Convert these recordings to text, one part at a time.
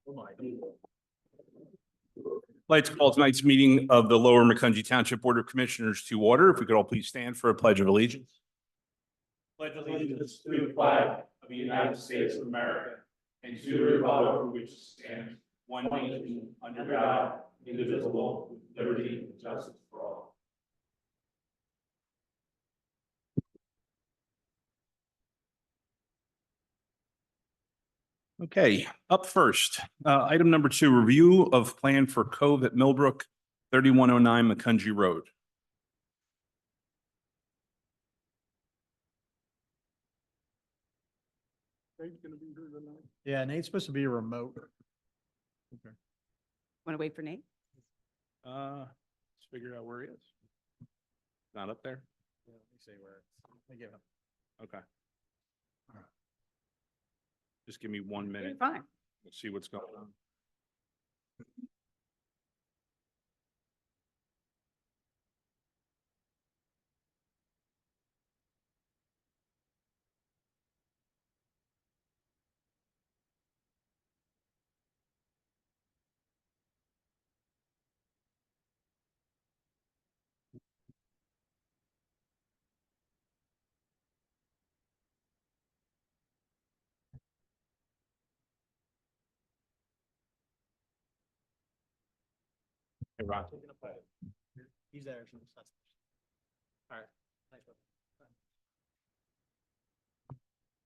I'd like to call tonight's meeting of the Lower Macungie Township Board of Commissioners to order. If we could all please stand for a pledge of allegiance. Pledge allegiance to the flag of the United States of America and to the republic for which it stands, one nation, under God, indivisible, with liberty and justice for all. Okay, up first, item number 2, review of plan for Cove at Millbrook, 3109 Macungie Road. Yeah, Nate's supposed to be remote. Want to wait for Nate? Let's figure out where he is. Not up there? Yeah, let me see where I give him. Okay. Just give me 1 minute. You're fine. We'll see what's going on. Hey, Ron. He's there. All right. Thanks, bud.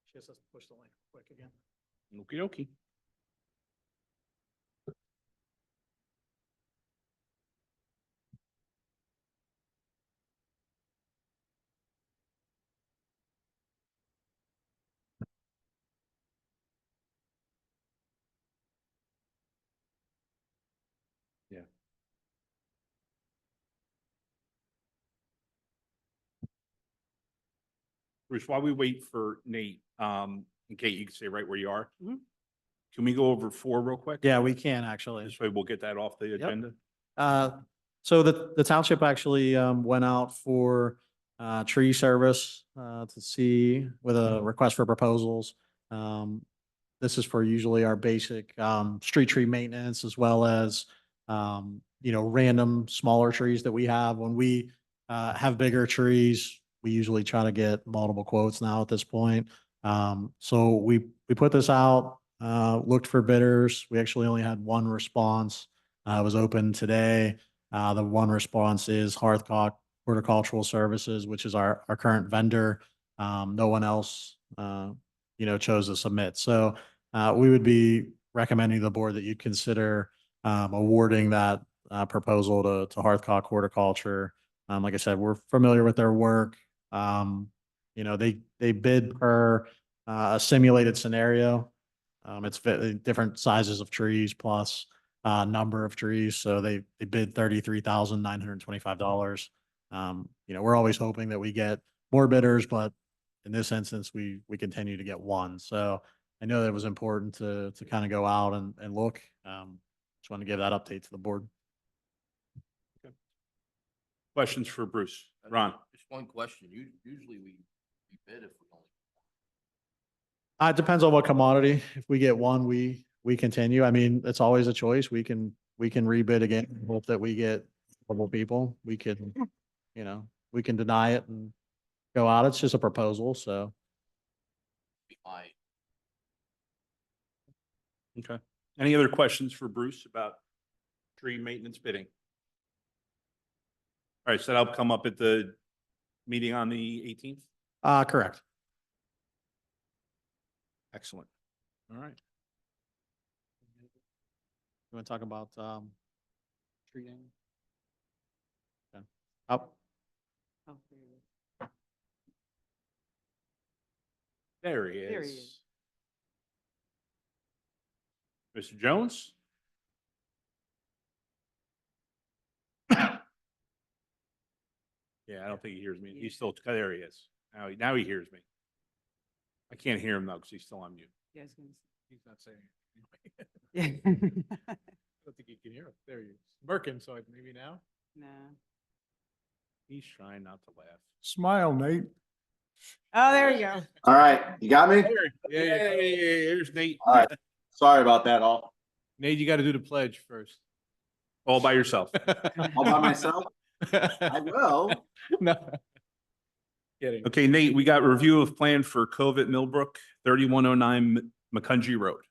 She just has to push the link quick again. Okie dokie. Yeah. Bruce, while we wait for Nate, and Kate, you can stay right where you are. Mhm. Can we go over 4 real quick? Yeah, we can actually. This way we'll get that off the agenda. So the township actually went out for tree service to see with a request for proposals. This is for usually our basic street tree maintenance as well as random smaller trees that we have. When we have bigger trees, we usually try to get multiple quotes now at this point. So we put this out, looked for bidders. We actually only had one response. It was open today. The one response is Hearthcock Horticultural Services, which is our current vendor. No one else, chose to submit. So we would be recommending the board that you consider awarding that proposal to Hearthcock Horticulture. Like I said, we're familiar with their work. They bid per a simulated scenario. It's different sizes of trees plus number of trees. So they bid $33,925. We're always hoping that we get more bidders, but in this instance, we continue to get one. So I know that it was important to kind of go out and look. Just want to give that update to the board. Questions for Bruce? Ron? Just one question. Usually we bid if we only. It depends on what commodity. If we get one, we continue. I mean, it's always a choice. We can rebid again. Hope that we get multiple people. We can deny it and go out. It's just a proposal. So. Okay. Any other questions for Bruce about tree maintenance bidding? All right, so that'll come up at the meeting on the 18th? Correct. Excellent. All right. You want to talk about treating? Okay. Up. Oh, there he is. There he There he is. is. Mr. Jones? Yeah, I don't think he hears me. He's still, there he is. Now he hears me. I can't hear him though, because he's still on mute. Yeah, I was gonna He's not saying say. Yeah. I don't think you can hear him. There he is. Working, so maybe now. No. He's trying not to laugh. Smile, Nate. Oh, there you go. All right, you got me? Yeah, here's Nate. All right. Sorry about that all. Nate, you got to do the pledge first. All by yourself. All by myself? I will. No. Kidding. Okay, Nate, we got review of plan for Covent Millbrook, 3109 McCungy Road.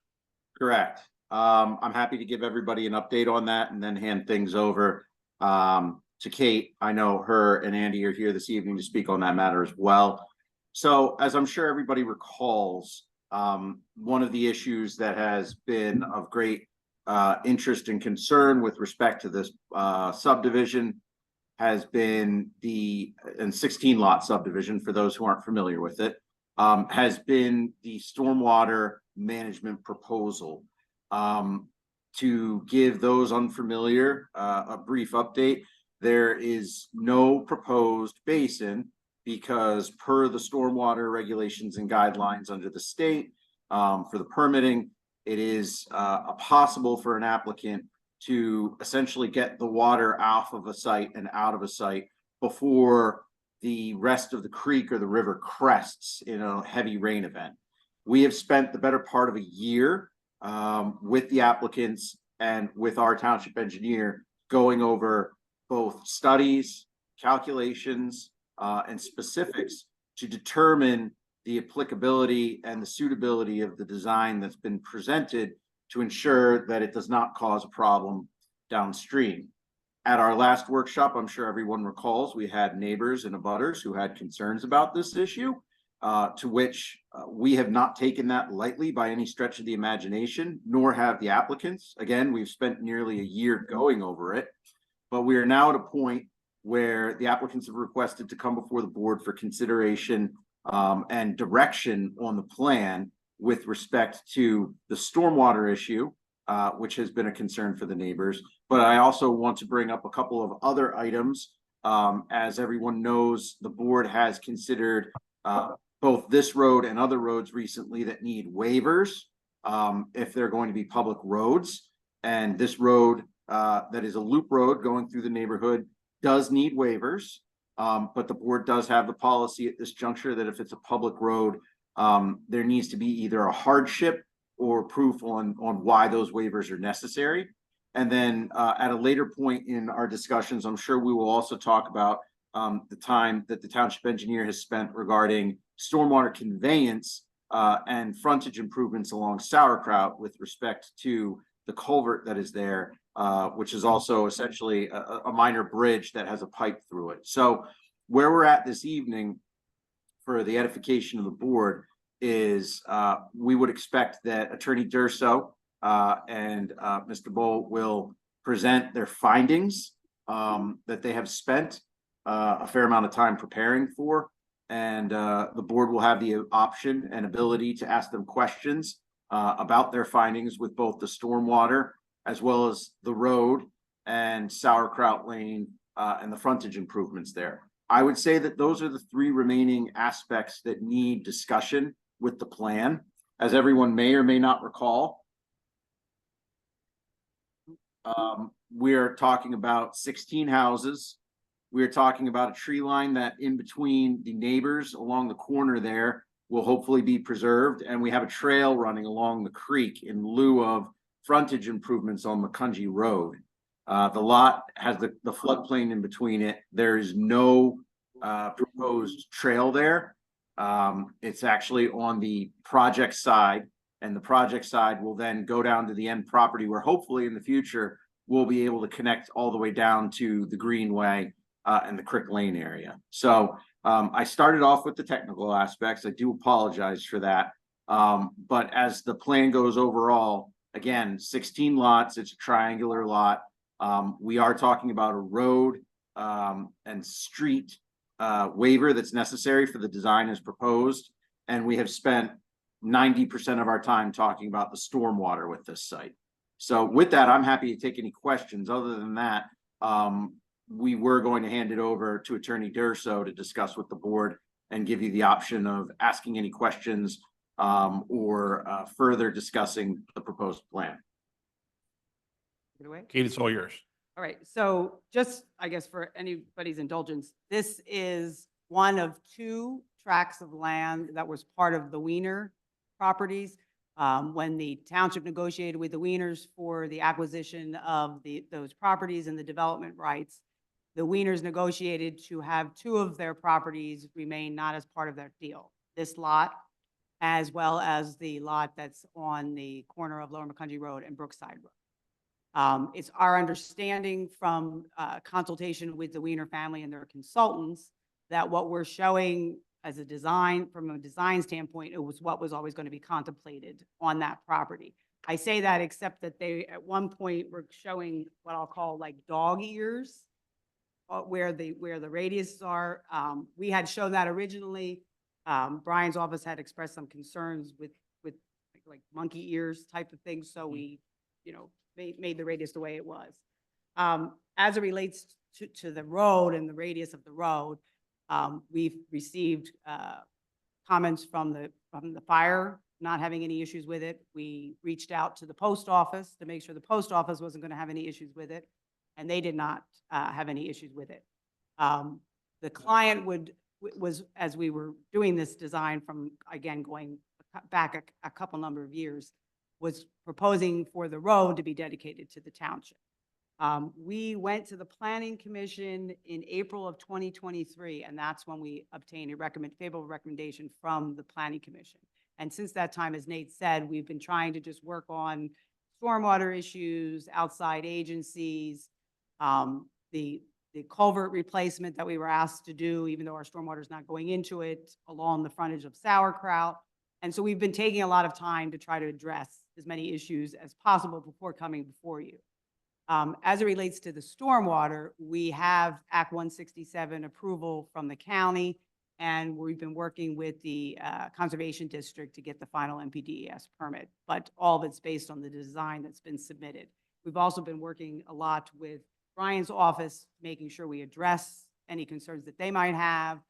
Correct. I'm happy to give everybody an update on that and then hand things over to Kate. I know her and Andy are here this evening to speak on that matter as well. So as I'm sure everybody recalls, one of the issues that has been of great interest and concern with respect to this subdivision has been the 16 lot subdivision, for those who aren't familiar with it, has been the stormwater management proposal. To give those unfamiliar a brief update, there is no proposed basin because per the stormwater regulations and guidelines under the state for the permitting, it is possible for an applicant to essentially get the water off of a site and out of a site before the rest of the creek or the river crests in a heavy rain event. We have spent the better part of a year with the applicants and with our township engineer going over both studies, calculations, and specifics to determine the applicability and the suitability of the design that's been presented to ensure that it does not cause a problem downstream. At our last workshop, I'm sure everyone recalls, we had neighbors and abutters who had concerns about this issue, to which we have not taken that lightly by any stretch of the imagination, nor have the applicants. Again, we've spent nearly a year going over it, but we are now at a point where the applicants have requested to come before the board for consideration and direction on the plan with respect to the stormwater issue, which has been a concern for the neighbors. But I also want to bring up a couple of other items. As everyone knows, the board has considered both this road and other roads recently that need waivers if they're going to be public roads. And this road that is a loop road going through the neighborhood does need waivers. But the board does have the policy at this juncture that if it's a public road, there needs to be either a hardship or proof on why those waivers are necessary. And then at a later point in our discussions, I'm sure we will also talk about the time that the township engineer has spent regarding stormwater conveyance and frontage improvements along Sauerkraut with respect to the culvert that is there, which is also essentially a minor bridge that has a pipe through it. So where we're at this evening for the edification of the board is we would expect that Attorney Durso and Mr. Bowl will present their findings that they have spent a fair amount of time preparing for. And the board will have the option and ability to ask them questions about their findings with both the stormwater as well as the road and Sauerkraut Lane and the frontage improvements there. I would say that those are the three remaining aspects that need discussion with the plan. As everyone may or may not recall, we are talking about 16 houses. We are talking about a tree line that in between the neighbors along the corner there will hopefully be preserved. And we have a trail running along the creek in lieu of frontage improvements on McCungy Road. The lot has the floodplain in between it. There is no proposed trail there. It's actually on the project side, and the project side will then go down to the end property where hopefully in the future we'll be able to connect all the way down to the Greenway and the Crick Lane area. So I started off with the technical aspects. I do apologize for that. But as the plan goes overall, again, 16 lots, it's a triangular lot. We are talking about a road and street waiver that's necessary for the design as proposed. And we have spent 90% of our time talking about the stormwater with this site. So with that, I'm happy to take any questions. Other than that, we were going to hand it over to Attorney Durso to discuss with the board and give you the option of asking any questions or further discussing the proposed plan. Take it away. Kate, it's all yours. All right, so just, I guess, for anybody's indulgence, this is one of two tracts of land that was part of the Wiener properties. When the township negotiated with the Wieners for the acquisition of those properties and the development rights, the Wieners negotiated to have 2 of their properties remain not as part of that deal. This lot, as well as the lot that's on the corner of Lower McCungy Road and Brookside Road. It's our understanding from consultation with the Wiener family and their consultants that what we're showing as a design, from a design standpoint, it was what was always going to be contemplated on that property. I say that except that they, at one point, were showing what I'll call like dog ears, where the radiuses are. We had shown that originally. Brian's office had expressed some concerns with like monkey ears type of thing, so we, made the radius the way it was. As it relates to the road and the radius of the road, we've received comments from the fire not having any issues with it. We reached out to the post office to make sure the post office wasn't going to have any issues with it, and they did not have any issues with it. The client was, as we were doing this design from, again, going back a couple number of years, was proposing for the road to be dedicated to the township. We went to the Planning Commission in April of 2023, and that's when we obtained a favorable recommendation from the Planning Commission. And since that time, as Nate said, we've been trying to just work on stormwater issues, outside agencies, the culvert replacement that we were asked to do, even though our stormwater is not going into it, along the frontage of Sauerkraut. And so we've been taking a lot of time to try to address as many issues as possible before coming before you. As it relates to the stormwater, we have Act 167 approval from the county, and we've been working with the Conservation District to get the final MPDES permit, but all of it's based on the design that's been submitted. We've also been working a lot with Brian's office, making sure we address any concerns that they might have,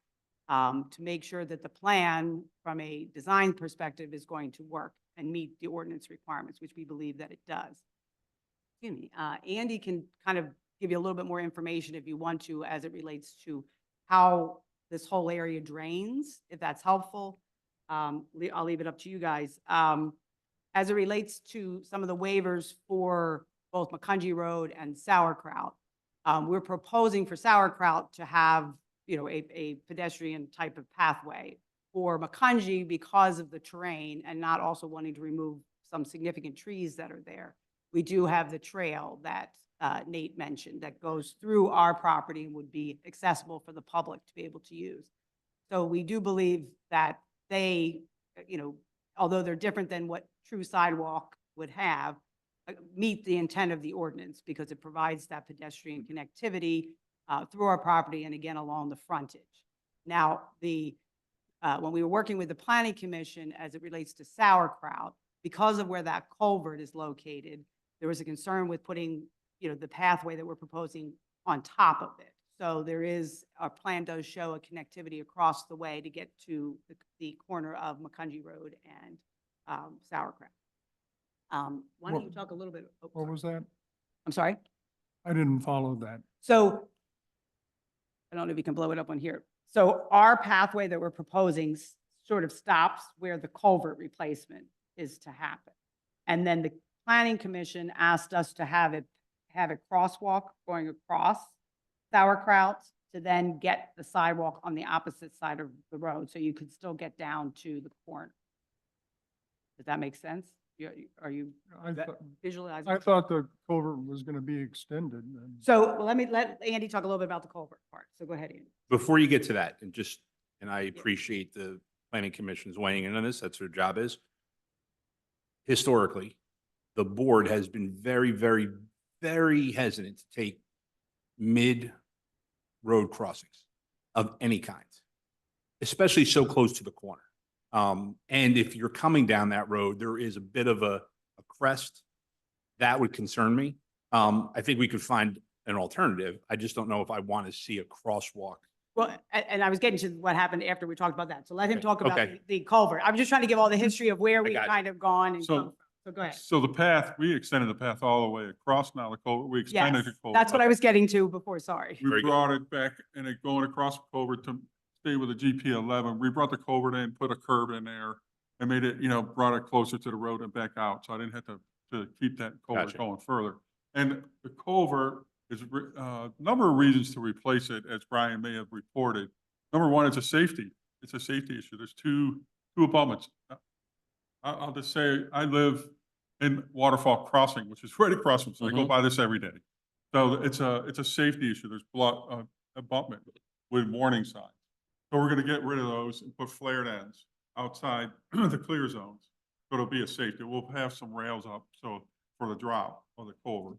to make sure that the plan from a design perspective is going to work and meet the ordinance requirements, which we believe that it does. Excuse me. Andy can kind of give you a little bit more information if you want to, as it relates to how this whole area drains, if that's helpful. I'll leave it up to you guys. As it relates to some of the waivers for both McCungy Road and Sauerkraut, we're proposing for Sauerkraut to have, a pedestrian type of pathway. For McCungy, because of the terrain and not also wanting to remove some significant trees that are there, we do have the trail that Nate mentioned that goes through our property and would be accessible for the public to be able to use. So we do believe that they, although they're different than what true sidewalk would have, meet the intent of the ordinance because it provides that pedestrian connectivity through our property and again along the frontage. Now, when we were working with the Planning Commission as it relates to Sauerkraut, because of where that culvert is located, there was a concern with putting, the pathway that we're proposing on top of it. So our plan does show a connectivity across the way to get to the corner of McCungy Road and Sauerkraut. Why don't you talk a little bit? Oh, What sorry. was that? I'm sorry? I didn't follow that. So I don't know if you can blow it up on here. So our pathway that we're proposing sort of stops where the culvert replacement is to happen. And then the Planning Commission asked us to have a crosswalk going across Sauerkraut to then get the sidewalk on the opposite side of the road so you could still get down to the corner. Does that make sense? Are you visualizing? I thought the culvert was going to be extended. And So let Andy talk a little bit about the culvert part. So go ahead, Andy. Before you get to that, and I appreciate the Planning Commission's weighing in on this, that's their job is. Historically, the board has been very, very, very hesitant to take mid-road crossings of any kind, especially so close to the corner. And if you're coming down that road, there is a bit of a crest that would concern me. I think we could find an alternative. I just don't know if I want to see a crosswalk. Well, and I was getting to what happened after we talked about that. So let him Okay, talk about okay. the culvert. I'm just trying to give all the history of where we've got you. kind of gone and So- come. So go ahead. So the path, we extended the path all the way across now the culvert. We extended Yes, the culvert. that's what I was getting to before, sorry. We Very good. brought it back and it going across the culvert to stay with the GP 11. We brought the culvert in, put a curb in there. and made it, you know, brought it closer to the road and back out. So I didn't have to keep that culvert Gotcha. going further. And the culvert is, a number of reasons to replace it, as Brian may have reported. Number one, it's a safety. It's a safety issue. There's two abutments. I'll just say, I live in Waterfall Crossing, which is right across from, so I go by this every day. So it's a safety issue. There's abutment with warning signs. So we're gonna get rid of those and put flared ends outside the clear zones. So it'll be a safety. We'll have some rails up, so for the drop of the culvert.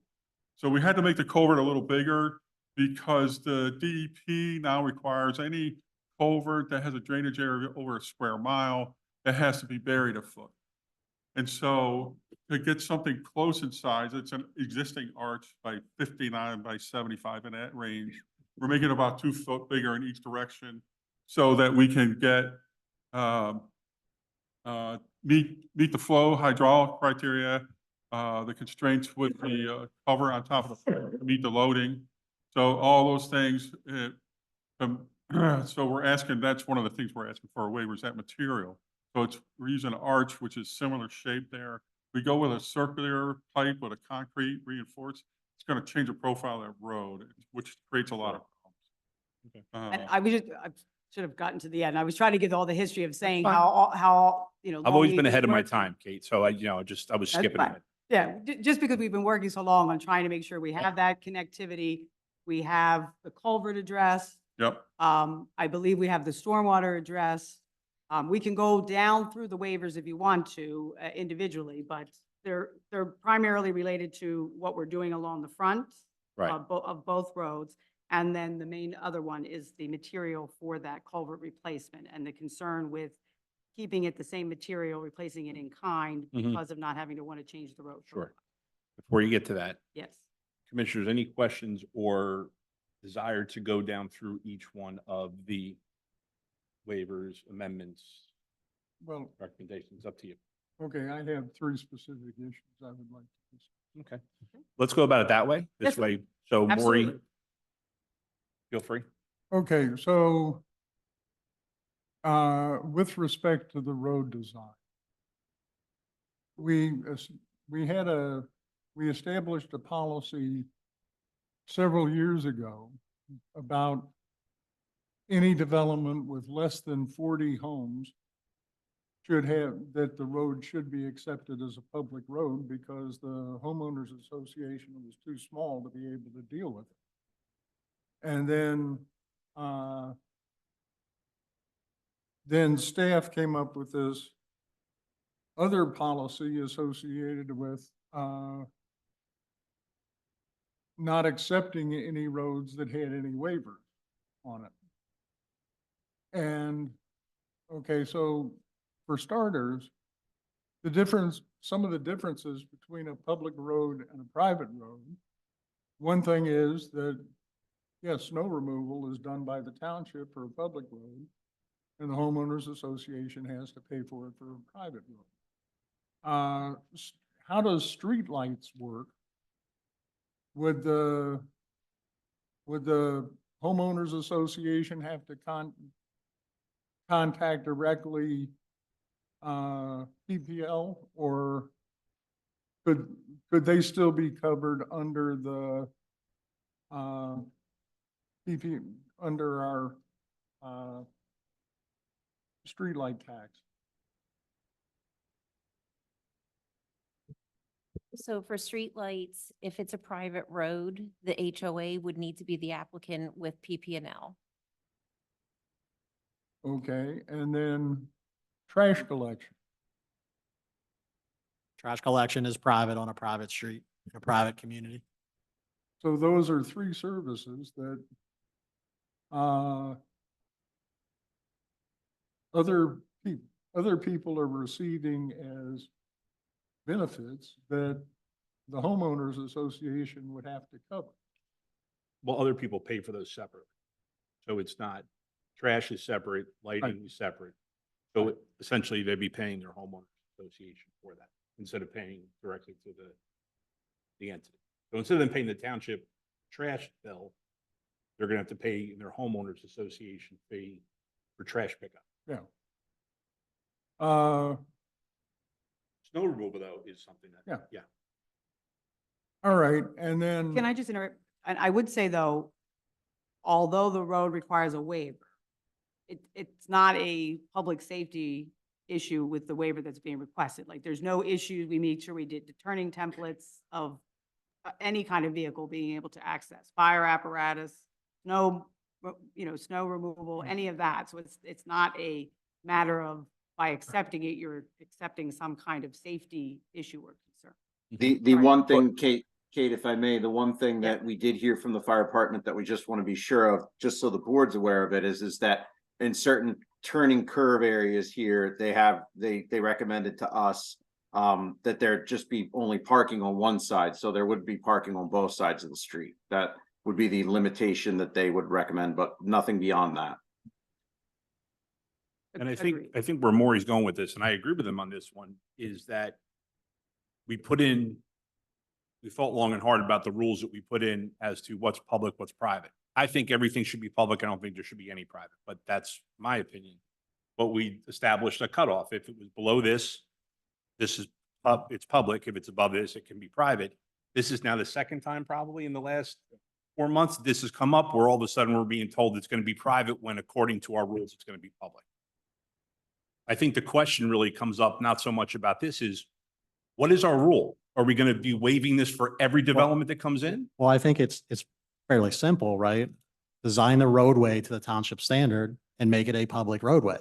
So we had to make the culvert a little bigger because the DEP now requires any culvert that has a drainage area over a square mile, it has to be buried a foot. And so to get something close in size, it's an existing arch by 59 by 75 in that range. We're making it about 2 foot bigger in each direction so that we can get, meet the flow hydraulic criteria, the constraints with the cover on top of the, meet the loading. So all those things, so we're asking, that's one of the things we're asking for a waiver, is that material. So we're using an arch, which is similar shape there. We go with a circular pipe with a concrete reinforced. It's going to change the profile of that road, which creates a lot of problems. And I should have gotten to the end. I was trying to give all the history of saying fine. how, you know. I've long always we've been ahead of my working. time, Kate, so I was That's skipping fine. ahead. Yeah, just because we've been working so long on trying to make sure we have that connectivity, we have the culvert address. Yep. I believe we have the stormwater address. We can go down through the waivers if you want to individually, but they're primarily related to what we're doing along the front Right. of both roads. And then the main other one is the material for that culvert replacement and the concern with keeping it the same material, replacing it in kind Mhm. because of not having to want to change the road. Sure. Before you get to that, Yes. Commissioners, any questions or desire to go down through each one of the waivers, amendments, Well, recommendations? Up to you. okay, I have 3 specific issues I would like to discuss. Okay. Let's go about it that way. This Yes, sir. way, so Maury, Absolutely. feel free. Okay, so with respect to the road design, we established a policy several years ago about any development with less than 40 homes that the road should be accepted as a public road because the homeowners association was too small to be able to deal with it. And then staff came up with this other policy associated with not accepting any roads that had any waivers on it. And, okay, so for starters, some of the differences between a public road and a private road, one thing is that, yes, snow removal is done by the township for a public road, and the homeowners association has to pay for it for a private road. How does street lights work? Would the homeowners association have to contact directly PPL, or could they still be covered under the under our streetlight tax? So for streetlights, if it's a private road, the HOA would need to be the applicant with PP&L. Okay, and then trash collection. Trash collection is private on a private street, in a private community. So those are 3 services that other people are receiving as benefits that the homeowners association would have to cover. Well, other people pay for those separately. So it's not, trash is separate, lighting is separate. So essentially they'd be paying their homeowners association for that instead of paying directly to the entity. So instead of them paying the township trash bill, they're gonna have to pay their homeowners association fee for trash pickup. Yeah. Snow removal though is something that. Yeah. All right, and then. Can I just interrupt? And I would say though, although the road requires a waiver, it's not a public safety issue with the waiver that's being requested. Like, there's no issues. We make sure we did the turning templates of any kind of vehicle being able to access, fire apparatus, snow, snow removal, any of that. So it's not a matter of by accepting it, you're accepting some kind of safety issue or concern. The Right. one thing, Kate, if I may, the one thing Yeah. that we did hear from the fire department that we just want to be sure of, just so the board's aware of it, is that in certain turning curve areas here, they recommended to us that there just be only parking on one side, so there would be parking on both sides of the street. That would be the limitation that they would recommend, but nothing beyond that. And Agreed. I think where Maury's going with this, and I agree with him on this one, is that we thought long and hard about the rules that we put in as to what's public, what's private. I think everything should be public. I don't think there should be any private, but that's my opinion. But we established a cutoff. If it was below this is it's public. If it's above this, it can be private. This is now the second time probably in the last 4 months this has come up where all of a sudden we're being told it's going to be private when according to our rules, it's going to be public. I think the question really comes up not so much about this is, what is our rule? Are we going to be waiving this for every development that comes in? Well, I think it's fairly simple, right? Design the roadway to the township standard and make it a public roadway.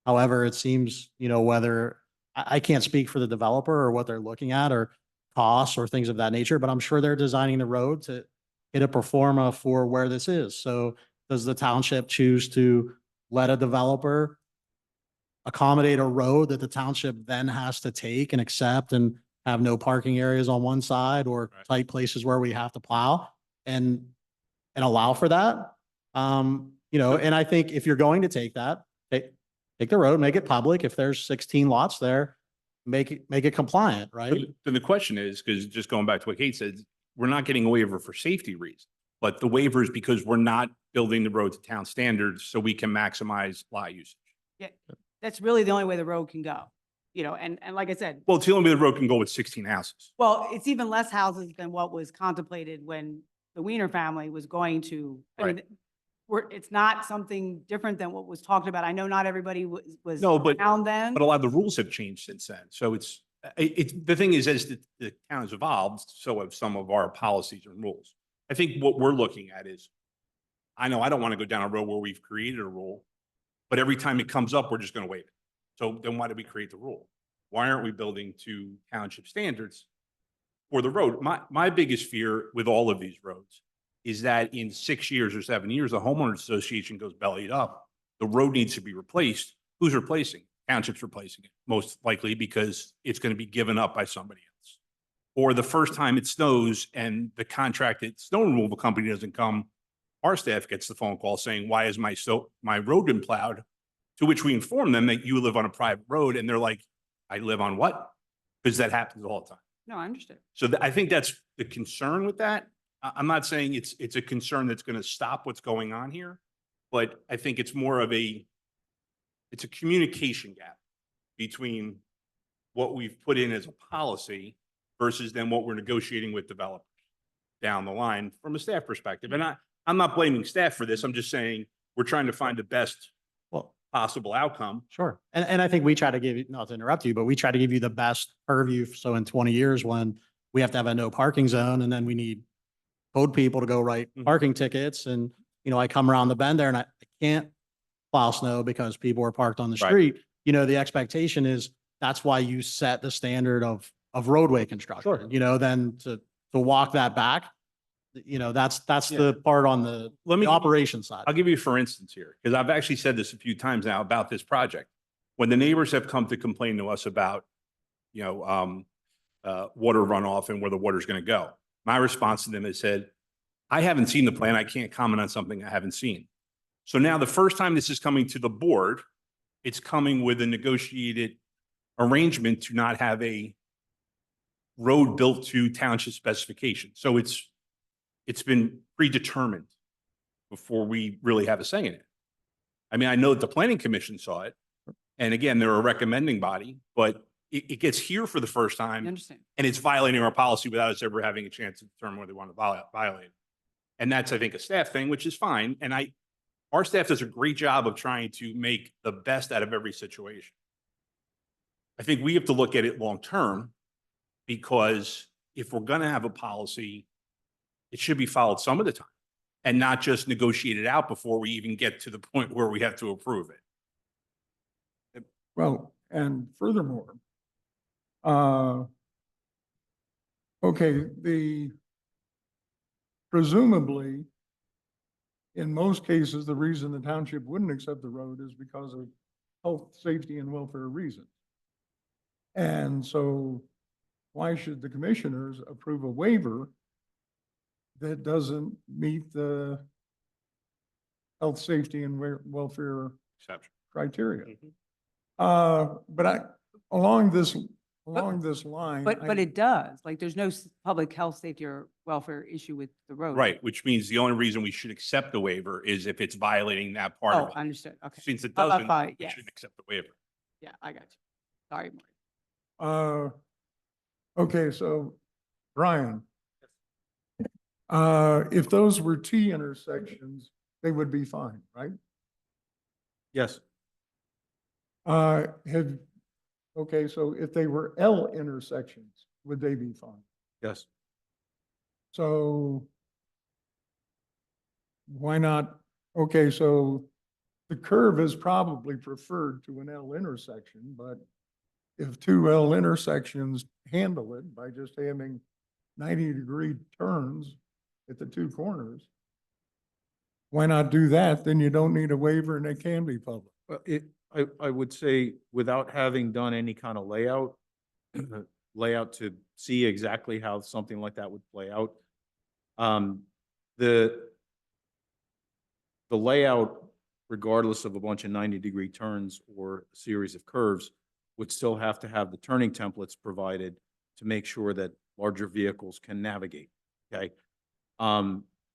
However, it seems, whether, I can't speak for the developer or what they're looking at or costs or things of that nature, but I'm sure they're designing the road to hit a pro forma for where this is. So does the township choose to let a developer accommodate a road that the township then has to take and accept and have no parking areas on one side or Right. tight places where we have to plow and allow for that? And I think if you're going to take that, take the road, make it public. If there's 16 lots there, make it compliant, right? Then the question is, because just going back to what Kate said, we're not getting a waiver for safety reasons, but the waiver is because we're not building the road to town standards so we can maximize lot usage. Yeah, that's really the only way the road can go, and like I said, Well, it's the only way the road can go with 16 houses. well, it's even less houses than what was contemplated when the Wiener family was going to, it's not something different than what was talked about. I know not everybody was No, but- around then. But a lot of the rules have changed since then. So it's the thing is, as the town has evolved, so have some of our policies and rules. I think what we're looking at is, I know I don't want to go down a road where we've created a rule, but every time it comes up, we're just going to waive it. So then why did we create the rule? Why aren't we building to township standards for the road? My biggest fear with all of these roads is that in 6 years or 7 years, the homeowners association goes bellied up. The road needs to be replaced. Who's replacing? Township's replacing it, most likely because it's going to be given up by somebody else. Or the first time it snows and the contracted snow removal company doesn't come, our staff gets the phone call saying, why is my road been plowed? To which we inform them that you live on a private road. And they're like, I live on what? Because that happens all the time. No, I understood. So I think that's the concern with that. I'm not saying it's a concern that's going to stop what's going on here, but I think it's more of it's a communication gap between what we've put in as a policy versus then what we're negotiating with developers down the line from a staff perspective. And I'm not blaming staff for this. I'm just saying we're trying to find the best Well, possible outcome. sure. And I think we try to give you, not to interrupt you, but we try to give you the best purview. So in 20 years, when we have to have a no parking zone and then we need code people to go write Mhm. parking tickets. And, I come around the bend there and I can't plow snow because people are parked on the Right. street. The expectation is that's why you set the standard of roadway construction, then to walk that back, that's Yeah. the part on the operation side. I'll give you for instance here, because I've actually said this a few times now about this project. When the neighbors have come to complain to us about, water runoff and where the water's going to go, my response to them has said, I haven't seen the plan. I can't comment on something I haven't seen. So now the first time this is coming to the board, it's coming with a negotiated arrangement to not have a road built to township specification. So it's been predetermined before we really have a say in it. I mean, I know that the planning commission saw it. And again, they're a recommending body, but it gets here for the first I time understand. and it's violating our policy without us ever having a chance to determine whether they want to violate. it. And that's, I think, a staff thing, which is fine. And our staff does a great job of trying to make the best out of every situation. I think we have to look at it long-term because if we're going to have a policy, it should be followed some of the time and not just negotiated out before we even get to the point where we have to approve it. Well, and furthermore, okay, presumably, in most cases, the reason the township wouldn't accept the road is because of health, safety, and welfare reasons. And so why should the commissioners approve a waiver that doesn't meet the health, safety, and welfare Exception. criteria? Mhm. But along this line. But it does, like, there's no public health, safety, or welfare issue with the road. Right, which means the only reason we should accept the waiver is if it's violating that part Oh, of it. understood, okay. Since it Oh, doesn't, fine, we yes. shouldn't accept the waiver. Yeah, I got you. Sorry, Marty. Okay, so Brian, if those were T intersections, they would be fine, right? Yes. Okay, so if they were L intersections, would they be fine? Yes. So why not? Okay, so the curve is probably preferred to an L intersection, but if two L intersections handle it by just having 90-degree turns at the two corners, why not do that? Then you don't need a waiver and it can be public. Well, I would say without having done any kind of layout, layout to see exactly how something like that would play out. The layout, regardless of a bunch of 90-degree turns or a series of curves, would still have to have the turning templates provided to make sure that larger vehicles can navigate, okay?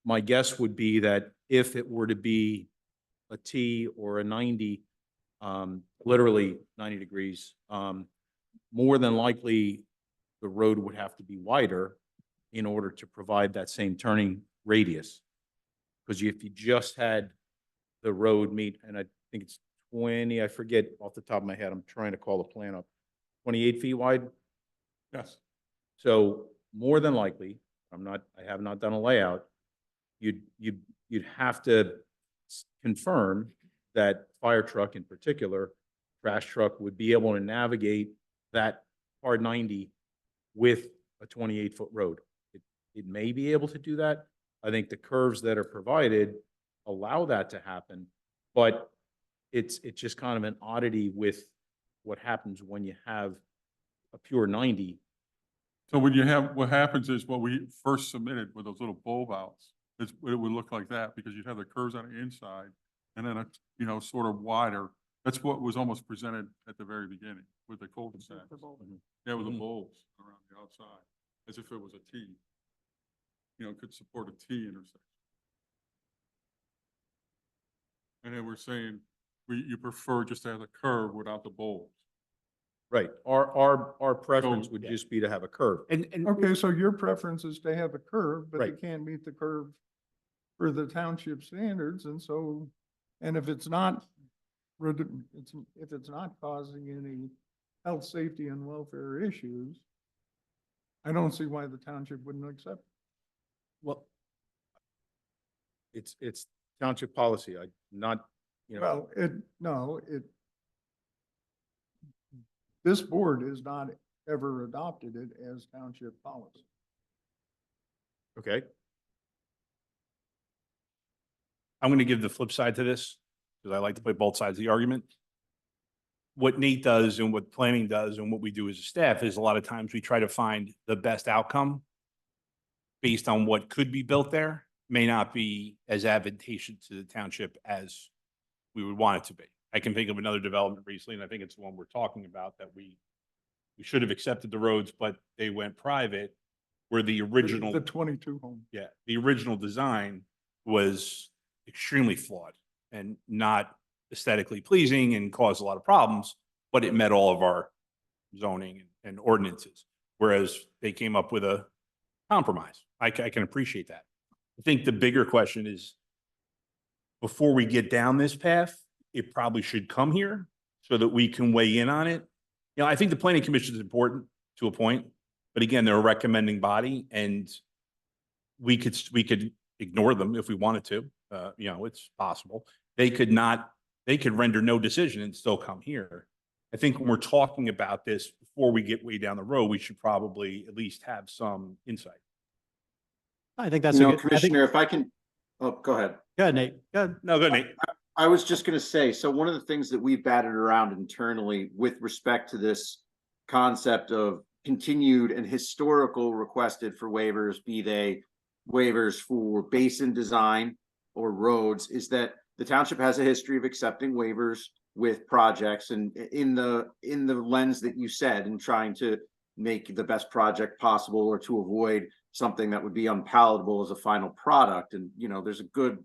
My guess would be that if it were to be a T or a 90, literally 90 degrees, more than likely the road would have to be wider in order to provide that same turning radius. Because if you just had the road meet, and I think it's 20, I forget off the top of my head, I'm trying to call the plan up, 28 feet wide. Yes. So more than likely, I have not done a layout, you'd have to confirm that fire truck in particular, trash truck, would be able to navigate that hard 90 with a 28-foot road. It may be able to do that. I think the curves that are provided allow that to happen, but it's just kind of an oddity with what happens when you have a pure 90. So what happens is what we first submitted with those little bulb outs, it would look like that because you'd have the curves on the inside and then sort of wider. That's what was almost presented at the very beginning with the cul-de-sac. Yeah, with the bulbs around the outside, as if it was a T. Could support a T intersection. And then we're saying, you prefer just to have the curve without the bulbs. Right. Our preference So, would yeah. just be to have a curve. And Okay, so your preference is to have a curve, but Right. it can't meet the curve for the township standards, and if it's not, if it's not causing any health, safety, and welfare issues, I don't see why the township wouldn't accept it. Well, it's township policy. Well, this board has not ever adopted it as township policy. Okay. I'm going to give the flip side to this because I like to play both sides of the argument. What Nate does and what planning does and what we do as a staff is a lot of times we try to find the best outcome based on what could be built there may not be as advantageous to the township as we would want it to be. I can think of another development recently, and I think it's the one we're talking about, that we should have accepted the roads, but they went private, where the original, The 22 home. the original design was extremely flawed and not aesthetically pleasing and caused a lot of problems, but it met all of our zoning and ordinances, whereas they came up with a compromise. I can appreciate that. I think the bigger question is, before we get down this path, it probably should come here so that we can weigh in on it. You know, I think the planning commission is important to a point, but again, they're a recommending body and we could ignore them if we wanted to. You know, it's possible. They could render no decision and still come here. I think when we're talking about this, before we get way down the road, we should probably at least have some insight. I think that's You a know, good, I think, Commissioner, if I can, oh, go ahead. go ahead, Nate. Go ahead. No, good, Nate. I was just gonna say, so one of the things that we've batted around internally with respect to this concept of continued and historical requested for waivers, be they waivers for basin design or roads, is that the township has a history of accepting waivers with projects and in the lens that you said, and trying to make the best project possible or to avoid something that would be unpalatable as a final product. And, you know, there's a good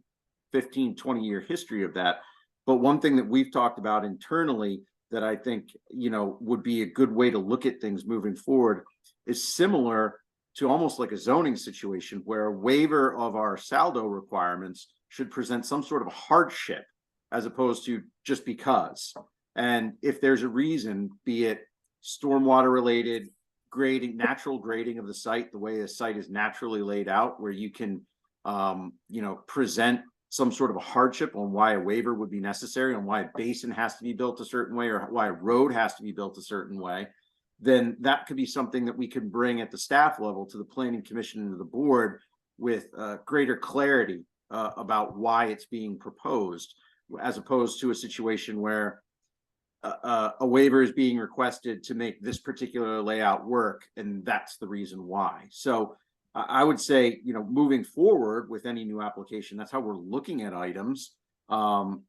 15, 20-year history of that. But one thing that we've talked about internally that I think, you know, would be a good way to look at things moving forward is similar to almost like a zoning situation where a waiver of our saldo requirements should present some sort of hardship as opposed to just because. And if there's a reason, be it stormwater related, grading, natural grading of the site, the way a site is naturally laid out, where you can, you know, present some sort of a hardship on why a waiver would be necessary, on why a basin has to be built a certain way, or why a road has to be built a certain way, then that could be something that we can bring at the staff level to the planning commission and to the board with greater clarity about why it's being proposed, as opposed to a situation where a waiver is being requested to make this particular layout work, and that's the reason why. So I would say, you know, moving forward with any new application, that's how we're looking at items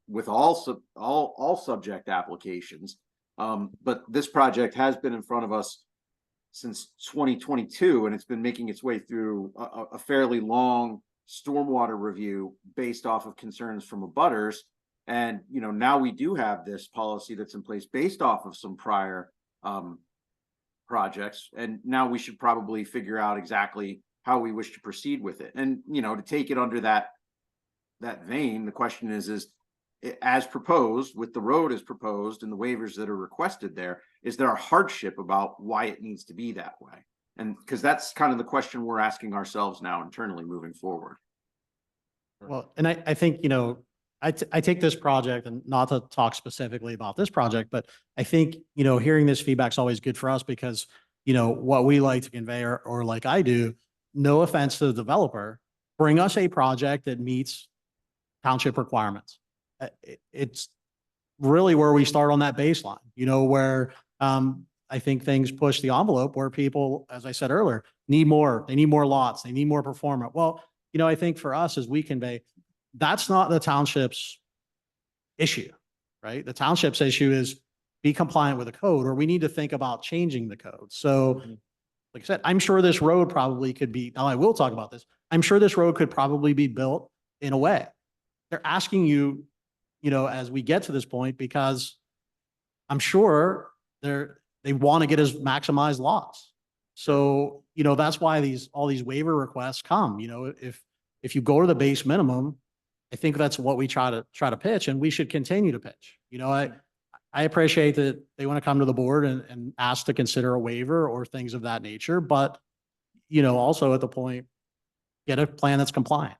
with all subject applications. But this project has been in front of us since 2022, and it's been making its way through a fairly long stormwater review based off of concerns from abutters. And, you know, now we do have this policy that's in place based off of some prior projects. And now we should probably figure out exactly how we wish to proceed with it. And, you know, to take it under that vein, the question is as proposed, with the road as proposed and the waivers that are requested there, is there a hardship about why it needs to be that way? And because that's kind of the question we're asking ourselves now internally moving forward. Well, and I think, you know, I take this project, and not to talk specifically about this project, but I think, you know, hearing this feedback is always good for us because, you know, what we like to convey, or like I do, no offense to the developer, bring us a project that meets township requirements. It's really where we start on that baseline, you know, where I think things push the envelope where people, as I said earlier, need more. They need more lots. They need more performance. Well, you know, I think for us, as we convey, that's not the township's issue, right? The township's issue is be compliant with the code, or we need to think about changing the code. So like I said, I'm sure this road probably could be, now I will talk about this. I'm sure this road could probably be built in a way. They're asking you, you know, as we get to this point, because I'm sure they want to get as maximized lots. So, you know, that's why all these waiver requests come, you know, if you go to the base minimum, I think that's what we try to pitch, and we should continue to pitch. You know, I appreciate that they want to come to the board and ask to consider a waiver or things of that nature, but, you know, also at the point, get a plan that's compliant.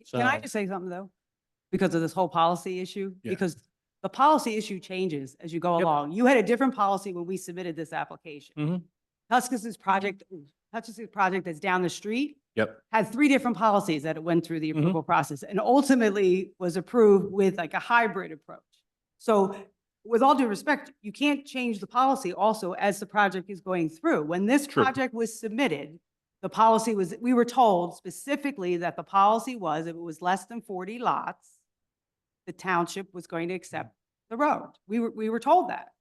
So, Can I just say something though? Because of this whole policy issue, Yeah. because the policy issue changes as you go Yep. along. You had a different policy when we submitted this application. Mhm. Tuscas's project that's down the street Yep. had 3 different policies that it went through the Mhm. approval process, and ultimately was approved with like a hybrid approach. So with all due respect, you can't change the policy also as the project is going through. When this True. project was submitted, the policy was, we were told specifically that the policy was, if it was less than 40 lots, the township was going to accept the road. We were told that.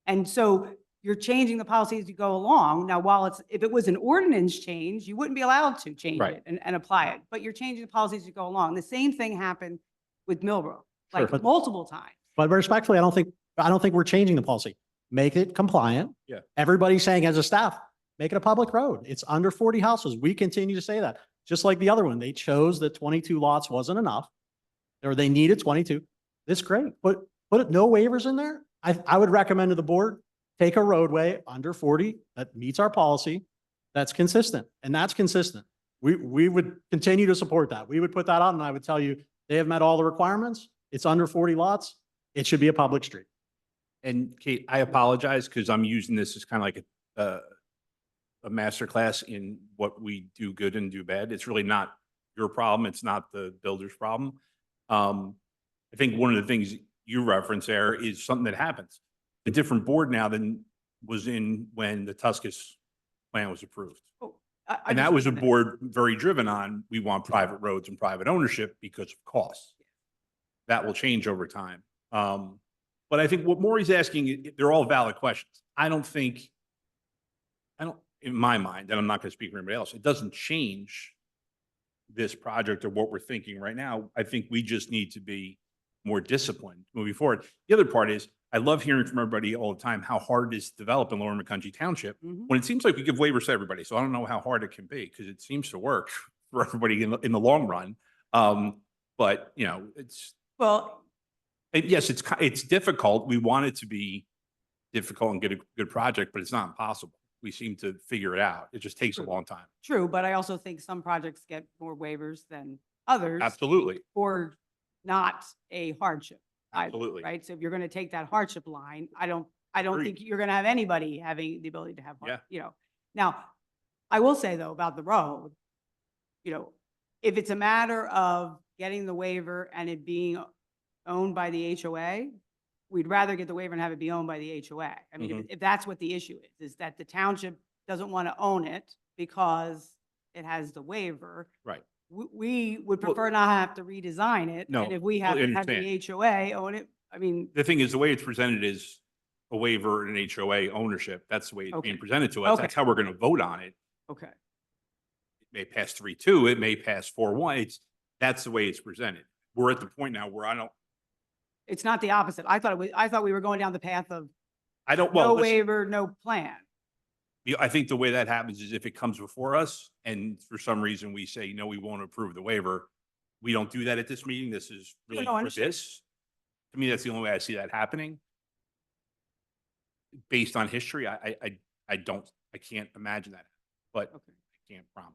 And so you're changing the policy as you go along. Now, if it was an ordinance change, you wouldn't be allowed to change Right. it and apply it, but you're changing the policy as you go along. The same thing happened with Millbrook, like Sure. multiple times. but respectfully, I don't think we're changing the policy. make it compliant. Yeah. Everybody's saying as a staff, make it a public road. It's under 40 houses. We continue to say that. Just like the other one, they chose that 22 lots wasn't enough, or they needed 22. That's great. Put no waivers in there. I would recommend to the board, take a roadway under 40 that meets our policy, that's consistent, and that's consistent. We would continue to support that. We would put that on, and I would tell you, they have met all the requirements. It's under 40 lots. It should be a public street. And Kate, I apologize because I'm using this as kind of like a masterclass in what we do good and do bad. It's really not your problem. It's not the builder's problem. I think one of the things you reference there is something that happens. A different board now than was in when the Tuscus plan was approved. And that was a board very driven on, we want private roads and private ownership because of costs. That will change over time. But I think what Maury's asking, they're all valid questions. I don't, in my mind, and I'm not going to speak for anybody else, it doesn't change this project or what we're thinking right now. I think we just need to be more disciplined moving forward. The other part is, I love hearing from everybody all the time how hard it is to develop in Lower Macungie Township, when it seems like we give waivers to everybody. So I don't know how hard it can be because it seems to work for everybody in the long run. But you know, Well, yes, it's difficult. We want it to be difficult and get a good project, but it's not impossible. We seem to figure it out. It just takes a long time. true, but I also think some projects get more waivers than others. Absolutely. Or not a hardship. either, Absolutely. Right? So if you're going to take that hardship line, I don't Agreed. think you're going to have anybody having the ability to have, Yeah. you know. Now, I will say though, about the road, you know, if it's a matter of getting the waiver and it being owned by the HOA, we'd rather get the waiver and have it be owned by the HOA. I mean, if that's what the issue is that the township doesn't want to own it because it has the waiver. Right. We would Well, prefer not have to redesign it. No, And if we have fully to have the HOA own it, I mean, The thing is, the way it's presented is a waiver and an HOA ownership. That's the way it's Okay. being presented to us. Okay. That's how we're going to vote on it. okay. It may pass 3-2, it may pass 4-1. That's the way it's presented. We're at the point now where It's not the opposite. I thought we were going down the path of well, no listen, waiver, no plan. I think the way that happens is if it comes before us and for some reason we say, no, we won't approve the waiver, we don't do that at this meeting. This is really No, I for understand. this. To me, that's the only way I see that happening. Based on history, I can't imagine that, but Okay. I can't promise.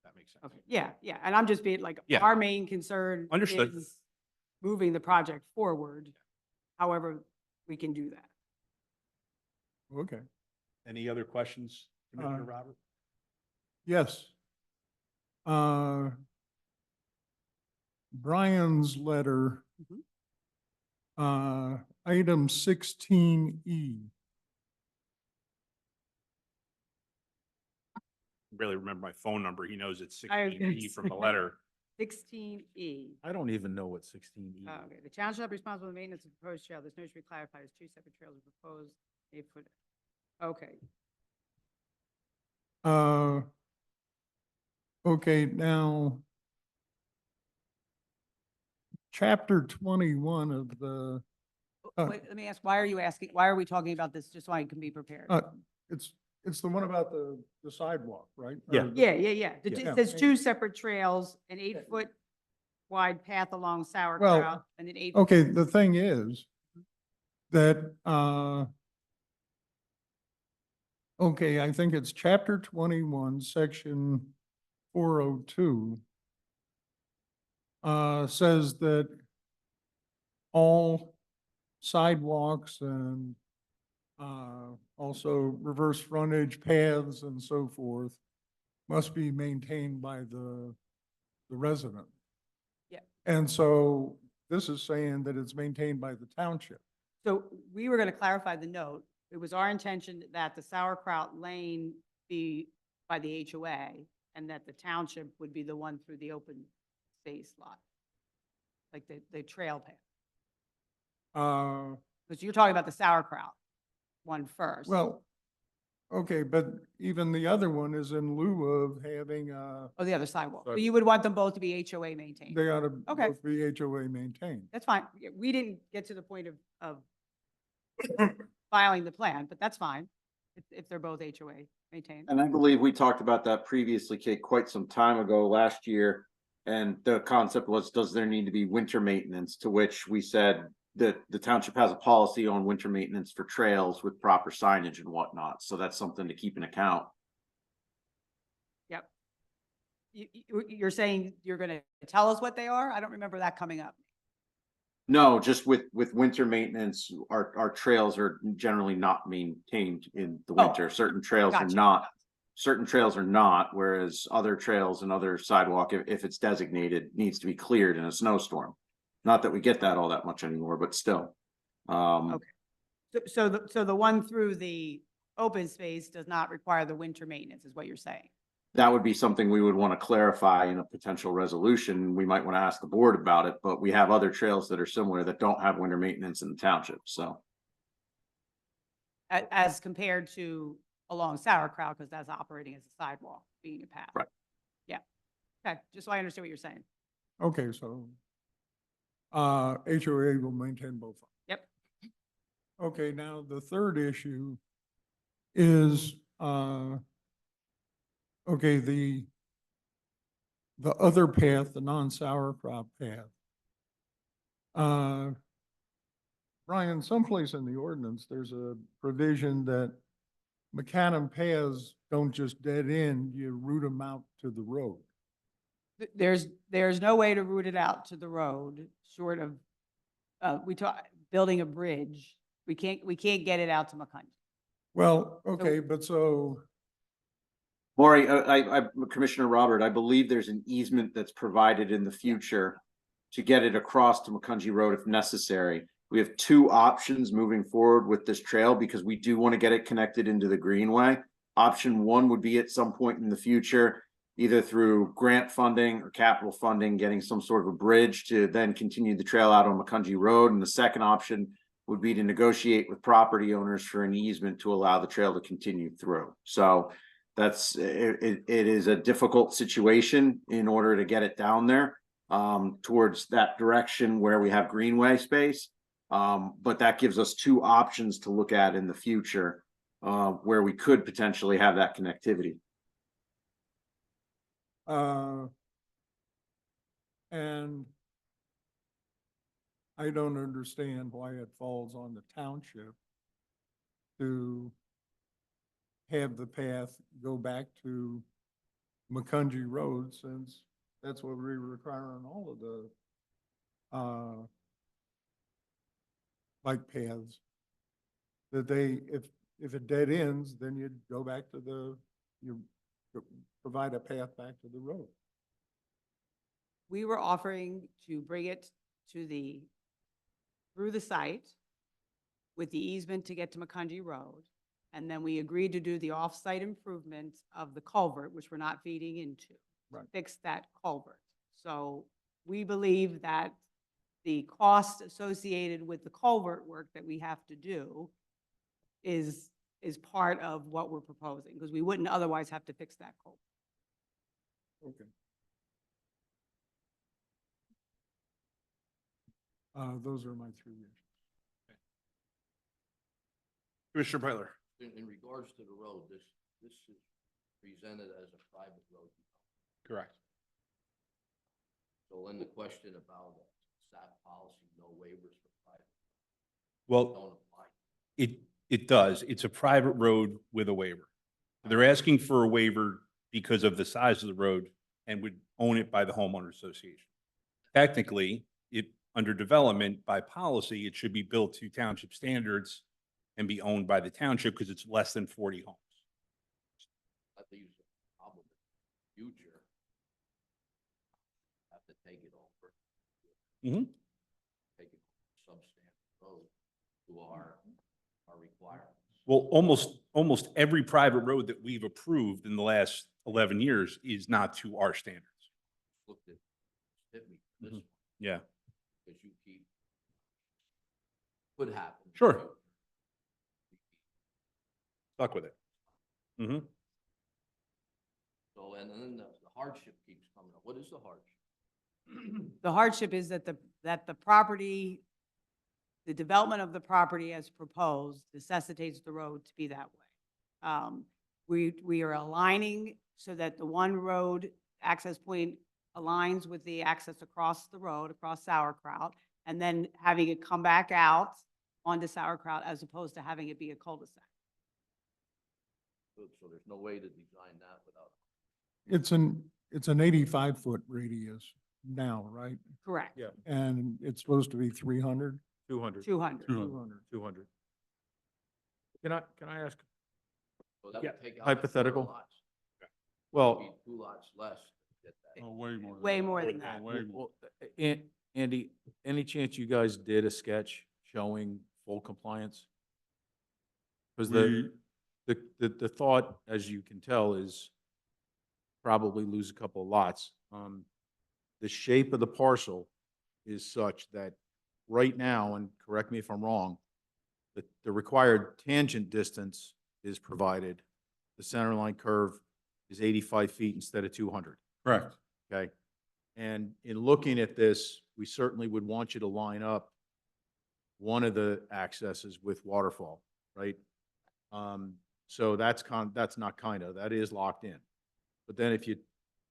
That makes sense. Okay. Yeah, yeah. And I'm just being like, Yeah. our main concern Understood. is moving the project forward. However, we can do that. Okay, Any other questions, Commissioner Robert? yes. Brian's letter, item 16E. Really remember my phone number. He knows it's I was gonna 16E from the say. letter. 16E. I don't even know what 16E. Okay, the township shall be responsible for the maintenance of proposed trail. This note should be clarified as two separate trails are proposed. 8-foot. Okay, Okay, now, chapter 21 of the, wait, let me ask, why are we talking about this, just so I can be prepared? it's the one about the sidewalk, right? Yeah. Or the- Yeah. It Yeah. says two separate trails, an 8-foot wide path along sauerkraut Well, and an 8. Okay, the thing is that, okay, I think it's chapter 21, section 402, says that all sidewalks and also reverse frontage paths and so forth must be maintained by the resident. Yeah. And so this is saying that it's maintained by the township. So we were going to clarify the note. It was our intention that the sauerkraut lane be by the HOA and that the township would be the one through the open space lot, like the trail path. Because you're talking about the sauerkraut one first. Well, okay, but even the other one is in lieu of having, Oh, the other sidewalk. So Sorry. you would want them both to be HOA maintained. they ought to Okay. both be HOA maintained. That's fine. Yeah, we didn't get to the point of filing the plan, but that's fine if they're both HOA maintained. And I believe we talked about that previously, Kate, quite some time ago last year. And the concept was, does there need to be winter maintenance? To which we said that the township has a policy on winter maintenance for trails with proper signage and whatnot. So that's something to keep in account. Yep. You're saying you're gonna tell us what they are? I don't remember that coming up. No, just with winter maintenance, our trails are generally not maintained in the Oh, winter. Certain trails are gotcha. not. Certain trails are not, whereas other trails and other sidewalk, if it's designated, needs to be cleared in a snowstorm. Not that we get that all that much anymore, but still. Okay. So the one through the open space does not require the winter maintenance, is what you're saying? That would be something we would want to clarify in a potential resolution. We might want to ask the board about it, but we have other trails that are similar that don't have winter maintenance in the township, so. As compared to along Sauerkraut, because that's operating as a sidewalk, being a path. Right. Yeah. Okay, just so I understand what you're saying. Okay, so HOA will maintain both. of them. Yep. Okay, now the third issue is, okay, the other path, the non-sauerkraut path. Brian, someplace in the ordinance, there's a provision that macadam paths don't just dead end, you root them out to the road. There's no way to route it out to the road, short of, we talk, building a bridge. We can't get it out to Macungie. Well, okay, but so, Maury, Commissioner Robert, I believe there's an easement that's provided in the future to get it across to Macungie Road if necessary. We have two options moving forward with this trail because we do want to get it connected into the greenway. Option one would be at some point in the future, either through grant funding or capital funding, getting some sort of a bridge to then continue the trail out on Macungie Road. And the second option would be to negotiate with property owners for an easement to allow the trail to continue through. So that's, it is a difficult situation in order to get it down there towards that direction where we have greenway space. But that gives us two options to look at in the future where we could potentially have that connectivity. and I don't understand why it falls on the township to have the path go back to Macungie Road, since that's what we require on all of the bike paths. That they, if it dead ends, then you'd go back to you provide a path back to the road. We were offering to bring it to through the site with the easement to get to Macungie Road. And then we agreed to do the off-site improvements of the culvert, which we're not feeding into. Right. Fix that culvert. So we believe that the cost associated with the culvert work that we have to do is part of what we're proposing, because we wouldn't otherwise have to fix that culvert. Okay. Those are my three issues. Commissioner Plyler. In regards to the road, this is presented as a private road. Correct. So then the question about SAP policy, no waivers for private, Well, don't apply. it does. It's a private road with a waiver. They're asking for a waiver because of the size of the road and would own it by the homeowner association. Technically, under development by policy, it should be built to township standards and be owned by the township because it's less than 40 homes. I think it's a problem in the future. Have to take it over. Mhm. Take it substandard road to our requirements. Well, almost every private road that we've approved in the last 11 years is not to our standards. Looked at, hit me for this one, Yeah, because you keep, could happen. in the Sure. future. stuck with it. Mhm. So, and then the hardship keeps coming up. What is the hardship? The hardship is that the property the development of the property as proposed necessitates the road to be that way. We are aligning so that the one road access point aligns with the access across the road, across Sauerkraut, and then having it come back out onto Sauerkraut as opposed to having it be a cul-de-sac. So there's no way to design that without. It's an 85-foot radius now, right? Correct. Yeah. And it's supposed to be 300? 200. 200. 200. 200. Can I ask, So that Yeah, would take out hypothetical. 4 lots. well, Be 2 lots less to get that. Oh, way more. Way more than that. Oh, way more. Andy, any chance you guys did a sketch showing full compliance? Because the thought, as you can tell, is probably lose a couple of lots. The shape of the parcel is such that right now, and correct me if I'm wrong, the required tangent distance is provided. The center line curve is 85 feet instead of 200, Correct. okay? And in looking at this, we certainly would want you to line up one of the accesses with waterfall, right? So that's not kind of, that is locked in. But then if you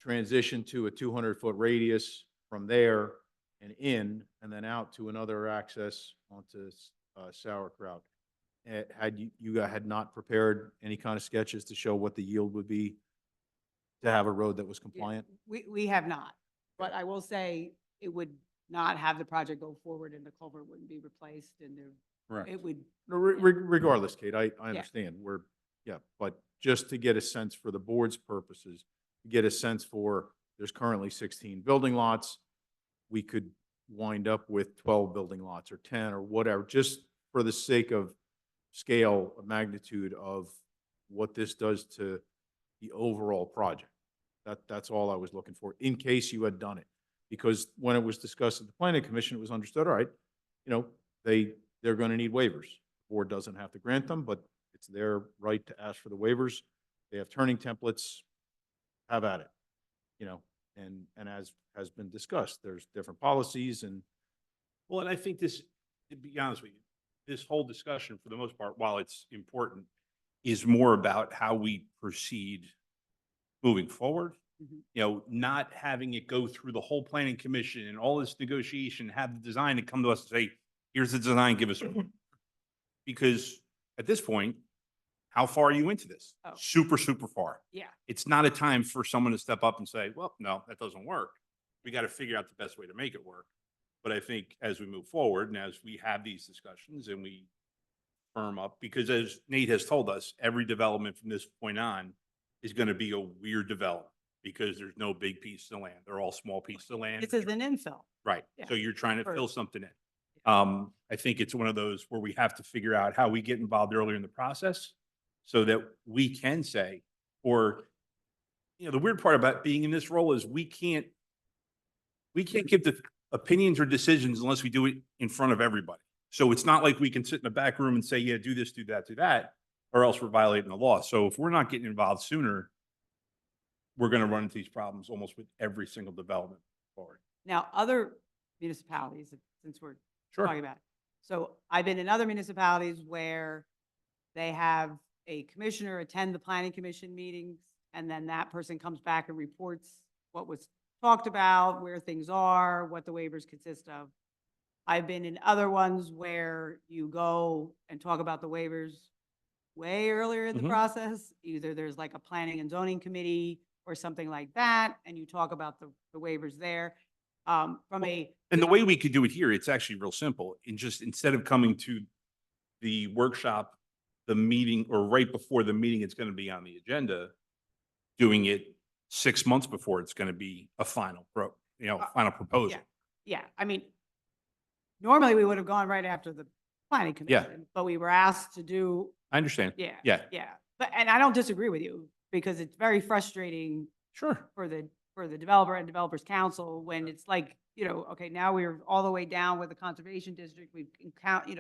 transition to a 200-foot radius from there and in, and then out to another access onto Sauerkraut, had not prepared any kind of sketches to show what the yield would be to have a road that was compliant? We have not, but I will say it would not have the project go forward and the culvert wouldn't be replaced and Correct. it would, No, regardless, Kate, I understand. But just to get a sense for the board's purposes, to get a sense for, there's currently 16 building lots. We could wind up with 12 building lots or 10 or whatever, just for the sake of scale, of magnitude of what this does to the overall project. That's all I was looking for, in case you had done it. Because when it was discussed at the planning commission, it was understood, all right, they're going to need waivers. The board doesn't have to grant them, but it's their right to ask for the waivers. They have turning templates, have at it, and as has been discussed, there's different policies and. Well, and I think this, to be honest with you, this whole discussion, for the most part, while it's important, is more about how we proceed moving forward. Mhm. Not having it go through the whole planning commission and all this negotiation, have the design to come to us and say, here's the design, give us. Because at this point, how far are you into this? Oh. Super, super far. yeah. It's not a time for someone to step up and say, well, no, that doesn't work. We got to figure out the best way to make it work. But I think as we move forward and as we have these discussions and we firm up, because as Nate has told us, every development from this point on is going to be a weird development because there's no big piece of land. They're all small pieces of land. This is an infill. Right. Yeah. So you're trying to Or- fill something in. I think it's one of those where we have to figure out how we get involved earlier in the process so that we can say, or, the weird part about being in this role is we can't give the opinions or decisions unless we do it in front of everybody. So it's not like we can sit in the back room and say, yeah, do this, do that, or else we're violating the law. So if we're not getting involved sooner, we're going to run into these problems almost with every single development forward. Now, other municipalities, since we're talking about it. So I've been in other municipalities where they have a commissioner attend the planning commission meetings, and then that person comes back and reports what was talked about, where things are, what the waivers consist of. I've been in other ones where you go and talk about the waivers way earlier in the Mhm. process. Either there's like a planning and zoning committee or something like that, and you talk about the waivers there. And the way we could do it here, it's actually real simple. Instead of coming to the workshop, the meeting, or right before the meeting, it's going to be on the agenda, doing it 6 months before it's going to be a final final proposal. Yeah, I mean, normally we would have gone right after the planning Yeah. commission, but we were asked to do, I understand. yeah. Yeah. Yeah, and I don't disagree with you, because it's very frustrating Sure. for the developer and developers council when it's like, okay, now we're all the way down with the conservation district, we've accounted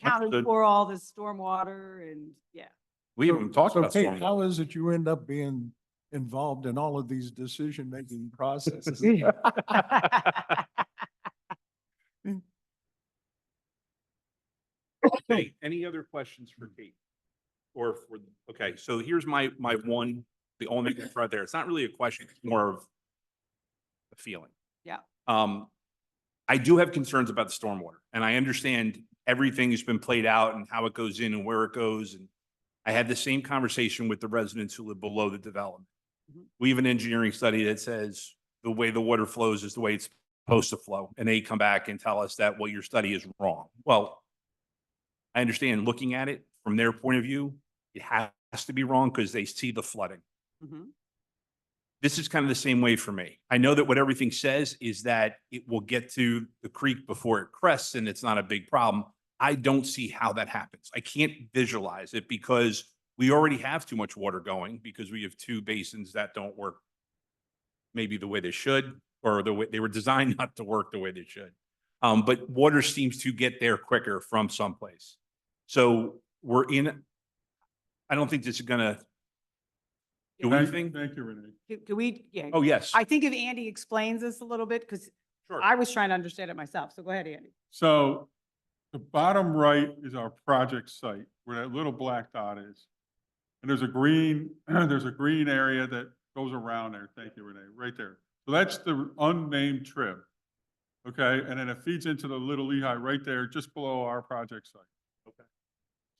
Understood. for all this stormwater and, yeah. We haven't talked So about Kate, stormwater. how is it you end up being involved in all of these decision-making processes? Okay, any other questions for Kate? Or for, okay, so here's my one, the only thing right there. It's not really a question, it's more of a feeling. Yeah. I do have concerns about the stormwater, and I understand everything has been played out and how it goes in and where it goes. And I had the same conversation with the residents who live below the development. Mhm. We have an engineering study that says the way the water flows is the way it's supposed to flow. And they come back and tell us that, well, your study is wrong. Well, I understand looking at it from their point of view, it has to be wrong because they see the flooding. Mhm. This is kind of the same way for me. I know that what everything says is that it will get to the creek before it crests and it's not a big problem. I don't see how that happens. I can't visualize it because we already have too much water going because we have two basins that don't work maybe the way they should, or the way they were designed not to work the way they should. But water seems to get there quicker from someplace. So I don't think this is gonna do Thank anything. thank you, Renee. Can we, yeah. Oh, yes. I think if Andy explains this a little bit, because Sure. I was trying to understand it myself. So go ahead, Andy. So the bottom right is our project site where that little black dot is. And there's a green, there's a green area that goes around there. Thank you, Renee, right there. So that's the unnamed trib. Okay, and then it feeds into the Little Lehigh right there, just below our project site. Okay.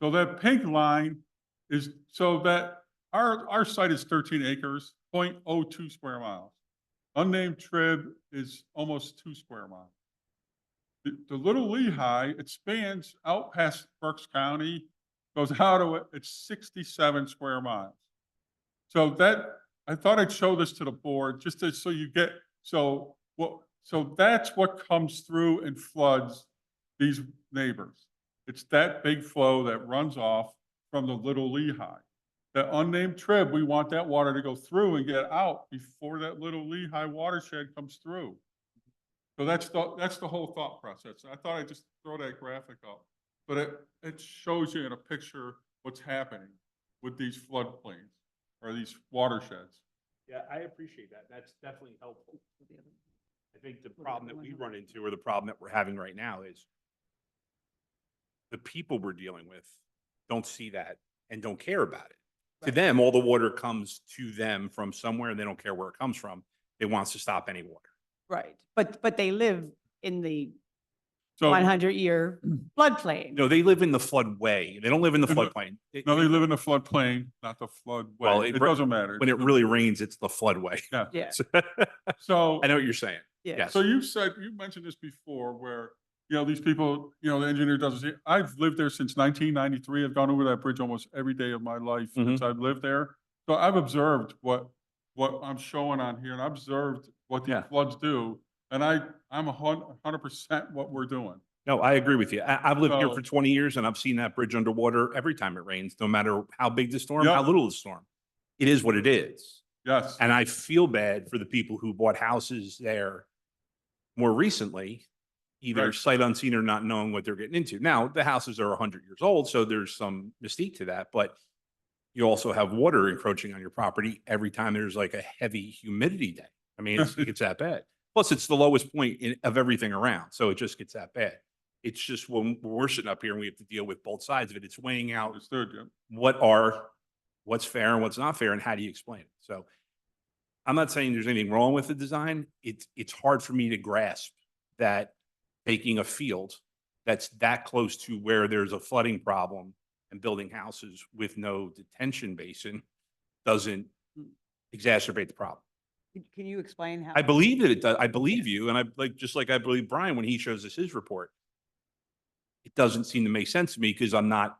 So that pink line is, so that our site is 13 acres, 0.02 square miles. Unnamed trib is almost 2 square miles. The Little Lehigh, it spans out past Berks County, goes out to it, it's 67 square miles. So that, I thought I'd show this to the board, just to, so you get, so that's what comes through and floods these neighbors. It's that big flow that runs off from the Little Lehigh. That unnamed trib, we want that water to go through and get out before that Little Lehigh watershed comes through. So that's the whole thought process. I thought I'd just throw that graphic up, but it shows you in a picture what's happening with these floodplains or these watersheds. Yeah, I appreciate that. That's definitely helpful. I think the problem that we run into, or the problem that we're having right now, is the people we're dealing with don't see that and don't care about it. To Right. them, all the water comes to them from somewhere and they don't care where it comes from. It wants to stop any water. Right. But they live in the So, 100-year floodplain. No, they live in the floodway. They don't live in the In the- floodplain. no, they live in the floodplain, not the floodway. Well, It doesn't matter. When it really rains, it's the floodway. Yeah. Yeah. So, I know what you're saying. Yeah. Yes. so you mentioned this before where, these people, the engineer doesn't see, I've lived there since 1993. I've gone over that bridge almost every day of my life since I've lived there. So I've observed what I'm showing on here, and I've observed what these Yeah. floods do. And I'm 100% what we're doing. No, I agree with you. I've lived here So- for 20 years and I've seen that bridge underwater every time it rains, no matter how big the storm, Yep. how little the storm. It is what it is. Yes. And I feel bad for the people who bought houses there more recently, either Right. sight unseen or not knowing what they're getting into. Now, the houses are 100 years old, so there's some mystique to that, but you also have water encroaching on your property every time there's like a heavy humidity day. I mean, it's that bad. Plus, it's the lowest point of everything around, so it just gets that bad. It's just when we're sitting up here and we have to deal with both sides of it, it's weighing out Understood, yeah. what's fair and what's not fair, and how do you explain it? So I'm not saying there's anything wrong with the design. It's hard for me to grasp that taking a field that's that close to where there's a flooding problem and building houses with no detention basin doesn't exacerbate the problem. Can you explain how? I believe that it does. I believe you, and just like I believe Brian when he shows us his report. It doesn't seem to make sense to me because I'm not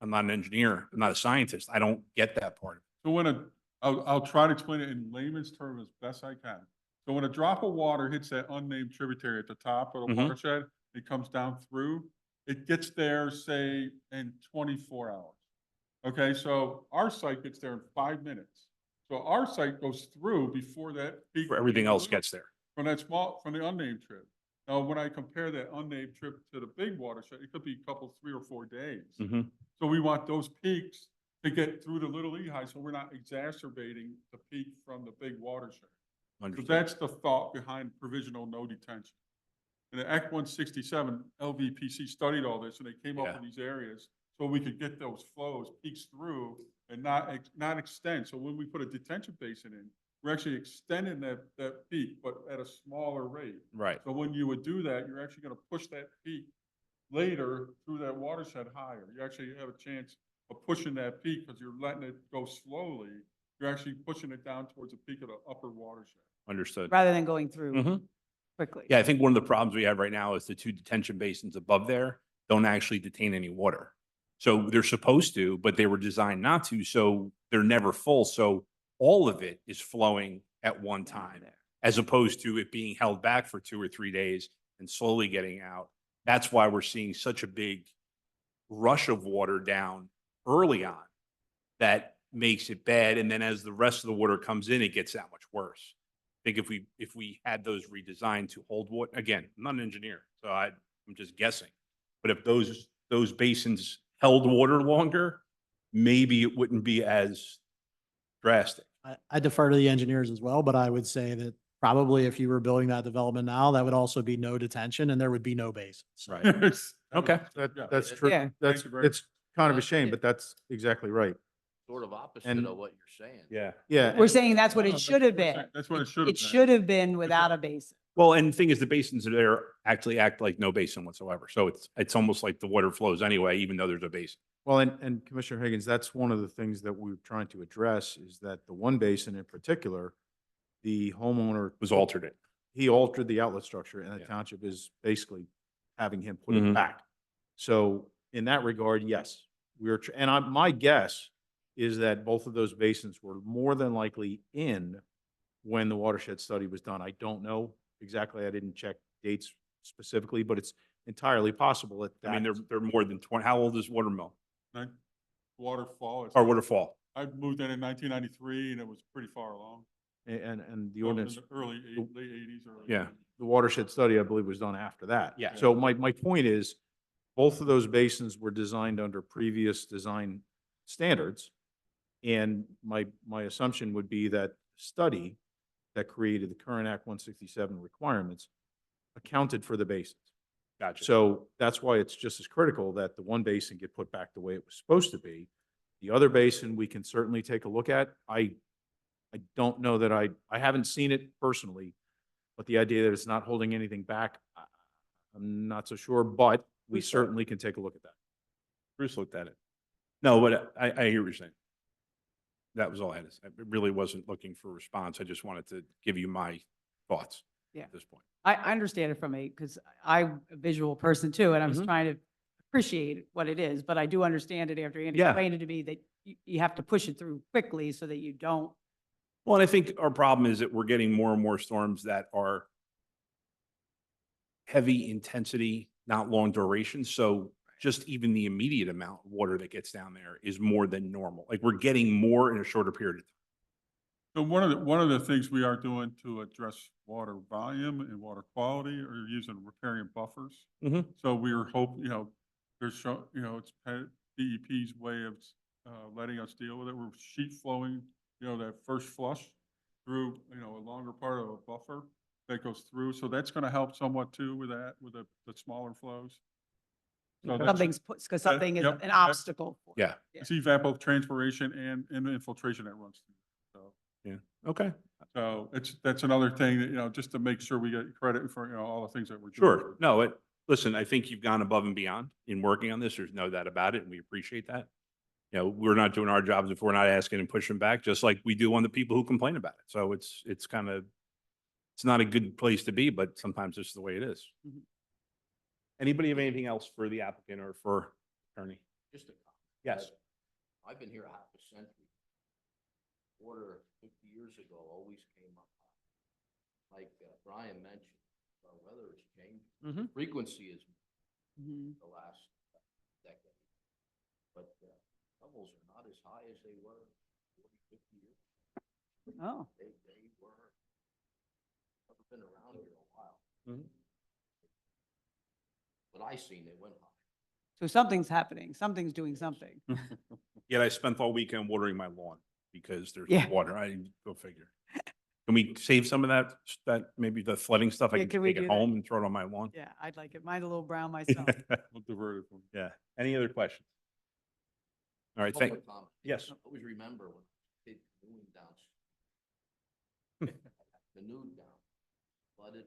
an engineer. I'm not a scientist. I don't get that part of it. So I'll try to explain it in layman's terms as best I can. So when a drop of water hits that unnamed tributary at the top of the Mhm. watershed, it comes down through, it gets there, say, in 24 hours. Okay, so our site gets there in 5 minutes. So our site goes through before that peak. Where everything else gets there. From the unnamed trip. Now, when I compare that unnamed trip to the big watershed, it could be a couple, 3 or 4 days. Mhm. So we want those peaks to get through the Little Lehigh, so we're not exacerbating the peak from the big watershed. So Understood. that's the thought behind provisional no detention. And the Act 167, LVPC studied all this and they came up Yeah. with these areas so we could get those flows, peaks through and not extend. So when we put a detention basin in, we're actually extending that peak, but at a smaller rate. Right. So when you would do that, you're actually going to push that peak later through that watershed higher. You actually have a chance of pushing that peak because you're letting it go slowly. You're actually pushing it down towards the peak of the upper watershed. Understood. rather than going through Mhm. quickly. Yeah, I think one of the problems we have right now is the two detention basins above there don't actually detain any water. So they're supposed to, but they were designed not to, so they're never full. So all of it is flowing at one time, as opposed to it being held back for 2 or 3 days and slowly getting out. That's why we're seeing such a big rush of water down early on that makes it bad. And then as the rest of the water comes in, it gets that much worse. I think if we had those redesigned to hold water, again, I'm not an engineer, so I'm just guessing. But if those basins held water longer, maybe it wouldn't be as drastic. I defer to the engineers as well, but I would say that probably if you were building that development now, that would also be no detention and there would be no basins. Right. That Okay. was- yeah. That's Yeah. true. Thank That's, you very it's kind of a That's shame, it. but that's exactly right. Sort of opposite And- of what you're saying. Yeah. Yeah. We're saying that's what No, it that's should have what we're saying. been. That's what it should have It been. should have been without a basin. Well, and the thing is, the basins are there actually act like no basin whatsoever. So it's almost like the water flows anyway, even though there's a basin. Well, and Commissioner Higgins, that's one of the things that we're trying to address is that the one basin in particular, the homeowner. Was altered it. He altered the outlet structure and the Yeah. township is basically having him put Mhm. it back. So in that regard, yes, my guess is that both of those basins were more than likely in when the watershed study was done. I don't know exactly. I didn't check dates specifically, but it's entirely possible that. I mean, they're more than 20. How old is Watermill Nin- Waterfall. or Waterfall? I moved in 1993 and it was pretty far along. And the So it was ordinance, in the late 80s, early. Yeah. 80s. the watershed study, I believe, was done after that. Yeah. So my point is, both of those basins were designed under previous design standards. And my assumption would be that study that created the current Act 167 requirements accounted for the basins. Gotcha. So that's why it's just as critical that the one basin get put back the way it was supposed to be. The other basin, we can certainly take a look at. I don't know that I haven't seen it personally, but the idea that it's not holding anything back, I'm not so sure, but we We saw it. certainly can take a look at that. Bruce looked at it. No, but I hear what you're saying. That was all I had to say. I really wasn't looking for a response. I just wanted to give you my thoughts Yeah. at this point. I understand it from because I'm a visual person too, and I was Mhm. trying to appreciate what it is, but I do understand it after Andy Yeah. explained it to me that you have to push it through quickly so that you don't. Well, and I think our problem is that we're getting more and more storms that are heavy intensity, not long duration. So just even the immediate amount of water that gets down there is more than normal. Like we're getting more in a shorter period of time. So one of the things we are doing to address water volume and water quality are using riparian buffers. Mhm. So we were there's, it's DEP's way of letting us deal with it. We're sheet flowing, that first flush through, a longer part of a buffer that goes through. So that's going to help somewhat too with that, with the smaller flows. So that's- Something's put, because something is yep, an that- obstacle. for it. Yeah. Yeah. It's evapotranspiration and the infiltration that runs through. So. Okay. So that's another thing that, just to make sure we get credit for, all the things that we're doing. Sure. No, listen, I think you've gone above and beyond in working on this. There's no doubt about it, and we appreciate that. We're not doing our jobs if we're not asking and pushing back, just like we do on the people who complain about it. So it's not a good place to be, but sometimes it's the way it is. Mhm. Anybody have anything else for the applicant or for attorney? Just a comment. Yes. I've been here a half a century. Water 50 years ago always came up high. Like Brian mentioned, weather has changed. Mhm. Frequency is Mhm. the last decade. But levels are not as high as they were 40, 50 years. Oh, They were, never been around here a while. Mhm. But I seen they went high. so something's happening. Something's doing something. Yet I spent all weekend watering my lawn because there's Yeah. water. I go figure. Can we save some of that, maybe the flooding stuff? I Yeah, can can we take it do that? home and throw it on my lawn? Yeah, I'd like it. Mine's a little brown myself. We'll divert it from. Yeah. Any other questions? All right, One thank, more comment. yes. I always remember when kid canoeing down, canoed down, flooded.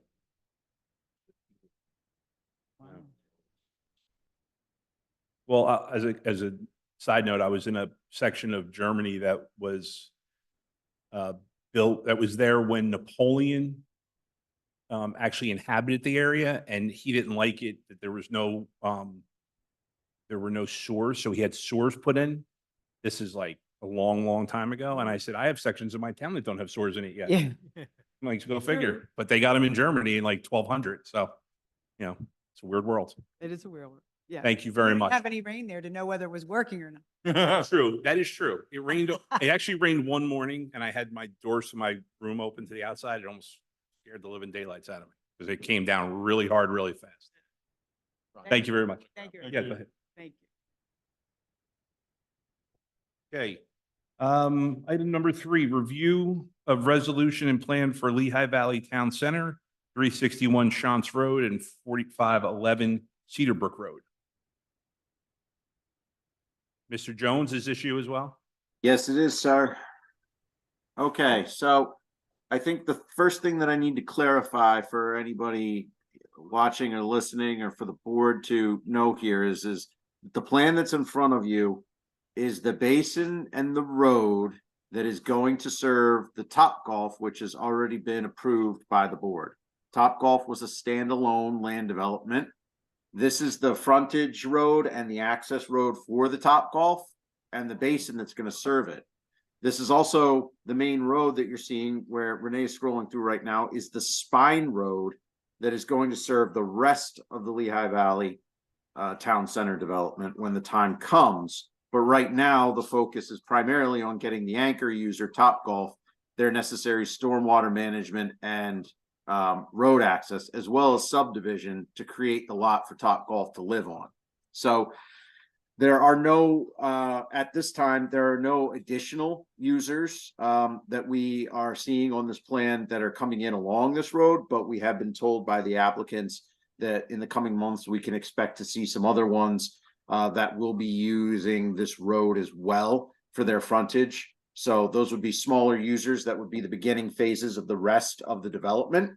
Well, as a side note, I was in a section of Germany that was built, that was there when Napoleon actually inhabited the area, and he didn't like it that there were no sewers, so he had sewers put in. This is like a long, long time ago, and I said, I have sections of my town that don't have sewers in it yet. Yeah. I'm like, go figure, but they got them in Germany in like 1200, so, you know, it's a weird world. It is a weird one. Yeah. Thank you We very didn't much. have any rain there to know whether it was working or not. True, that is true. It rained, it actually rained one morning and I had my doors to my room open to the outside. It almost scared the living daylights out of me because it came down really hard, really fast. Thank you very much. Thank you. Yeah, go ahead. Thank you. Okay. Item number 3, review of resolution and plan for Lehigh Valley Town Center, 361 Shantz Road and 4511 Cedarbrook Road. Mr. Jones, is this you as well? Yes, it is, sir. Okay, so I think the first thing that I need to clarify for anybody watching or listening, or for the board to know here is the plan that's in front of you is the basin and the road that is going to serve the Topgolf, which has already been approved by the board. Topgolf was a standalone land development. This is the frontage road and the access road for the Topgolf and the basin that's going to serve it. This is also the main road that you're seeing where Renee is scrolling through right now is the spine road that is going to serve the rest of the Lehigh Valley Town Center development when the time comes. But right now, the focus is primarily on getting the anchor user, Topgolf, their necessary stormwater management and road access, as well as subdivision to create the lot for Topgolf to live on. So there are no, at this time, there are no additional users that we are seeing on this plan that are coming in along this road, but we have been told by the applicants that in the coming months, we can expect to see some other ones that will be using this road as well for their frontage. So those would be smaller users that would be the beginning phases of the rest of the development.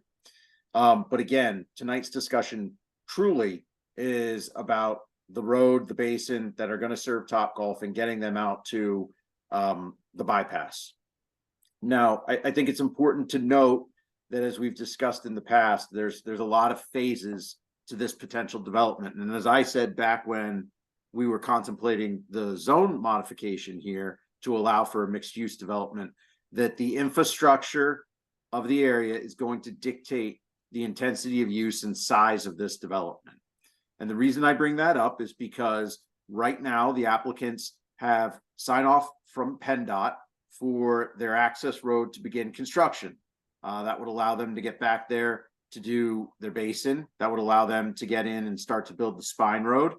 But again, tonight's discussion truly is about the road, the basin that are going to serve Topgolf and getting them out to the bypass. Now, I think it's important to note that as we've discussed in the past, there's a lot of phases to this potential development. And as I said back when we were contemplating the zone modification here to allow for a mixed use development, that the infrastructure of the area is going to dictate the intensity of use and size of this development. And the reason I bring that up is because right now the applicants have sign off from PennDOT for their access road to begin construction. That would allow them to get back there to do their basin. That would allow them to get in and start to build the spine road.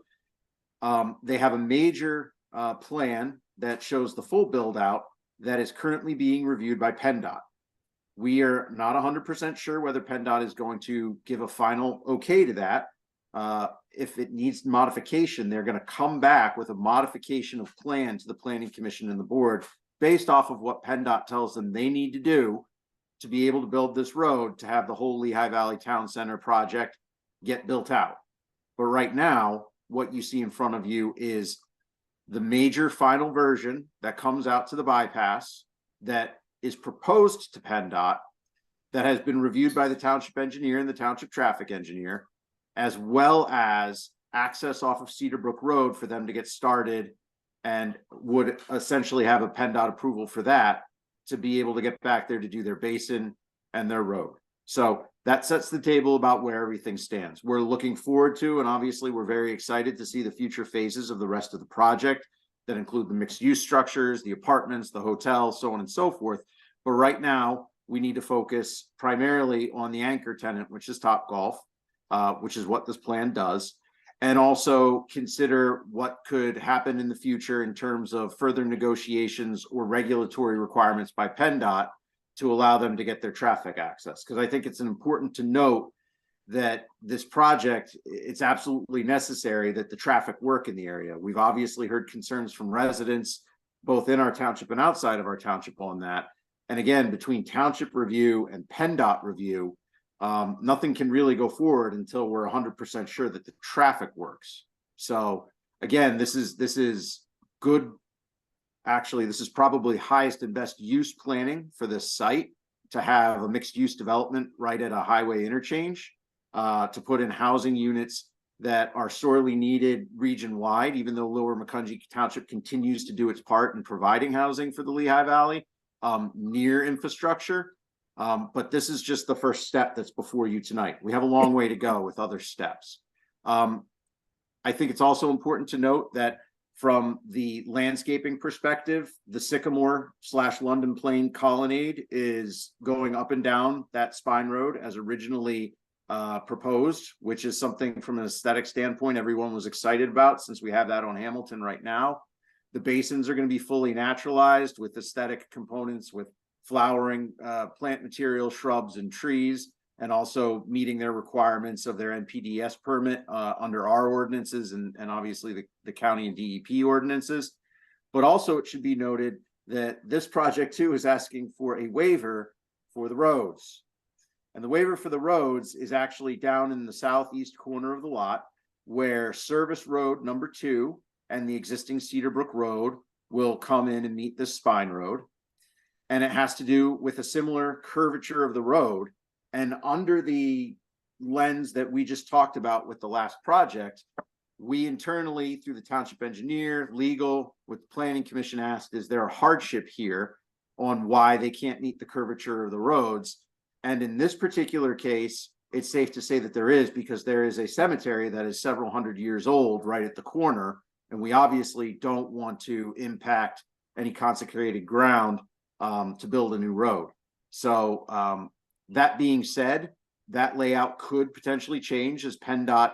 They have a major plan that shows the full build out that is currently being reviewed by PennDOT. We are not 100% sure whether PennDOT is going to give a final okay to that. If it needs modification, they're going to come back with a modification of plan to the Planning Commission and the board based off of what PennDOT tells them they need to do to be able to build this road to have the whole Lehigh Valley Town Center project get built out. But right now, what you see in front of you is the major final version that comes out to the bypass that is proposed to PennDOT, that has been reviewed by the township engineer and the township traffic engineer, as well as access off of Cedarbrook Road for them to get started, and would essentially have a PennDOT approval for that to be able to get back there to do their basin and their road. So that sets the table about where everything stands. We're looking forward to, and obviously we're very excited to see the future phases of the rest of the project that include the mixed use structures, the apartments, the hotel, so on and so forth. But right now we need to focus primarily on the anchor tenant, which is Topgolf, which is what this plan does, and also consider what could happen in the future in terms of further negotiations or regulatory requirements by PennDOT to allow them to get their traffic access. Because I think it's important to note that this project, it's absolutely necessary that the traffic work in the area. We've obviously heard concerns from residents, both in our township and outside of our township on that. And again, between township review and PennDOT review, nothing can really go forward until we're 100% sure that the traffic works. So again, this is good. Actually, this is probably highest and best use planning for this site, to have a mixed use development right at a highway interchange, to put in housing units that are sorely needed region wide, even though Lower Macungie Township continues to do its part in providing housing for the Lehigh Valley, near infrastructure. But this is just the first step that's before you tonight. We have a long way to go with other steps. I think it's also important to note that from the landscaping perspective, the Sycamore / London Plain Colonnade is going up and down that spine road as originally proposed, which is something from an aesthetic standpoint everyone was excited about, since we have that on Hamilton right now. The basins are going to be fully naturalized with aesthetic components, with flowering plant material, shrubs and trees, and also meeting their requirements of their NPDES permit under our ordinances and obviously the county and DEP ordinances. But also it should be noted that this project too is asking for a waiver for the roads. And the waiver for the roads is actually down in the southeast corner of the lot, where Service Road number 2 and the existing Cedar Brook Road will come in and meet this spine road. And it has to do with a similar curvature of the road. And under the lens that we just talked about with the last project, we internally, through the township engineer, legal, with the planning commission, asked, is there a hardship here on why they can't meet the curvature of the roads? And in this particular case, it's safe to say that there is, because there is a cemetery that is several hundred years old right at the corner. And we obviously don't want to impact any consecrated ground to build a new road. So that being said, that layout could potentially change as PennDOT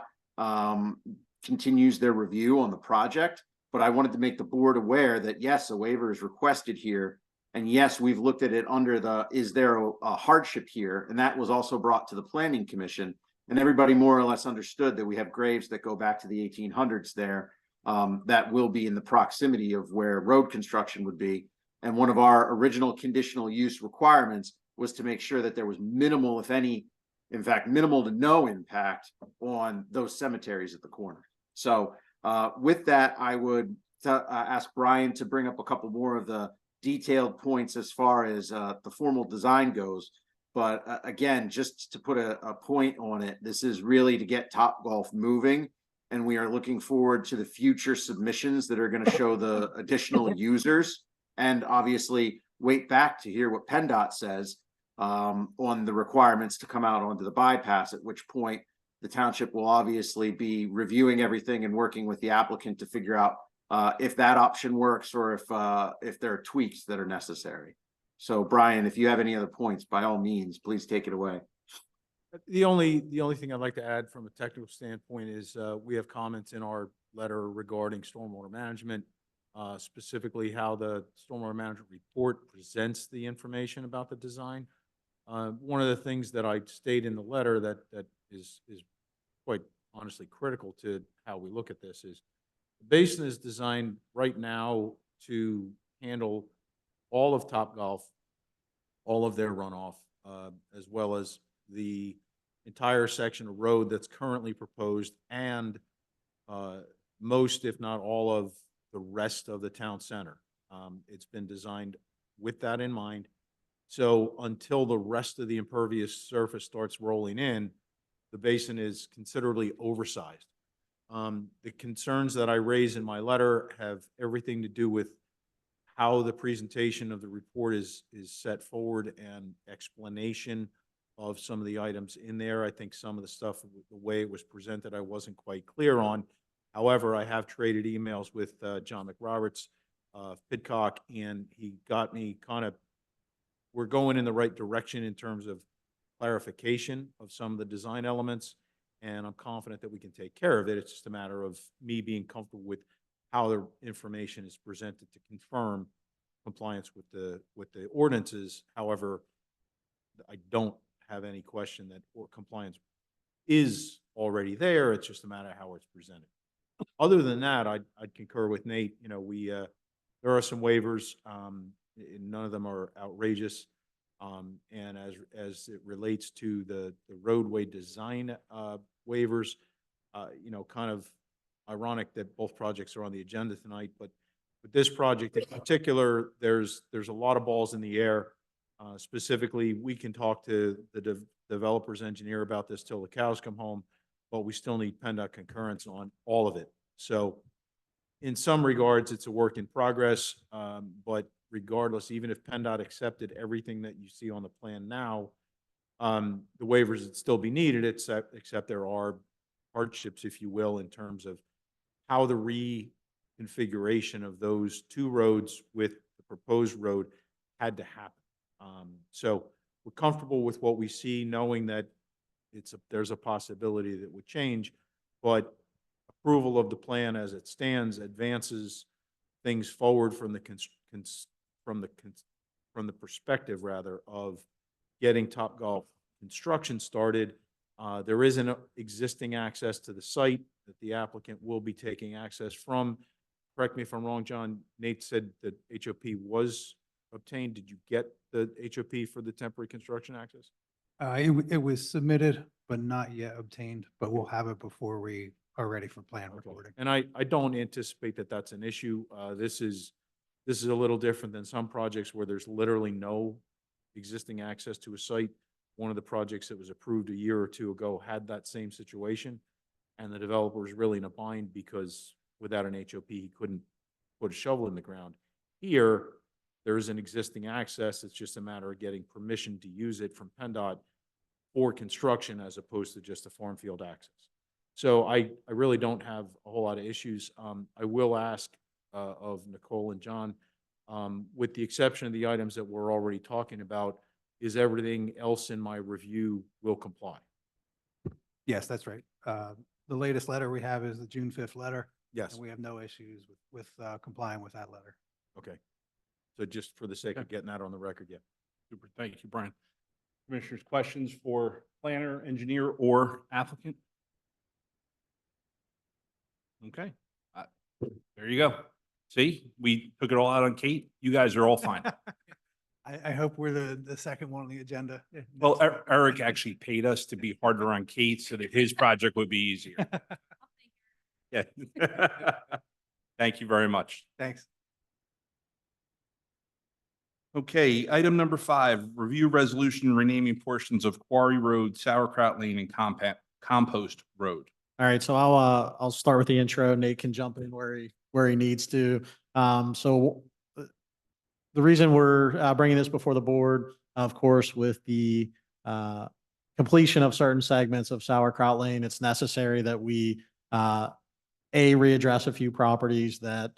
continues their review on the project. But I wanted to make the board aware that yes, a waiver is requested here. And yes, we've looked at it under the, is there a hardship here? And that was also brought to the planning commission. And everybody more or less understood that we have graves that go back to the 1800s there that will be in the proximity of where road construction would be. And one of our original conditional use requirements was to make sure that there was minimal, if any, in fact, minimal to no impact on those cemeteries at the corner. So with that, I would ask Brian to bring up a couple more of the detailed points as far as the formal design goes. But again, just to put a point on it, this is really to get Topgolf moving. And we are looking forward to the future submissions that are going to show the additional users, and obviously wait back to hear what PennDOT says on the requirements to come out onto the bypass, at which point the township will obviously be reviewing everything and working with the applicant to figure out if that option works, or if there are tweaks that are necessary. So Brian, if you have any other points, by all means, please take it away. The only thing I'd like to add from a technical standpoint is we have comments in our letter regarding stormwater management, specifically how the stormwater management report presents the information about the design. One of the things that I state in the letter that is quite honestly critical to how we look at this is the basin is designed right now to handle all of Topgolf, all of their runoff, as well as the entire section of road that's currently proposed, and most, if not all, of the rest of the town center. It's been designed with that in mind. So until the rest of the impervious surface starts rolling in, the basin is considerably oversized. The concerns that I raise in my letter have everything to do with how the presentation of the report is set forward and explanation of some of the items in there. I think some of the stuff, the way it was presented, I wasn't quite clear on. However, I have traded emails with John McRoberts, Pidcock, and he got me kind of, we're going in the right direction in terms of clarification of some of the design elements, and I'm confident that we can take care of it. It's just a matter of me being comfortable with how the information is presented to confirm compliance with the ordinances. However, I don't have any question that compliance is already there. It's just a matter of how it's presented. Other than that, I'd concur with Nate. You know, there are some waivers, and none of them are outrageous. And as it relates to the roadway design, waivers, you know, kind of ironic that both projects are on the agenda tonight, but with this project in particular, there's a lot of balls in the air. Specifically, we can talk to the developer's engineer about this till the cows come home, but we still need PennDOT concurrence on all of it. So in some regards, it's a work in progress, but regardless, even if PennDOT accepted everything that you see on the plan now, the waivers would still be needed, except there are hardships, if you will, in terms of how the reconfiguration of those two roads with the proposed road had to happen. So we're comfortable with what we see, knowing that there's a possibility that would change, but approval of the plan as it stands advances things forward from the perspective rather of getting Topgolf construction started. There is an existing access to the site that the applicant will be taking access from. Correct me if I'm wrong, John. Nate said that HOP was obtained. Did you get the HOP for the temporary construction access? It was submitted, but not yet obtained, but we'll have it before we are ready for plan recording. And I don't anticipate that that's an issue. This is a little different than some projects where there's literally no existing access to a site. One of the projects that was approved a year or two ago had that same situation, and the developer was really in a bind because without an HOP, he couldn't put a shovel in the ground. Here, there is an existing access. It's just a matter of getting permission to use it from PennDOT for construction as opposed to just a farm field access. So I really don't have a whole lot of issues. I will ask of Nicole and John, with the exception of the items that we're already talking about, is everything else in my review will comply? Yes, that's right. The latest letter we have is the June 5th letter. Yes. And we have no issues with complying with that letter. Okay. So just for the sake of getting that on the record, yeah. Super. Thank you, Brian. Commissioners, questions for planner, engineer, or applicant? Okay. There you go. See, we took it all out on Kate. You guys are all fine. I hope we're the second one on the agenda. Well, Eric actually paid us to be harder on Kate so that his project would be easier. Yeah. Thank you very much. Thanks. Okay, item number 5, review resolution renaming portions of Quarry Road, Sauerkraut Lane, and Compost Road. All right, so I'll start with the intro. Nate can jump in where he needs to. So the reason we're bringing this before the board, of course, with the completion of certain segments of Sauerkraut Lane, it's necessary that we readdress a few properties that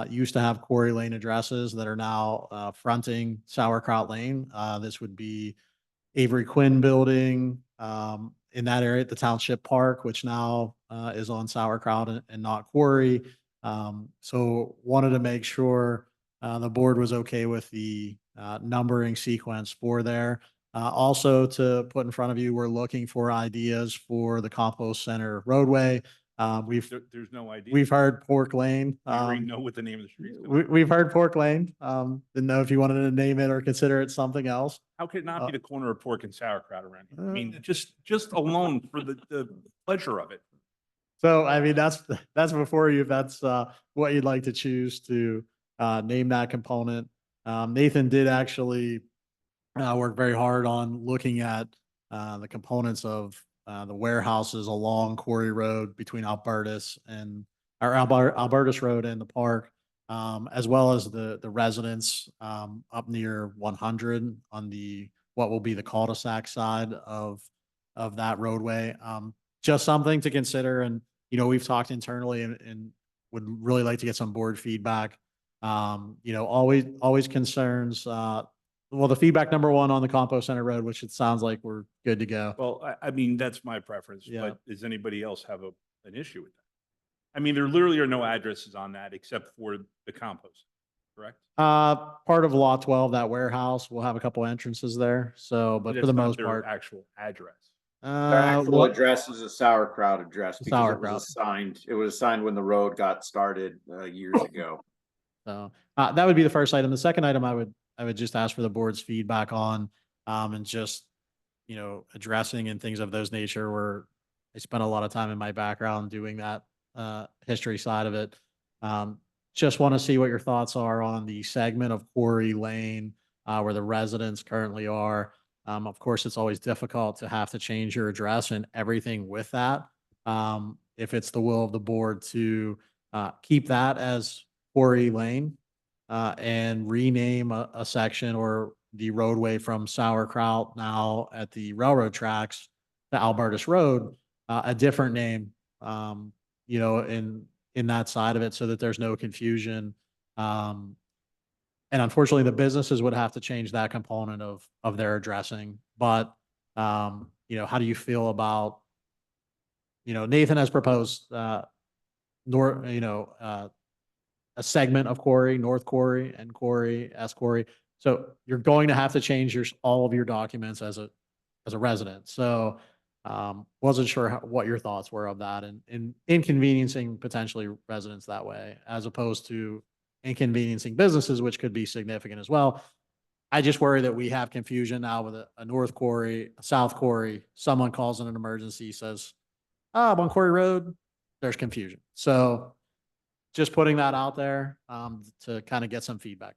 used to have Quarry Lane addresses that are now fronting Sauerkraut Lane. This would be Avery Quinn Building in that area at the Township Park, which now is on Sauerkraut and not Quarry. So wanted to make sure the board was okay with the numbering sequence for there. Also to put in front of you, we're looking for ideas for the Compost Center roadway. There's no idea. We've heard Pork Lane. We already know what the name of the street is. gonna be. We've heard Pork Lane. Didn't know if you wanted to name it or consider it something else. How could it not be the corner of Pork and Sauerkraut around here? I mean, just alone for the pleasure of it. So, I mean, that's before you, if that's what you'd like to choose to name that component. Nathan did actually work very hard on looking at the components of the warehouses along Quarry Road between Albertus Road and the park, as well as the residents up near 100 on what will be the cul-de-sac side of that roadway. Just something to consider. And, you know, we've talked internally and would really like to get some board feedback. You know, always concerns. Well, the feedback number 1 on the Compost Center Road, which it sounds like we're good to go. Well, I mean, that's my preference, Yeah. but does anybody else have an issue with that? I mean, there literally are no addresses on that except for the compost. correct? Part of lot 12, that warehouse, will have a couple entrances there. So, but for It's the not most their part, actual address. Their actual what- address is a sauerkraut address because it Sauerkraut. was assigned, when the road got started, years ago. So, that would be the first item. The second item I would just ask for the board's feedback on, and just, addressing and things of those nature where I spent a lot of time in my background doing that, history side of it. Just want to see what your thoughts are on the segment of Quarry Lane, where the residents currently are. Of course, it's always difficult to have to change your address and everything with that. If it's the will of the board to, keep that as Quarry Lane, and rename a section or the roadway from Sauerkraut now at the railroad tracks to Albertus Road, a different name, in that side of it so that there's no confusion. And unfortunately, the businesses would have to change that component of their addressing. But, how do you feel about, Nathan has proposed, a segment of Quarry, North Quarry and Quarry, S Quarry. So you're going to have to change all of your documents as a resident. So, wasn't sure what your thoughts were of that and inconveniencing potentially residents that way, as opposed to inconveniencing businesses, which could be significant as well. I just worry that we have confusion now with a North Quarry, a South Quarry. Someone calls in an emergency, says, I'm on Quarry Road. There's confusion. So just putting that out there, to kind of get some feedback.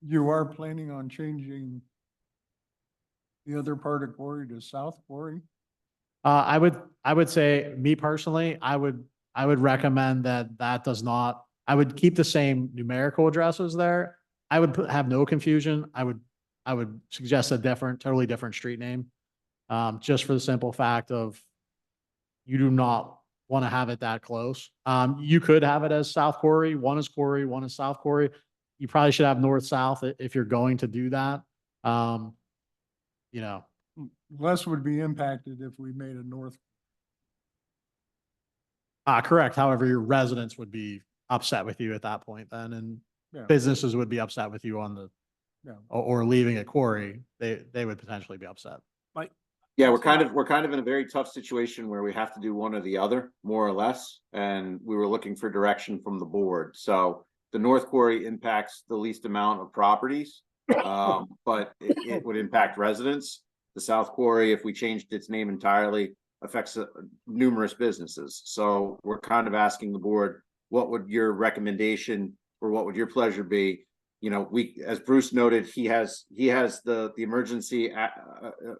You are planning on changing the other part of Quarry to South Quarry? I would say, me personally, I would recommend that does not, I would keep the same numerical addresses there. I would have no confusion. I would suggest a totally different street name. Just for the simple fact of you do not want to have it that close. You could have it as South Quarry. One is Quarry, one is South Quarry. You probably should have north, south if you're going to do that. You know, Less would be impacted if we made a north. correct. However, your residents would be upset with you at that point then, and Yeah. businesses would be upset with you on the, Yeah. or leaving a quarry. They would potentially be upset. Yeah, we're kind of in a very tough situation where we have to do one or the other, more or less, and we were looking for direction from the board. So the North Quarry impacts the least amount of properties, but it would impact residents. The South Quarry, if we changed its name entirely, affects numerous businesses. So we're kind of asking the board, what would your recommendation or what would your pleasure be? You know, as Bruce noted, he has the emergency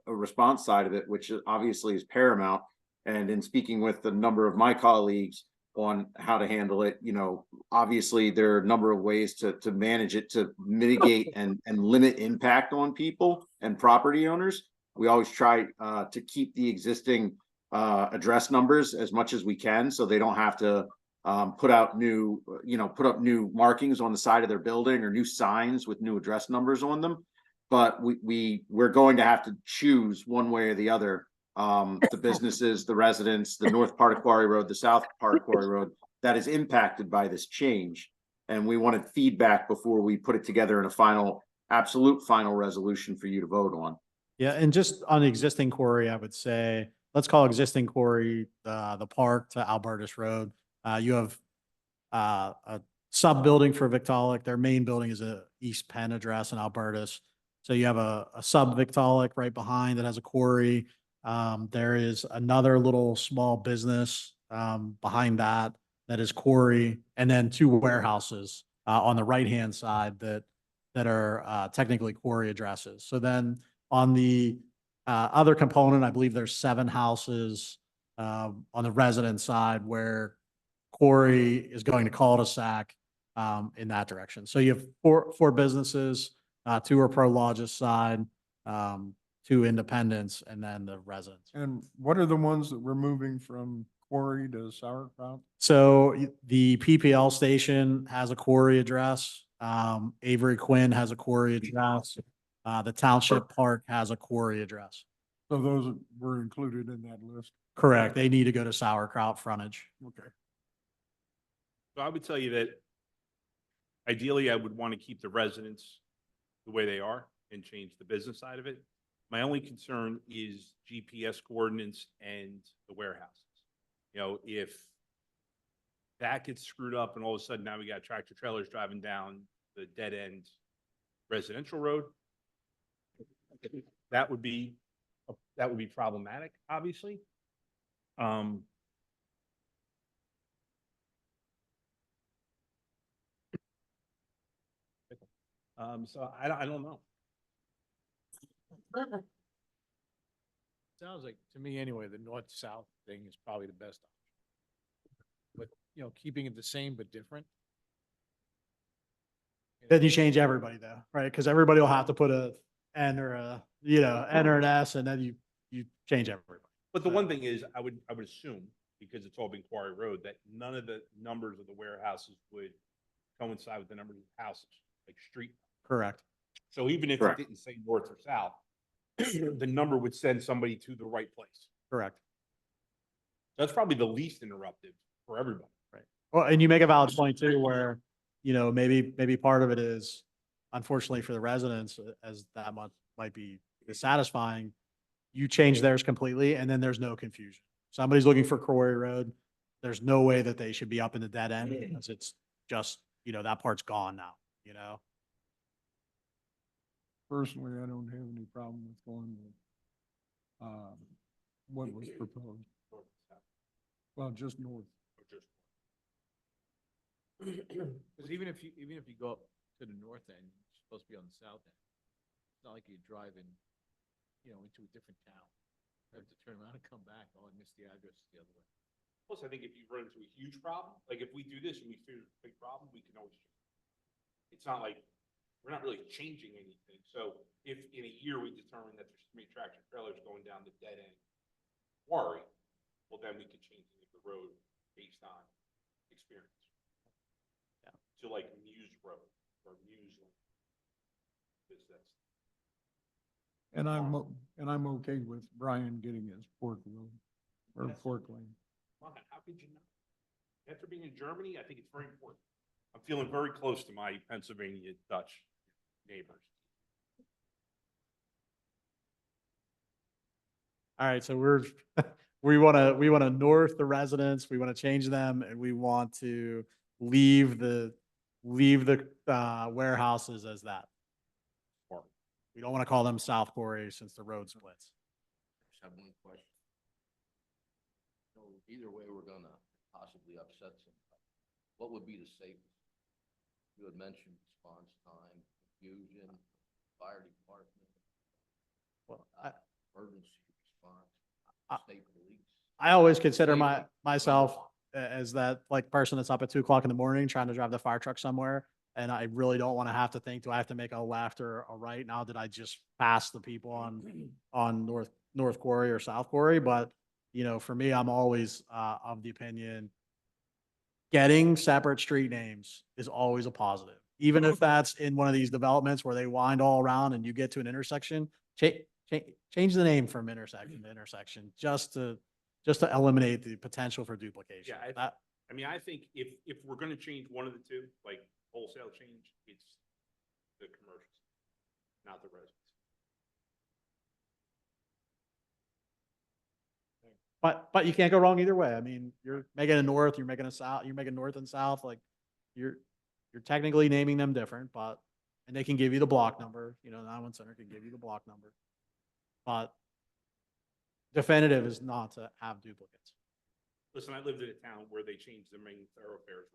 response side of it, which obviously is paramount. And in speaking with a number of my colleagues on how to handle it, you know, obviously there are a number of ways to manage it, to mitigate and limit impact on people and property owners. We always try to keep the existing address numbers as much as we can, so they don't have to put up new markings on the side of their building or new signs with new address numbers on them. But we're going to have to choose one way or the other. The businesses, the residents, the north part of Quarry Road, the south part of Quarry Road, that is impacted by this change. And we wanted feedback before we put it together in a absolute final resolution for you to vote on. Yeah, and just on the existing quarry, I would say, let's call existing quarry the park to Albertus Road. You have a sub building for Victaulic. Their main building is a East Penn address in Albertus. So you have a sub Victaulic right behind that has a quarry. There is another little small business behind that is quarry, and then two warehouses on the right-hand side that are technically quarry addresses. So then on the other component, I believe there's 7 houses on the resident side where quarry is going to cul-de-sac in that direction. So you have four businesses, 2 are Prologis side, 2 independents, and then the residents. And what are the ones that we're moving from Quarry to Sauerkraut? So the PPL station has a quarry address. Avery Quinn has a quarry address. The Township Park has a quarry address. So those were included in that list. Correct. They need to go to sauerkraut frontage. Okay. So I would tell you that ideally, I would want to keep the residents the way they are and change the business side of it. My only concern is GPS coordinates and the warehouses. You know, if that gets screwed up and all of a sudden now we got tractor trailers driving down the dead end residential road, that would be problematic, obviously. So I don't know. Sounds like, to me anyway, the north-south thing is probably the best option. But, you know, keeping it the same but different. Then you change everybody though, right? Because everybody will have to put a N or a, N or an S, and then you change everybody. But the one thing is, I would assume, because it's all been Quarry Road, that none of the numbers of the warehouses would coincide with the numbers of houses, like street. Correct. So even if it Correct. didn't say north or south, the number would send somebody to the right place. Correct. That's probably the least interruptive for everybody. Well, and you make a valid point too, where, maybe part of it is, unfortunately for the residents, as that much might be dissatisfying, you change theirs completely and then there's no confusion. Somebody's looking for Quarry Road. There's no way that they should be up in the dead end because it's just, that part's gone now, Personally, I don't have any problem with going with, what was proposed. Well, just north. Because even if you go up to the north end, you're supposed to be on the south end. It's not like you're driving, into a different town. You have to turn around and come back. Oh, I missed the address the other way. Plus, I think if you run into a huge problem, like if we do this and we figure it's a big problem, we can always change it. It's not like, we're not really changing anything. So if in a year we determine that there's too many tractor trailers going down the dead end Quarry, well, then we could change the road based on experience. Yeah. To like Muse Road or Muse. Because that's. And I'm okay with Brian getting his Fork Road or Fork Lane. Come on, how could you not? After being in Germany, I think it's very important. I'm feeling very close to my Pennsylvania Dutch neighbors. All right, so we want to north the residents, we want to change them, and we want to leave the warehouses as that. We don't want to call them South Quarry since the road splits. Just have one question. So either way, we're gonna possibly upset somebody. What would be the safest? You had mentioned response time, confusion, fire department, Well, emergency response, I- state police. I always consider myself as that person that's up at 2 o'clock in the morning trying to drive the fire truck somewhere. And I really don't want to have to think, do I have to make a left or a right now? Did I just pass the people on North Quarry or South Quarry? But, for me, I'm always of the opinion, getting separate street names is always a positive. Even if that's in one of these developments where they wind all around and you get to an intersection, change the name from intersection to intersection just to eliminate the potential for duplication. Yeah, I think if we're gonna change one of the two, like wholesale change, it's the commercials, not the residents. But you can't go wrong either way. I mean, you're making a north, you're making a south, you're making north and south, like you're technically naming them different, and they can give you the block number, 911 center can give you the block number. But definitive is not to have duplicates. Listen, I lived in a town where they changed their main thoroughfares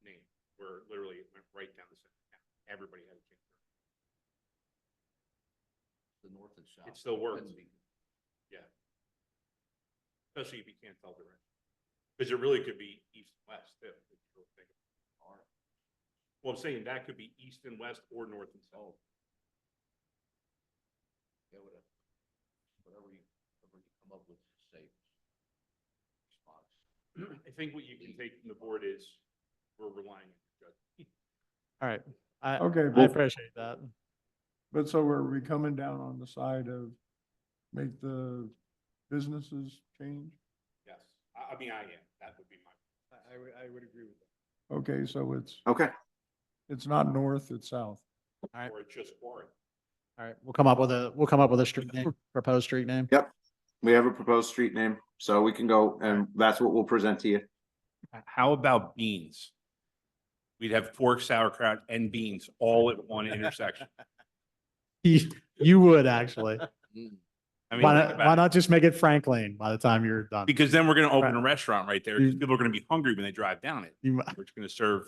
name, where literally it went right down the center of town. Everybody had to change The north and south. It still works. Couldn't be- Yeah. Especially if you can't tell direction. Because it really could be east and west too. If you really think about it. Well, I'm saying that could be east and west or north and south. Yeah, whatever you come up with is safe response. I think what you can take from the board is we're relying on your judgment. All right. Okay, I appreciate that. But so are we coming down on the side of make the businesses change? Yes, I mean, I am, that would be my. I would agree with that. Okay, so Okay, it's not north, it's south. All right, Or just Warren. all right. We'll come up with a street name, proposed street name. yep. We have a proposed street name, so we can go, and that's what we'll present to you. How about beans? We'd have pork, sauerkraut, and beans all at one intersection. You would actually. Mm. I mean, Why think not, about why it. not just make it Frank Lane by the time you're done? Because then we're gonna open Right. a restaurant right there. You- People are gonna be hungry when they drive down it. You- We're just gonna serve,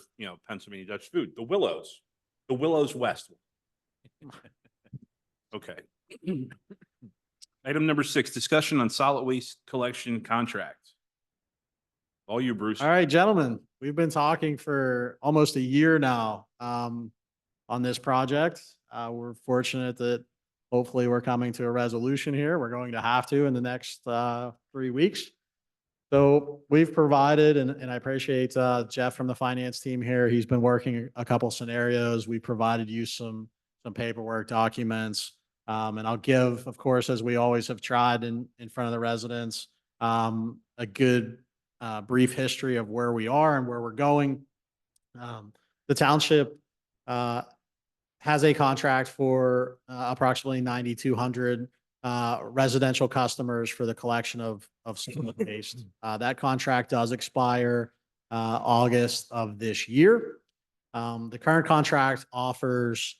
Pennsylvania Dutch food. The Willows West. Okay. Item number 6, discussion on solid waste collection contract. All you, Bruce. All right, gentlemen, we've been talking for almost a year now on this project. We're fortunate that hopefully we're coming to a resolution here. We're going to have to in the next 3 weeks. So we've provided, and I appreciate Jeff from the finance team here. He's been working a couple scenarios. We provided you some paperwork documents. And I'll give, of course, as we always have tried in front of the residents, a good brief history of where we are and where we're going. The township has a contract for approximately 9,200 residential customers for the collection of solid waste. That contract does expire August of this year. The current contract offers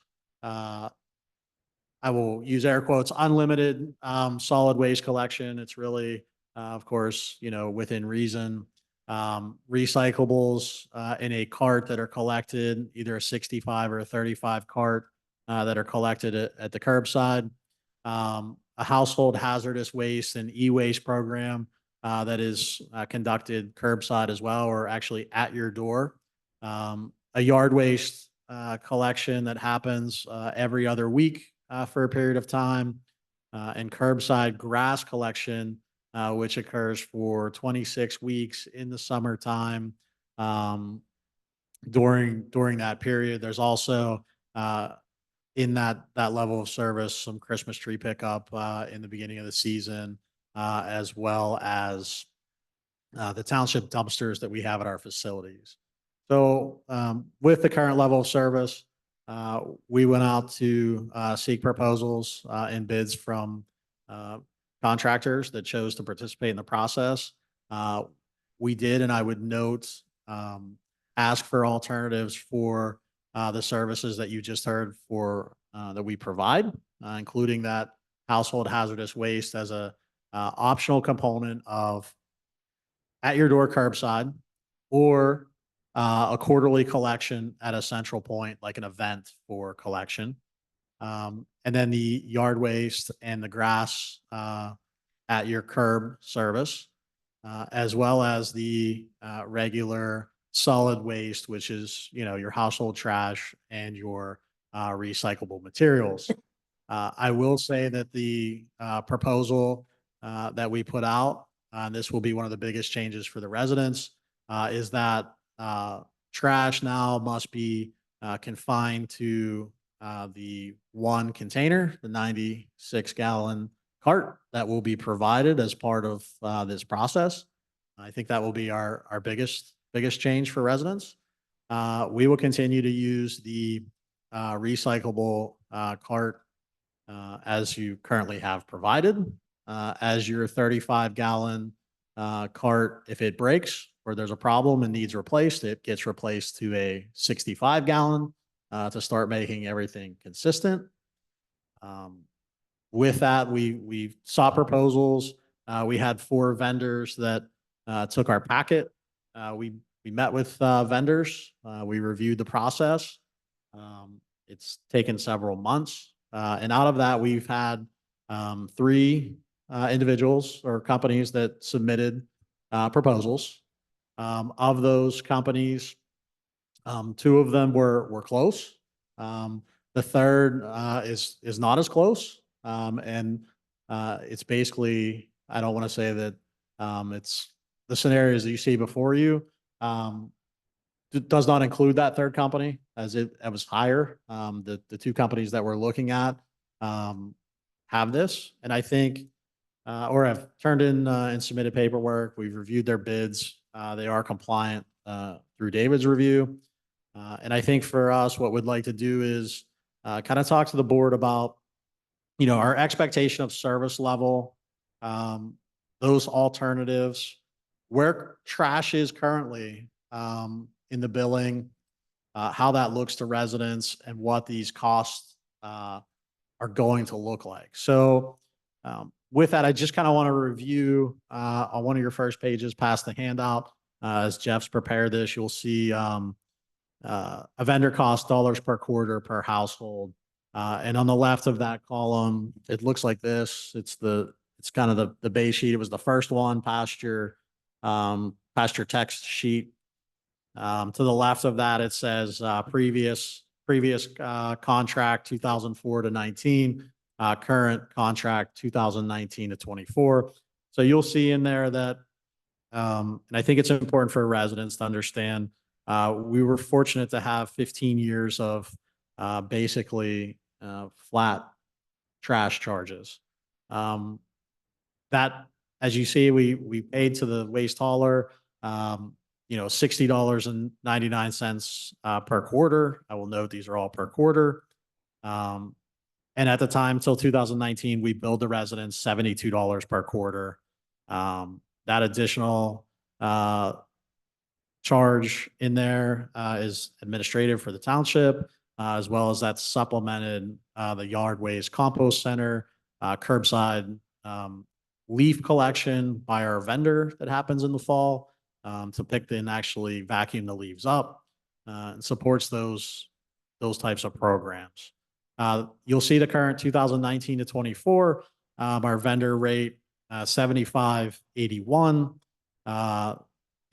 I will use air quotes, unlimited solid waste collection. It's really, of course, within reason. Recyclables in a cart that are collected, either a 65 or a 35 cart that are collected at the curbside. A household hazardous waste and e-waste program that is conducted curbside as well, or actually at your door. A yard waste collection that happens every other week for a period of time, and curbside grass collection, which occurs for 26 weeks in the summertime. During that period, there's also in that level of service some Christmas tree pickup in the beginning of the season, as well as the township dumpsters that we have at our facilities. So with the current level of service, we went out to seek proposals and bids from contractors that chose to participate in the process. We did, and I would note, ask for alternatives for the services that you just heard for that we provide, including that household hazardous waste as a optional component of at your door curbside, or a quarterly collection at a central point, like an event for collection. And then the yard waste and the grass at your curb service, as well as the regular solid waste, which is, your household trash and your recyclable materials. I will say that the proposal that we put out, and this will be one of the biggest changes for the residents, is that trash now must be confined to the one container, the 96-gallon cart that will be provided as part of this process. I think that will be our biggest change for residents. We will continue to use the recyclable cart as you currently have provided. As your 35-gallon cart, if it breaks or there's a problem and needs replaced, it gets replaced to a 65-gallon to start making everything consistent. With that, we sought proposals. We had 4 vendors that took our packet. We met with vendors. We reviewed the process. It's taken several months. And out of that, we've had 3 individuals or companies that submitted proposals. Of those companies, 2 of them were close. The third is not as close. And it's basically, I don't want to say that it's the scenarios that you see before you. Does not include that third company, as it was higher. The 2 companies that we're looking at have this. And I think, or have turned in and submitted paperwork. We've reviewed their bids. They are compliant through David's review. And I think for us, what we'd like to do is kind of talk to the board about, our expectation of service level, those alternatives, where trash is currently in the billing, how that looks to residents, and what these costs are going to look like. So with that, I just kind of want to review on one of your first pages past the handout. As Jeff's prepared this, you'll see a vendor cost dollars per quarter per household. And on the left of that column, it looks like this. It's kind of the base sheet. It was the first one past your text sheet. To the left of that, it says previous contract 2004 to 19, current contract 2019 to 24. So you'll see in there that, and I think it's important for residents to understand, we were fortunate to have 15 years of basically flat trash charges. That, as you see, we paid to the waste hauler, $60.99 per quarter. I will note these are all per quarter. And at the time, till 2019, we billed the residents $72 per quarter. That additional charge in there is administrative for the township, as well as that's supplemented the yard waste compost center, curbside leaf collection by our vendor that happens in the fall to pick and actually vacuum the leaves up, and supports those types of programs. You'll see the current 2019 to 24, our vendor rate, $75.81.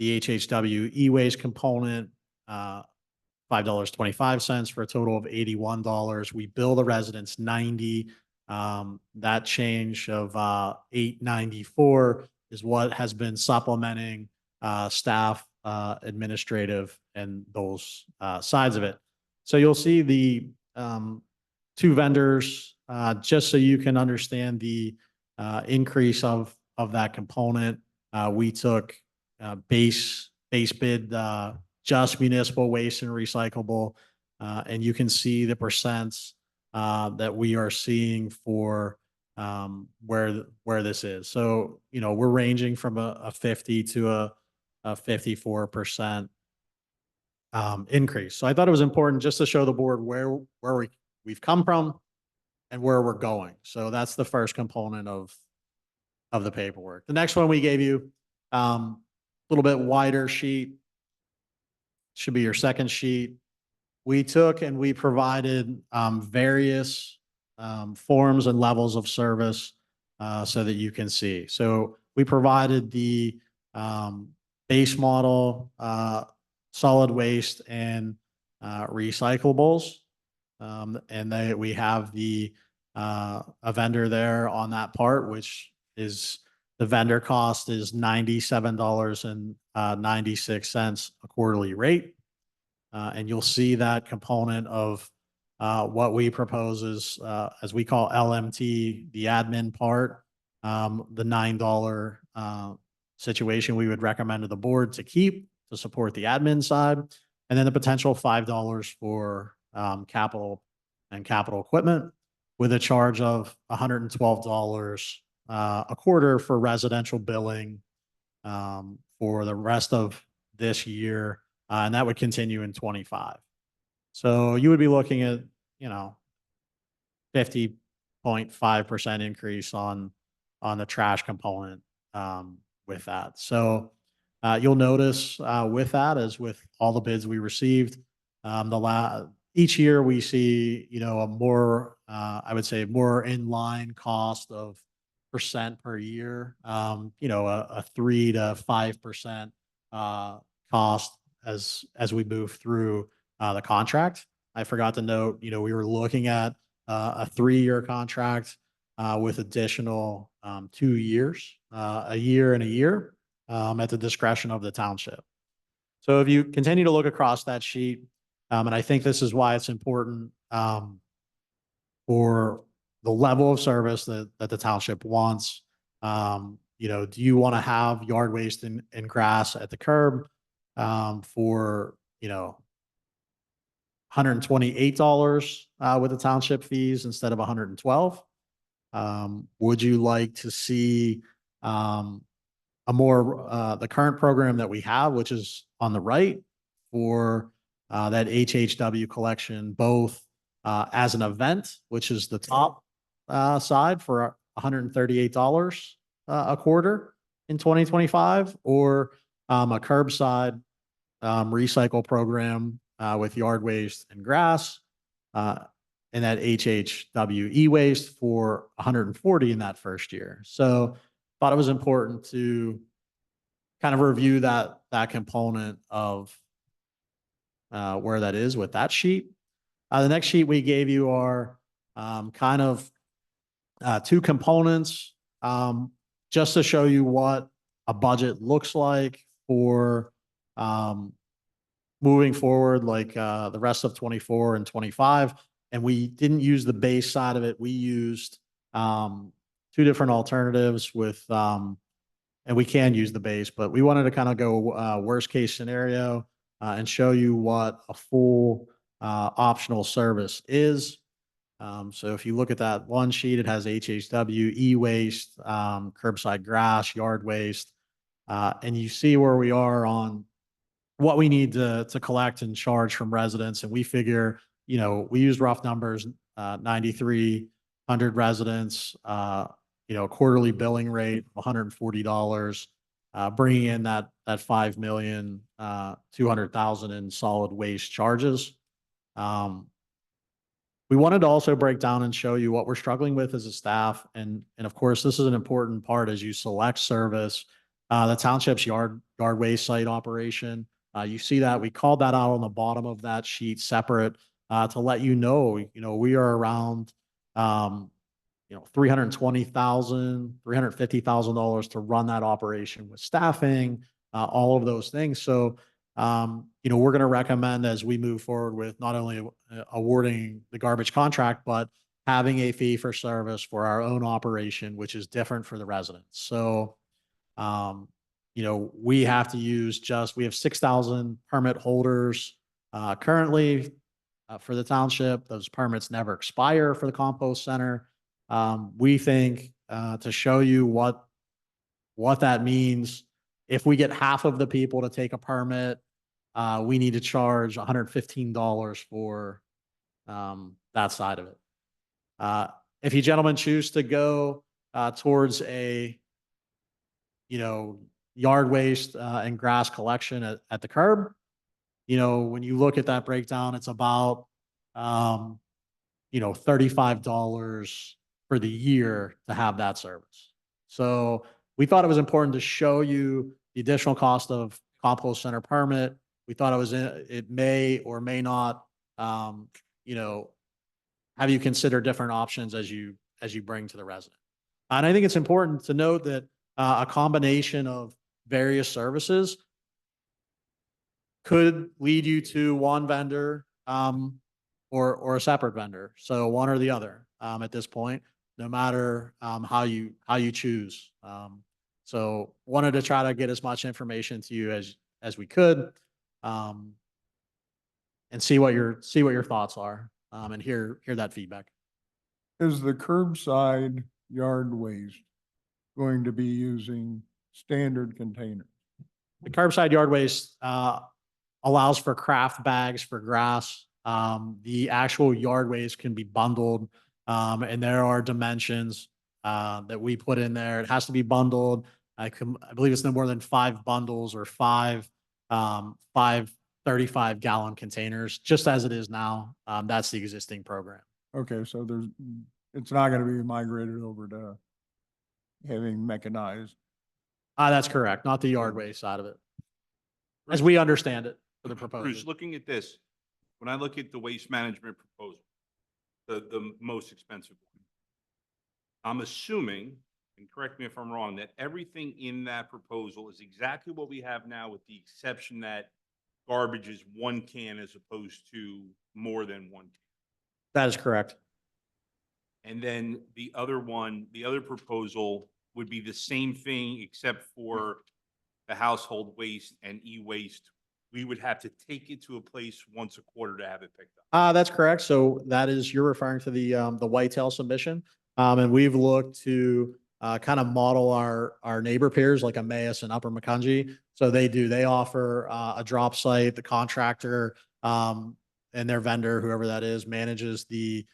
The HHW e-waste component, $5.25 for a total of $81. We bill the residents $90. That change of $8.94 is what has been supplementing staff, administrative, and those sides of it. So you'll see the two vendors, just so you can understand the increase of that component. We took base bid, just municipal waste and recyclable, and you can see the percents that we are seeing for where this is. So, we're ranging from a 50 to a 54% increase. So I thought it was important just to show the board where we've come from and where we're going. So that's the first component of the paperwork. The next one we gave you, little bit wider sheet, should be your second sheet. We took and we provided various forms and levels of service so that you can see. So we provided the base model, solid waste, and recyclables. And we have a vendor there on that part, which is the vendor cost is $97.96 a quarterly rate. And you'll see that component of what we propose is, as we call LMT, the admin part, the $9 situation we would recommend to the board to keep to support the admin side, and then the potential $5 for capital and capital equipment, with a charge of $112 a quarter for residential billing for the rest of this year, and that would continue in 25. So you would be looking at 50.5% increase on the trash component with that. So you'll notice with that, as with all the bids we received, each year we see a more I would say more in line cost of percent per year, a 3 to 5% cost as we move through the contract. I forgot to note, we were looking at a 3-year contract with additional 2 years, a year and a year, at the discretion of the township. So if you continue to look across that sheet, and I think this is why it's important for the level of service that the township wants. Do you want to have yard waste and grass at the curb, for, $128, with the township fees instead of 112? Would you like to see, a more, the current program that we have, which is on the right for, that HHW collection, both, as an event, which is the top, side for $138, a quarter in 2025, or, a curbside, recycle program, with yard waste and grass, uh, and that HHW e-waste for 140 in that first year. So thought it was important to kind of review that component of, where that is with that sheet. The next sheet we gave you are, kind of, two components, just to show you what a budget looks like for, moving forward, like, the rest of 24 and 25. And we didn't use the base side of it. We used, two different alternatives with, and we can use the base, but we wanted to kind of go, worst case scenario, and show you what a full, optional service is. So if you look at that one sheet, it has HHW, e-waste, curbside grass, yard waste, and you see where we are on what we need to collect and charge from residents. And we figure, we use rough numbers, 9,300 residents, quarterly billing rate of $140, bringing in that 5,200,000 in solid waste charges. We wanted to also break down and show you what we're struggling with as a staff. And of course, this is an important part as you select service, the township's yard waste site operation. You see that we called that out on the bottom of that sheet separate, to let we are around, $350,000 to run that operation with staffing, all of those things. So, we're going to recommend as we move forward with not only, awarding the garbage contract, but having a fee for service for our own operation, which is different for the residents. So, we have to use we have 6,000 permit holders, currently, for the township. Those permits never expire for the compost center. We think, to show you what that means, if we get half of the people to take a permit, we need to charge $115 for, that side of it. If you gentlemen choose to go, towards a, yard waste, and grass collection at the curb, when you look at that breakdown, it's about, $35 for the year to have that service. So we thought it was important to show you the additional cost of compost center permit. We thought it may or may not, have you consider different options as you bring to the resident. And I think it's important to note that, a combination of various services could lead you to one vendor, or a separate vendor. So one or the other, at this point, no matter, how you choose. So wanted to try to get as much information to you as we could, and see what your thoughts are, and hear that feedback. Is the curbside yard waste going to be using standard containers? The curbside yard waste, allows for craft bags for grass. The actual yard waste can be bundled, and there are dimensions, that we put in there. It has to be bundled. I believe it's no more than 5 bundles or five 35-gallon containers, just as it is now. That's the existing program. Okay, so it's not gonna be migrated over to having mechanized. That's correct. Not the yard waste side of it, as we understand it for the Bruce, proposal. looking at this, when I look at the waste management proposal, the most expensive one, I'm assuming, and correct me if I'm wrong, that everything in that proposal is exactly what we have now, with the exception that garbage is 1 can as opposed to more than 1 can. That is correct. And then the other one, the other proposal would be the same thing except for the household waste and e-waste. We would have to take it to a place once a quarter to have it picked up. That's correct. So that is, you're referring to the whitetail submission. And we've looked to, kind of model our neighbor peers like Emmaus and Upper Macungie. So they offer, a drop site, the contractor, and their vendor, whoever that is, manages the,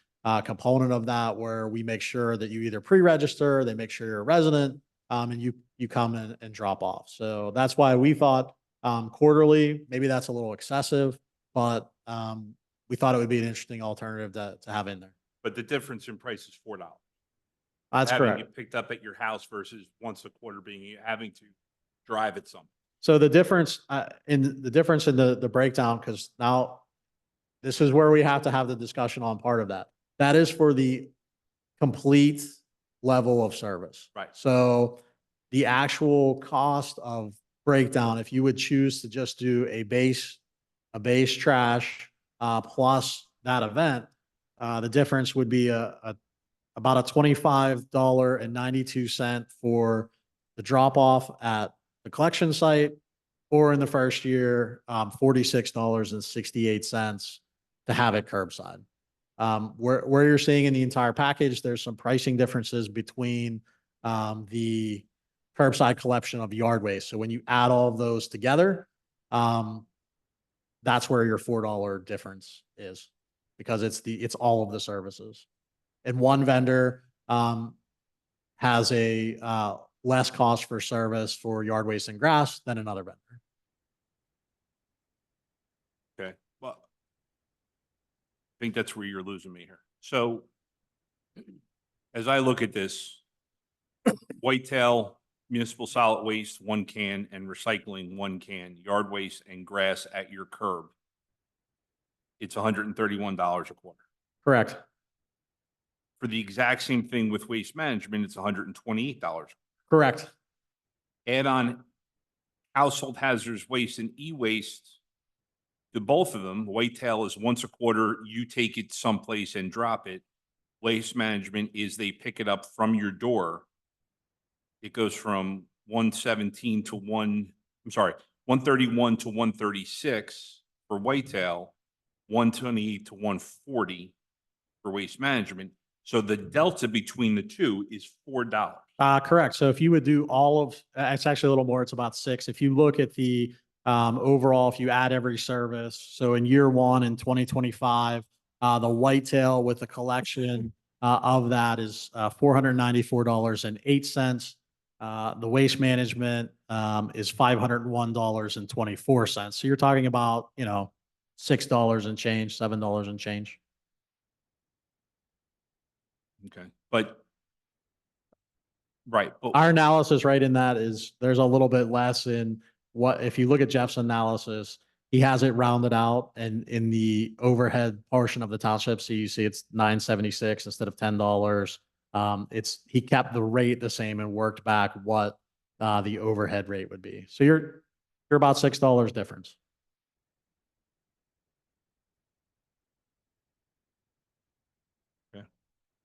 component of that where we make sure that you either pre-register, they make sure you're a resident, and you come in and drop off. So that's why we thought, quarterly, maybe that's a little excessive, but, we thought it would be an interesting alternative to have in there. But the difference in price is $4. That's Having correct. it picked up at your house versus once a quarter having to drive it some. So the difference, in the breakdown, because now this is where we have to have the discussion on part of that. That is for the complete level of service. Right. So the actual cost of breakdown, if you would choose to just do a base trash, plus that event, the difference would be about a $25.92 for the drop off at the collection site, or in the first year, $46.68 to have it curbside. Where you're seeing in the entire package, there's some pricing differences between, the curbside collection of yard waste. So when you add all of those together, that's where your $4 difference is, because it's all of the services. And one vendor, has a, less cost for service for yard waste and grass than another vendor. Okay, well, I think that's where you're losing me here. So as I look at this, whitetail, municipal solid waste, 1 can, and recycling, 1 can, yard waste and grass at your curb, it's $131 a quarter. Correct. For the exact same thing with waste management, it's $128. Correct. Add on household hazardous waste and e-waste to both of them. Whitetail is once a quarter, you take it someplace and drop it. Waste management is they pick it up from your door. It goes from 117 to 131 to 136 for whitetail, 128 to 140 for waste management. So the delta between the two is $4. Correct. So if you would do all of, it's actually a little more, it's about 6. If you look at the, overall, if you add every service, so in year 1 in 2025, the whitetail with the collection, of that is, $494.08. The waste management, is $501.24. So you're talking about, $6 and change, $7 and change. Okay, but right. Our analysis right in that is there's a little bit less in what, if you look at Jeff's analysis, he has it rounded out, and in the overhead portion of the township, so you see it's $9.76 instead of $10. He kept the rate the same and worked back what, the overhead rate would be. So you're about $6 difference.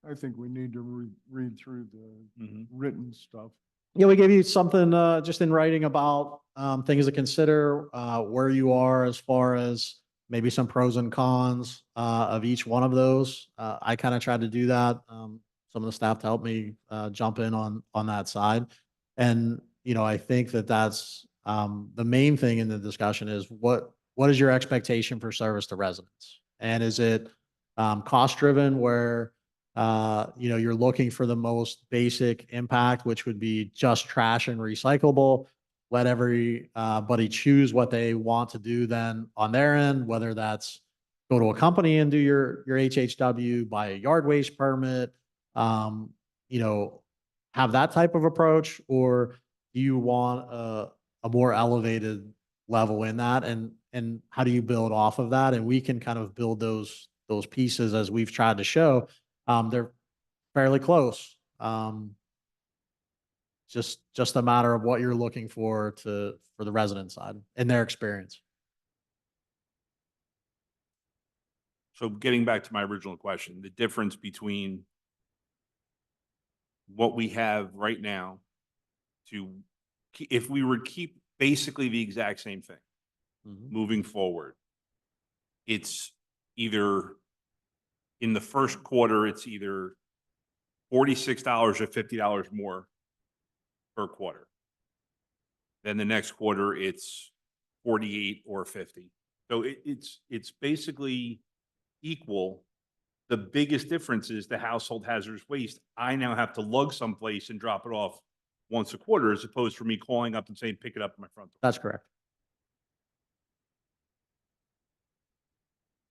I think we need to read through the written stuff. Yeah, we gave you something, just in writing about, things to consider, where you are as far as maybe some pros and cons, of each one of those. I kind of tried to do that. Some of the staff to help me, jump in on that side. And, I think that's, the main thing in the discussion is what is your expectation for service to residents? And is it, cost driven where, you're looking for the most basic impact, which would be just trash and recyclable. Let everybody choose what they want to do then on their end, whether that's go to a company and do your HHW, buy a yard waste permit, have that type of approach, or do you want a more elevated level in that? And how do you build off of that? And we can kind of build those pieces as we've tried to show. They're fairly close. Just a matter of what you're looking for the resident side and their experience. So getting back to my original question, the difference between what we have right now if we were to keep basically the exact same thing Mhm. moving forward, it's either in the first quarter, it's either $46 or $50 more per quarter. Then the next quarter, it's 48 or 50. So it's basically equal. The biggest difference is the household hazardous waste. I now have to lug someplace and drop it off once a quarter as opposed to me calling up and saying, pick it up in my front door. That's correct.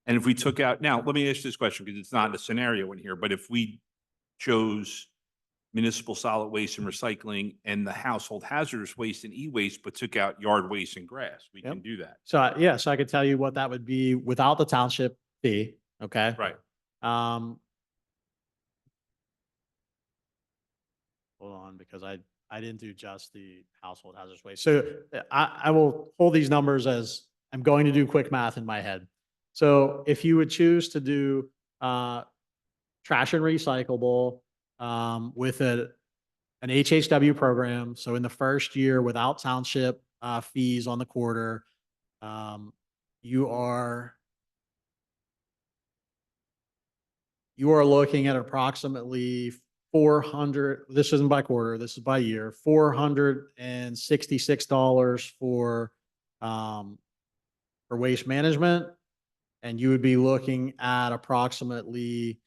And if we took out, now, let me ask you this question because it's not a scenario in here, but if we chose municipal solid waste and recycling and the household hazardous waste and e-waste, but took out yard waste and grass, we Yep. can do that. So, yeah, so I could tell you what that would be without the township fee, okay? Right. Um, hold on, because I didn't do just the household hazardous waste. So I will hold these numbers as I'm going to do quick math in my head. So if you would choose to do, trash and recyclable, with an HHW program, so in the first year without township, fees on the quarter, you are looking at approximately 400, this isn't by quarter, this is by year, $466 for waste management. And you would be looking at approximately,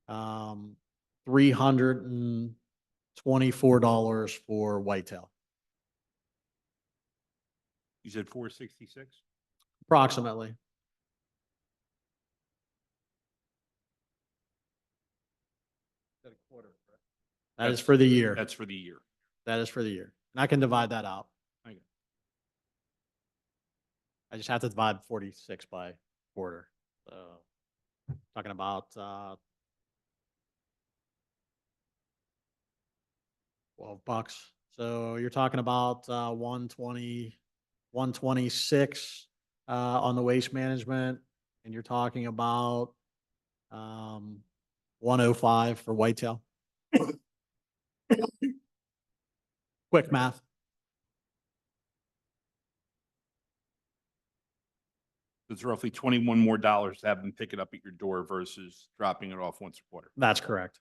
$324 for whitetail, You said 466? approximately. That is for the year. That's for the year. That is for the year. And I can divide that out. Okay. I just have to divide 46 by quarter. So talking about, 12 bucks. So you're talking about, 126, on the waste management, and you're talking about, 105 for whitetail. Quick math. It's roughly 21 more dollars to have them pick it up at your door versus dropping it off once a quarter. That's correct.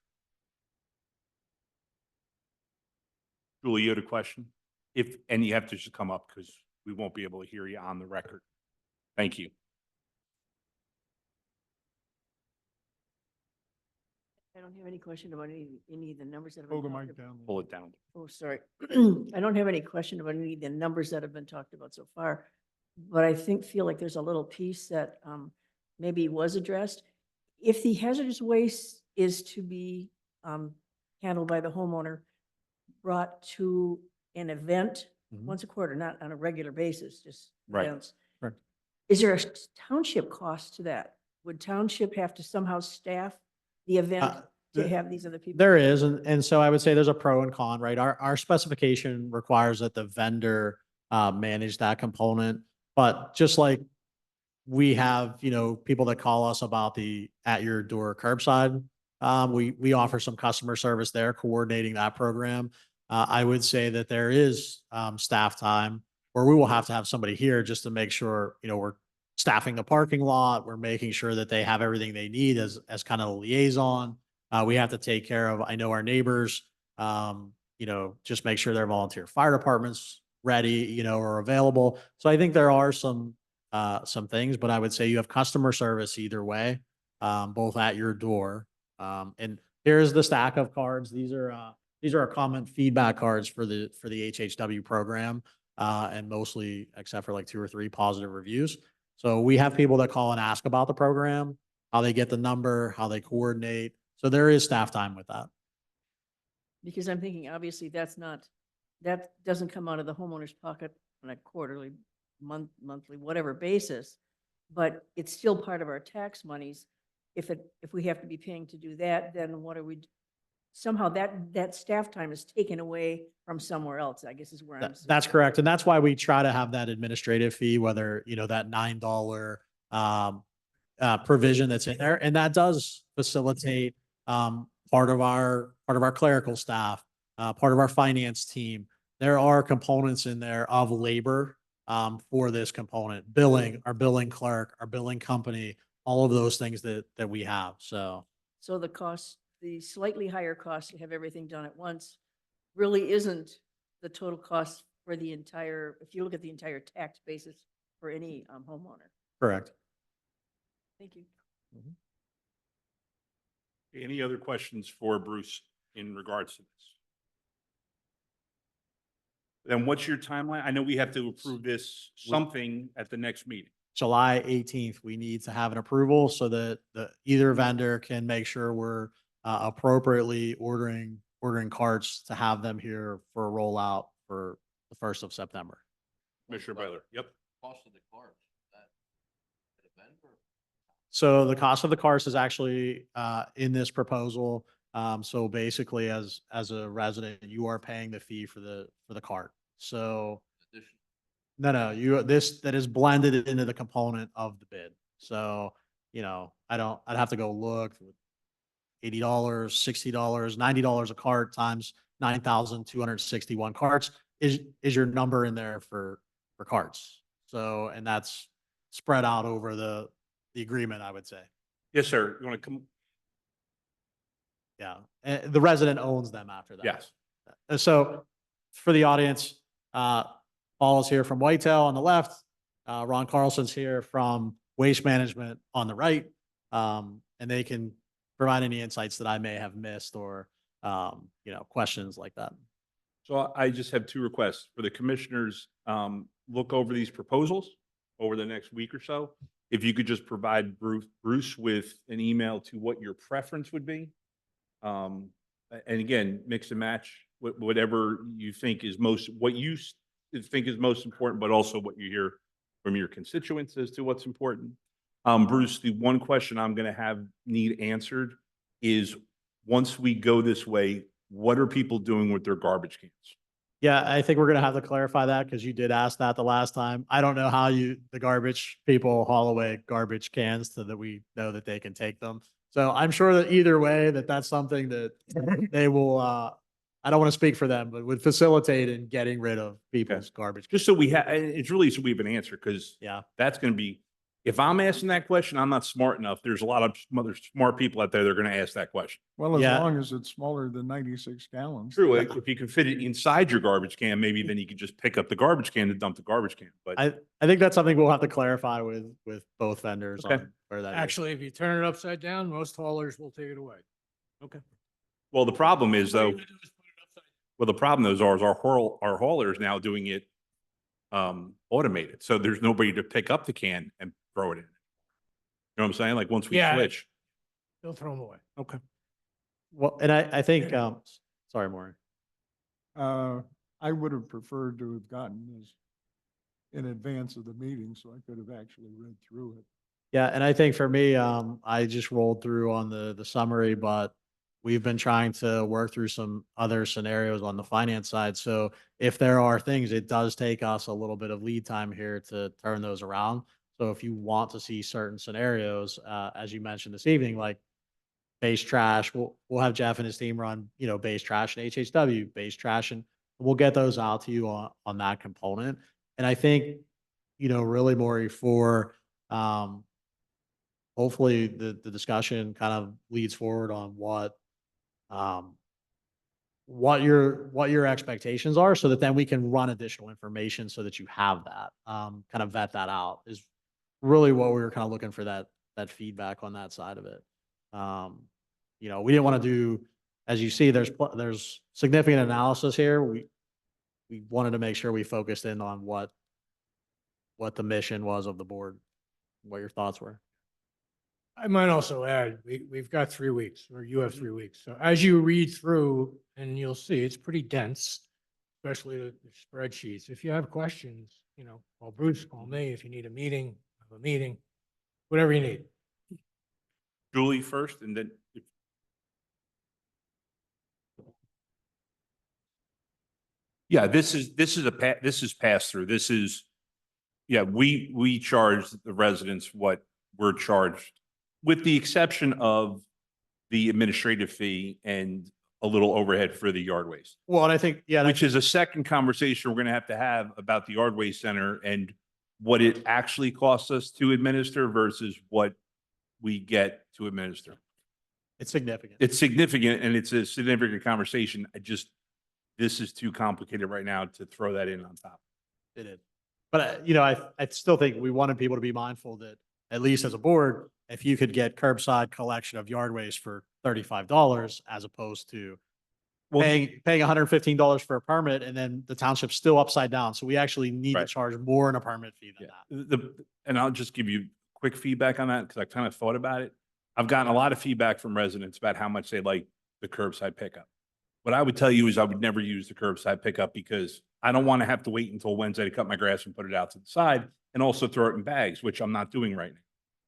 Julie, you had a question? And you have to just come up because we won't be able to hear you on the record. Thank you. I don't have any question about any of the numbers that have Hold been the talked mic about. down. Pull it down. Oh, sorry. I don't have any question about any of the numbers that have been talked about so far. But I feel like there's a little piece that maybe was addressed. If the hazardous waste is to be handled by the homeowner, brought to an event Mhm. once a quarter, not on a regular basis, just Right. events. Right. Is there a township cost to that? Would township have to somehow staff the event to th- have these other people? There is, and so I would say there's a pro and con, right? Our specification requires that the vendor, manage that component, but just like we have, people that call us about the at your door curbside. We offer some customer service there, coordinating that program. I would say that there is, staff time where we will have to have somebody here just to make sure, we're staffing the parking lot. We're making sure that they have everything they need as kind of a liaison. We have to take care of, I know our neighbors, just make sure their volunteer fire departments ready, or available. So I think there are some things, but I would say you have customer service either way, both at your door. And here's the stack of cards. These are our common feedback cards for the HHW program, and mostly except for like 2 or 3 positive reviews. So we have people that call and ask about the program, how they get the number, how they coordinate. So there is staff time with that. Because I'm thinking, obviously, that doesn't come out of the homeowner's pocket on a quarterly, monthly, whatever basis, but it's still part of our tax monies. If we have to be paying to do that, then what are we, somehow that staff time is taken away from somewhere else, I guess is where I'm. That's correct. And that's why we try to have that administrative fee, whether, that $9, provision that's in there. And that does facilitate, part of our clerical staff, part of our finance team, there are components in there of labor for this component, billing, our billing clerk, our billing company, all of those things that we have. So So the cost, the slightly higher cost to have everything done at once really isn't the total cost for the entire, if you look at the entire tax basis for any homeowner. correct. Thank you. Any other questions for Bruce in regards to this? Then what's your timeline? I know we have to approve this something at the next meeting. July 18th, we need to have an approval so that either vendor can make sure we're appropriately ordering carts to have them here for a rollout for the 1st of September. Commissioner Butler, yep. Cost of the cars, that, at a vendor? So the cost of the cars is actually in this proposal. So basically, as a resident, you are paying the fee for the cart. So no, that is blended into the component of the bid. So, I'd have to go look. $80, $60, $90 a cart times 9,261 carts is your number in there for carts. So, and that's spread out over the agreement, I would say. Yes, sir. You want to come? Yeah. And the resident owns them after that. Yes. So for the audience, Paul is here from Whitetail on the left. Ron Carlson's here from Waste Management on the right. And they can provide any insights that I may have missed or, questions like that. So I just have two requests for the commissioners. Look over these proposals over the next week or so. If you could just provide Bruce with an email to what your preference would be. And again, mix and match whatever you think is what you think is most important, but also what you hear from your constituents as to what's important. Bruce, the one question I'm going to need answered is, once we go this way, what are people doing with their garbage cans? Yeah, I think we're going to have to clarify that because you did ask that the last time. I don't know how the garbage people haul away garbage cans so that we know that they can take them. So I'm sure that either way, that's something that they will, I don't want to speak for them, but would facilitate in getting rid of people's garbage. Just so we have, it's really so we have an answer, because Yeah. that's going to be, if I'm asking that question, I'm not smart enough. There's a lot of other smart people out there that are going to ask that question. Well, as Yeah. long as it's smaller than 96 gallons. True. If you can fit it inside your garbage can, maybe then you could just pick up the garbage can and dump the garbage can. But I think that's something we'll have to clarify with both vendors Okay. on where that is. Actually, if you turn it upside down, most haulers will take it away. well, the problem is All you though, gotta do is put it upside well, the problem is our haulers now doing it automated. So there's nobody to pick up the can and throw it in. You know what I'm saying? Like once we Yeah. switch. They'll throw them away. Okay. Well, and I think, sorry, Maureen. I would have preferred to have gotten this in advance of the meeting, so I could have actually read through it. Yeah, and I think for me, I just rolled through on the summary, but we've been trying to work through some other scenarios on the finance side. So if there are things, it does take us a little bit of lead time here to turn those around. So if you want to see certain scenarios, as you mentioned this evening, like base trash, we'll have Jeff and his team run, base trash and HHW, base trash, and we'll get those out to you on that component. And I think, really, Maury, for hopefully the discussion kind of leads forward on what your expectations are, so that then we can run additional information so that you have that, kind of vet that out is really what we were kind of looking for, that feedback on that side of it. We didn't want to do, as you see, there's significant analysis here. We wanted to make sure we focused in on what the mission was of the board, what your thoughts were. I might also add, we've got 3 weeks, or you have 3 weeks. So as you read through, and you'll see, it's pretty dense, especially the spreadsheets. If you have questions, call Bruce, call me. If you need a meeting, have a meeting, whatever you need. Julie first, and then yeah, this is pass through. This is, yeah, we charge the residents what we're charged, with the exception of the administrative fee and a little overhead for the yard waste. Well, and I think, yeah, and I Which is a second conversation we're gonna have about the yard waste center and what it actually costs us to administer versus what we get to administer. it's significant. It's significant and it's a significant conversation. This is too complicated right now to throw that in on top. It is. But, I still think we wanted people to be mindful that, at least as a board, if you could get curbside collection of yard waste for $35 as opposed to Well, paying $115 for a permit, and then the township's still upside down. So we actually need to Right. charge more in a permit fee than yeah, that. and I'll just give you quick feedback on that because I kind of thought about it. I've gotten a lot of feedback from residents about how much they like the curbside pickup. What I would tell you is I would never use the curbside pickup because I don't want to have to wait until Wednesday to cut my grass and put it out to the side and also throw it in bags, which I'm not doing right now.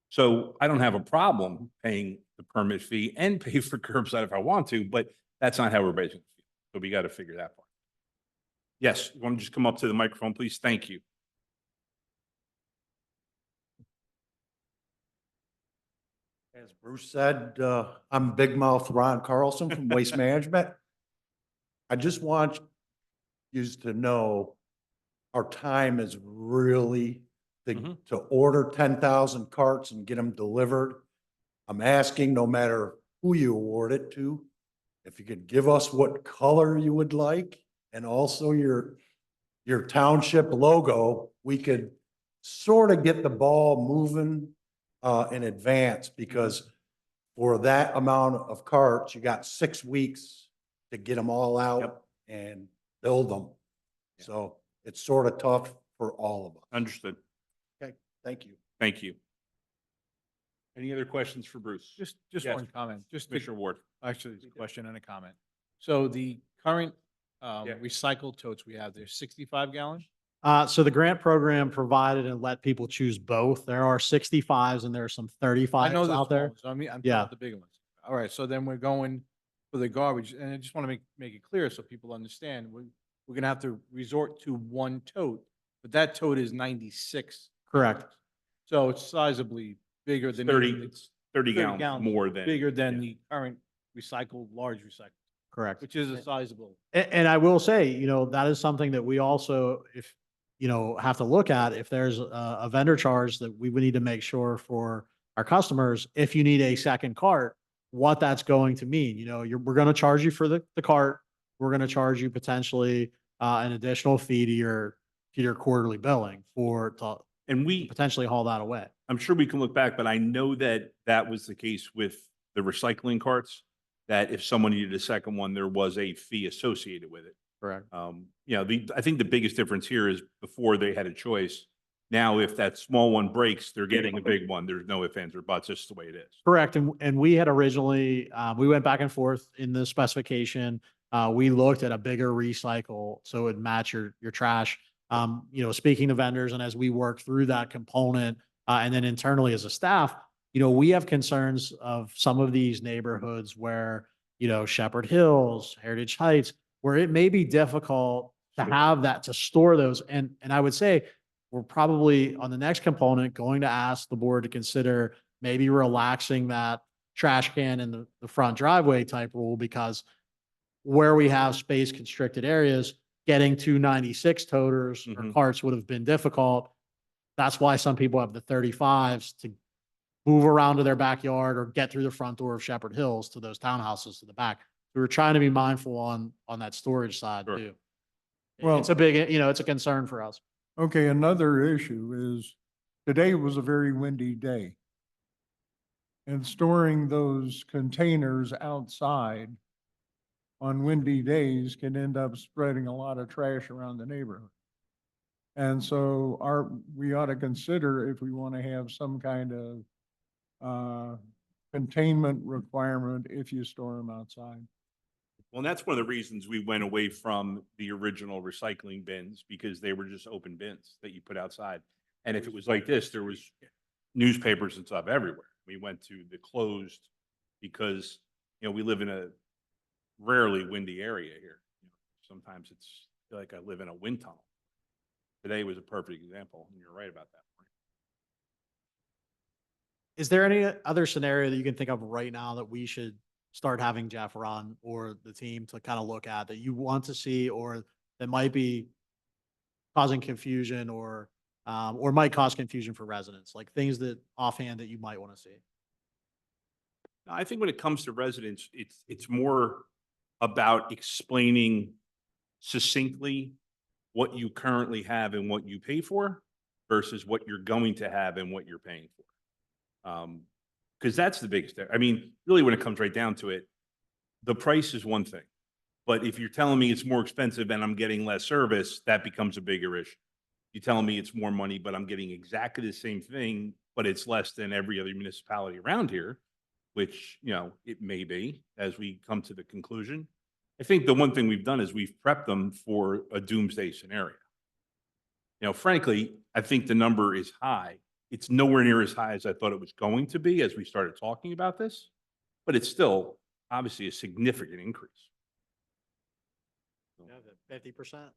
So I don't have a problem paying the permit fee and pay for curbside if I want to, but that's not how we're raising the fee. So we got to figure that part. Yes, you want to just come up to the microphone, please? Thank you. As Bruce said, I'm Big Mouth Ron Carlson from Waste Management. I just want you to know our time is really to order 10,000 carts and get them delivered. I'm asking, no matter who you award it to, if you could give us what color you would like and also your township logo, we could sort of get the ball moving in advance, because for that amount of carts, you got 6 weeks to get them all out and build them. So it's sort of tough for all of us. Understood. Okay, thank you. Thank you. Any other questions for Bruce? Just Yes. one comment, just to, Commissioner Ward. actually, it's a question and a comment. So the current, Yeah. recycled totes we have, they're 65 gallon? So the grant program provided and let people choose both. There are 65s and there are some I 35s know the out there. small ones, I mean, I'm talking Yeah. about the big ones. All right, so then we're going for the garbage, and I just want to make it clear so people understand, we're gonna have to resort to one tote, but that tote is 96. Correct. gallons. So it's sizably bigger than. even the- It's 30 gallons gallons more than. Bigger than yeah. the current recycled, large recycled, Correct. which is a sizable. And I will say, that is something that we also, if, have to look at. If there's a vendor charge that we would need to make sure for our customers, if you need a second cart, what that's going to mean. We're going to charge you for the cart. We're going to charge you potentially an additional fee to your quarterly billing to And we, potentially haul that away. I'm sure we can look back, but I know that that was the case with the recycling carts, that if someone needed a second one, there was a fee associated with it. Correct. I think the biggest difference here is before they had a choice. Now, if that small one breaks, they're getting a big one. There's no ifs, ands, or buts. It's just the way it is. Correct. And we had originally, we went back and forth in the specification. We looked at a bigger recycle so it would match your trash. Speaking to vendors and as we work through that component, and then internally as a staff, we have concerns of some of these neighborhoods where, Shepherd Hills, Heritage Heights, where it may be difficult to have that, to store those. And I would say we're probably on the next component going to ask the board to consider maybe relaxing that trash can in the front driveway type rule, because where we have space constricted areas, getting to 96 toters or Mhm. carts would have been difficult. That's why some people have the 35s to move around to their backyard or get through the front door of Shepherd Hills to those townhouses to the back. We were trying to be mindful on that storage side Sure. too. Well- It's a big, it's a concern for us. Okay, another issue is today was a very windy day. And storing those containers outside on windy days can end up spreading a lot of trash around the neighborhood. And so we ought to consider if we want to have some kind of containment requirement if you store them outside. Well, and that's one of the reasons we went away from the original recycling bins, because they were just open bins that you put outside. And if it was like this, there was newspapers and stuff everywhere. We went to the closed because, we live in a rarely windy area here. Sometimes it's like I live in a wind tunnel. Today was a perfect example, and you're right about that. Is there any other scenario that you can think of right now that we should start having Jeff run or the team to kind of look at that you want to see or that might be causing confusion or might cause confusion for residents, like things that offhand that you might want to see? I think when it comes to residents, it's more about explaining succinctly what you currently have and what you pay for versus what you're going to have and what you're paying for. Because that's the biggest, I mean, really, when it comes right down to it, the price is one thing. But if you're telling me it's more expensive and I'm getting less service, that becomes a bigger issue. You're telling me it's more money, but I'm getting exactly the same thing, but it's less than every other municipality around here, which, you know, it may be as we come to the conclusion. I think the one thing we've done is we've prepped them for a doomsday scenario. You know, frankly, I think the number is high. It's nowhere near as high as I thought it was going to be as we started talking about this, but it's still obviously a significant increase. Yeah, the 50%.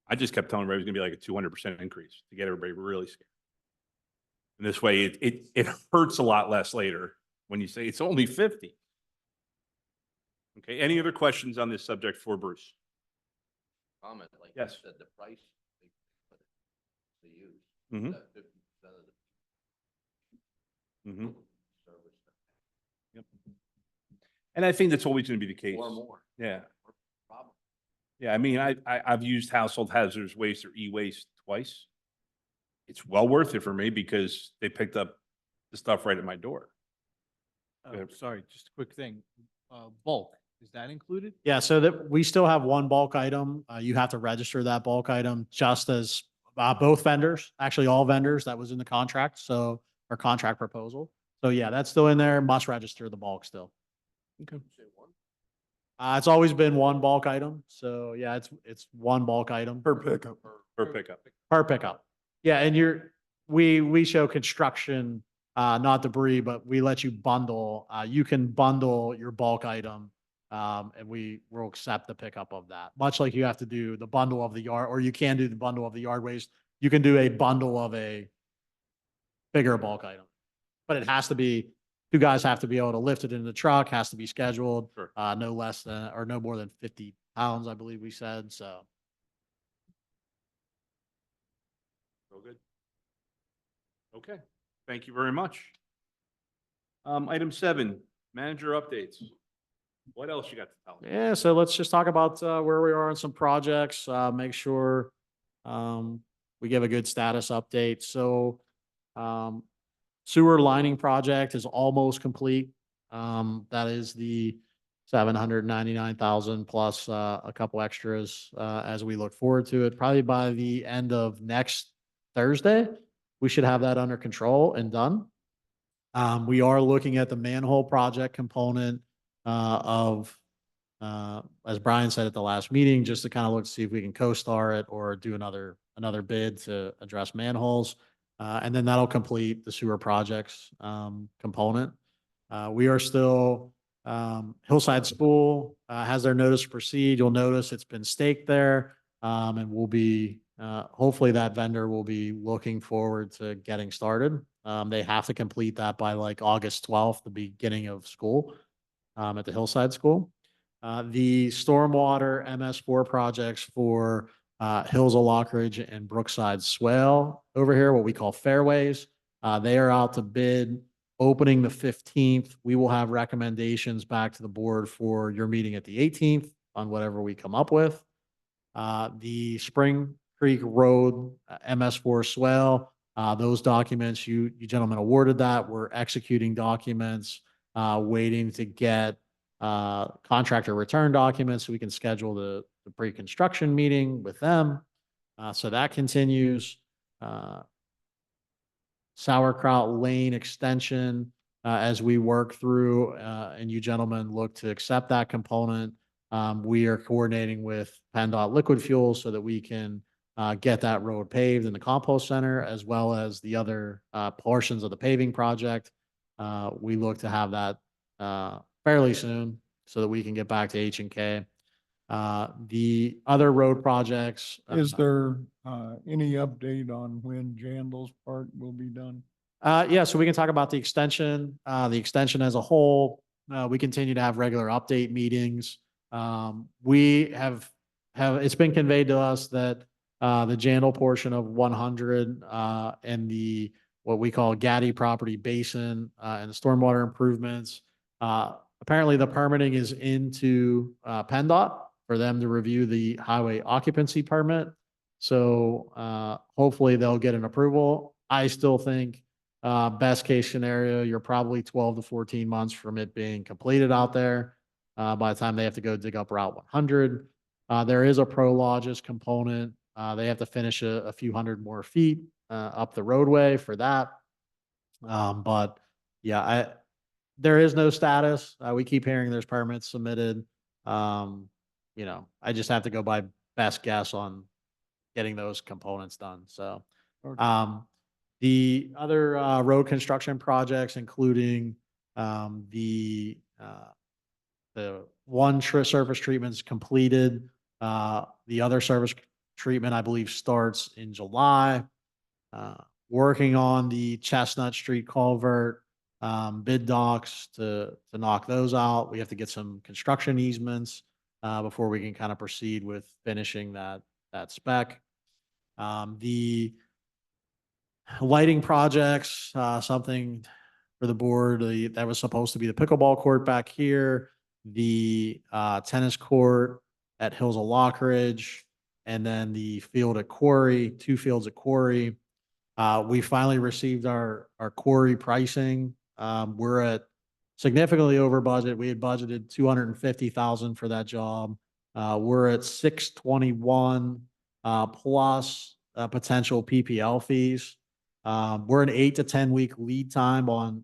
I just kept telling everybody it was gonna be like a 200% increase to get everybody really scared. And this way, it hurts a lot less later when you say it's only 50. Okay, any other questions on this subject for Bruce? Comment, like you Yes. said, the price, but the use, Mhm. that 50% of the Mm-hmm. service. Yep. And I think that's always gonna be the case. Or more. Yeah. Problem. Yeah, I mean, I've used household hazardous waste or e-waste twice. It's well worth it for me because they picked up the stuff right at my door. Sorry, just a quick thing. Bulk, is that included? Yeah, so that we still have one bulk item. You have to register that bulk item just as both vendors, actually all vendors that was in the contract. So our contract proposal. So yeah, that's still in there. Must register the bulk still. Say one. It's always been one bulk item. So yeah, it's one bulk item Per pickup. Per pickup. per pickup. Yeah, and we show construction, not debris, but we let you bundle. You can bundle your bulk item, and we will accept the pickup of that. Much like you have to do the bundle of the yard, or you can do the bundle of the yard waste. You can do a bundle of a bigger bulk item, but it has to be. Two guys have to be able to lift it in the truck. Has to be scheduled. Sure. No less than or no more than 50 pounds, I believe we said. So. So good. Okay, thank you very much. Item 7, manager updates. What else you got to tell? Yeah, so let's just talk about where we are on some projects, make sure we give a good status update. So sewer lining project is almost complete. That is the 799,000 plus a couple extras as we look forward to it. Probably by the end of next Thursday, we should have that under control and done. We are looking at the manhole project component of, as Brian said at the last meeting, just to kind of look to see if we can co-star it or do another bid to address manholes. And then that'll complete the sewer projects component. We are still, Hillside School has their notice to proceed. You'll notice it's been staked there. And we'll be, hopefully that vendor will be looking forward to getting started. They have to complete that by like August 12th, the beginning of school, at the Hillside School. The stormwater MS4 projects for Hills of Lockridge and Brookside Swale over here, what we call fairways. They are out to bid opening the 15th. We will have recommendations back to the board for your meeting at the 18th on whatever we come up with. The Spring Creek Road MS4 swale, those documents, you gentlemen awarded that. We're executing documents, waiting to get contractor return documents so we can schedule the pre-construction meeting with them. So that continues. Sauerkraut Lane extension, as we work through, and you gentlemen look to accept that component. We are coordinating with PennDOT Liquid Fuels so that we can get that road paved in the compost center, as well as the other portions of the paving project. We look to have that fairly soon so that we can get back to H&K. The other road projects. Is there any update on when Jandal's part will be done? Yeah, so we can talk about the extension as a whole. We continue to have regular update meetings. We it's been conveyed to us that, the Jandal portion of 100, and the, what we call Gaddy Property Basin, and the stormwater improvements, apparently the permitting is into, PennDOT for them to review the highway occupancy permit. So, hopefully they'll get an approval. I still think, best case scenario, you're probably 12 to 14 months from it being completed out there. By the time they have to go dig up Route 100, there is a Prologis component. They have to finish a few hundred more feet, up the roadway for that. But yeah, there is no status. We keep hearing there's permits submitted. I just have to go by best guess on getting those components done. So, Okay. the other, road construction projects, including, the one surface treatment's completed. The other surface treatment, I believe, starts in July. Working on the Chestnut Street culvert, bid docs to knock those out. We have to get some construction easements, before we can kind of proceed with finishing that spec. The lighting projects, something for the board, that was supposed to be the pickleball court back here, the, tennis court at Hills of Lockridge, and then the field at Quarry, 2 fields at Quarry. We finally received our quarry pricing. We're at significantly over budget. We had budgeted 250,000 for that job. We're at 621, plus, potential PPL fees. We're an 8 to 10 week lead time on,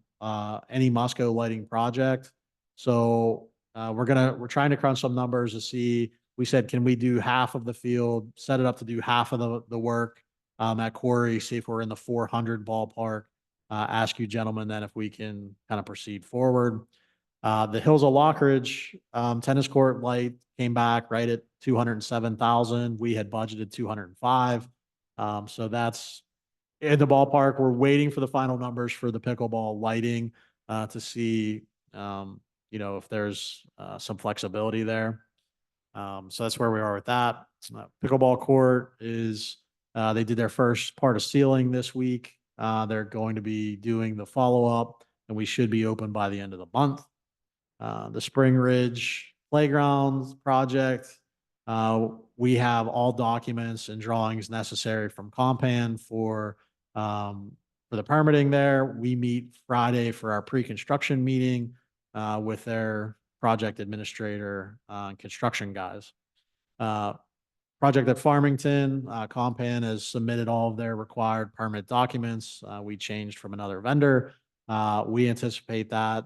any Musco lighting project. So, we're trying to crunch some numbers to see. We said, can we do half of the field, set it up to do half of the work, at Quarry, see if we're in the 400 ballpark. Ask you gentlemen then if we can kind of proceed forward. The Hills of Lockridge, tennis court light came back right at 207,000. We had budgeted 205. So that's in the ballpark. We're waiting for the final numbers for the pickleball lighting, to see, if there's, some flexibility there. So that's where we are with that. Pickleball court is, they did their first part of sealing this week. They're going to be doing the follow-up, and we should be open by the end of the month. The Spring Ridge Playgrounds project, we have all documents and drawings necessary from Compan for the permitting there. We meet Friday for our pre-construction meeting, with their project administrator, and construction guys. Project at Farmington, Compan has submitted all of their required permit documents. We changed from another vendor. We anticipate that,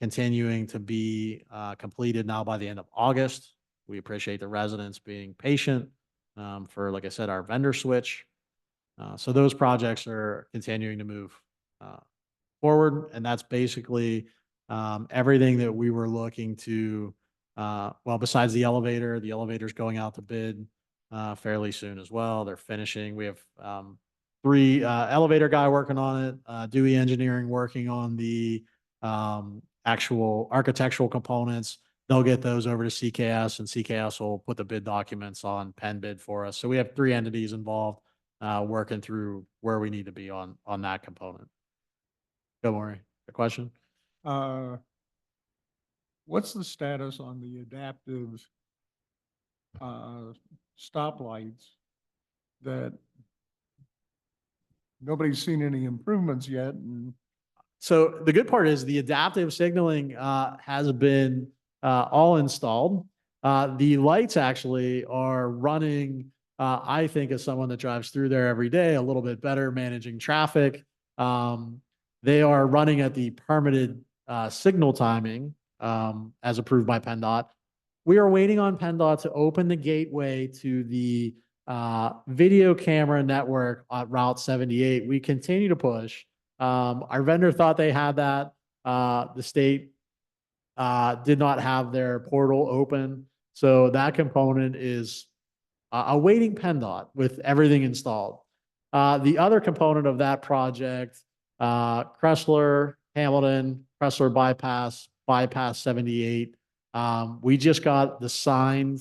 continuing to be, completed now by the end of August. We appreciate the residents being patient, for, like I said, our vendor switch. So those projects are continuing to move, forward, and that's basically, everything that we were looking to, besides the elevator's going out to bid, fairly soon as well. They're finishing. We have, 3, elevator guy working on it, Dewey Engineering working on the, actual architectural components. They'll get those over to CKS, and CKS will put the bid documents on Penn bid for us. So we have 3 entities involved, working through where we need to be on that component. Go, Maury. A question? What's the status on the adaptive stoplights that nobody's seen any improvements yet? And So the good part is the adaptive signaling, has been, all installed. The lights actually are running, I think as someone that drives through there every day, a little bit better managing traffic. They are running at the permitted, signal timing, as approved by PennDOT. We are waiting on PennDOT to open the gateway to the, video camera network on Route 78. We continue to push. Our vendor thought they had that. The state, did not have their portal open. So that component is, awaiting PennDOT with everything installed. The other component of that project Cressler, Hamilton, Cressler bypass 78. We just got the signed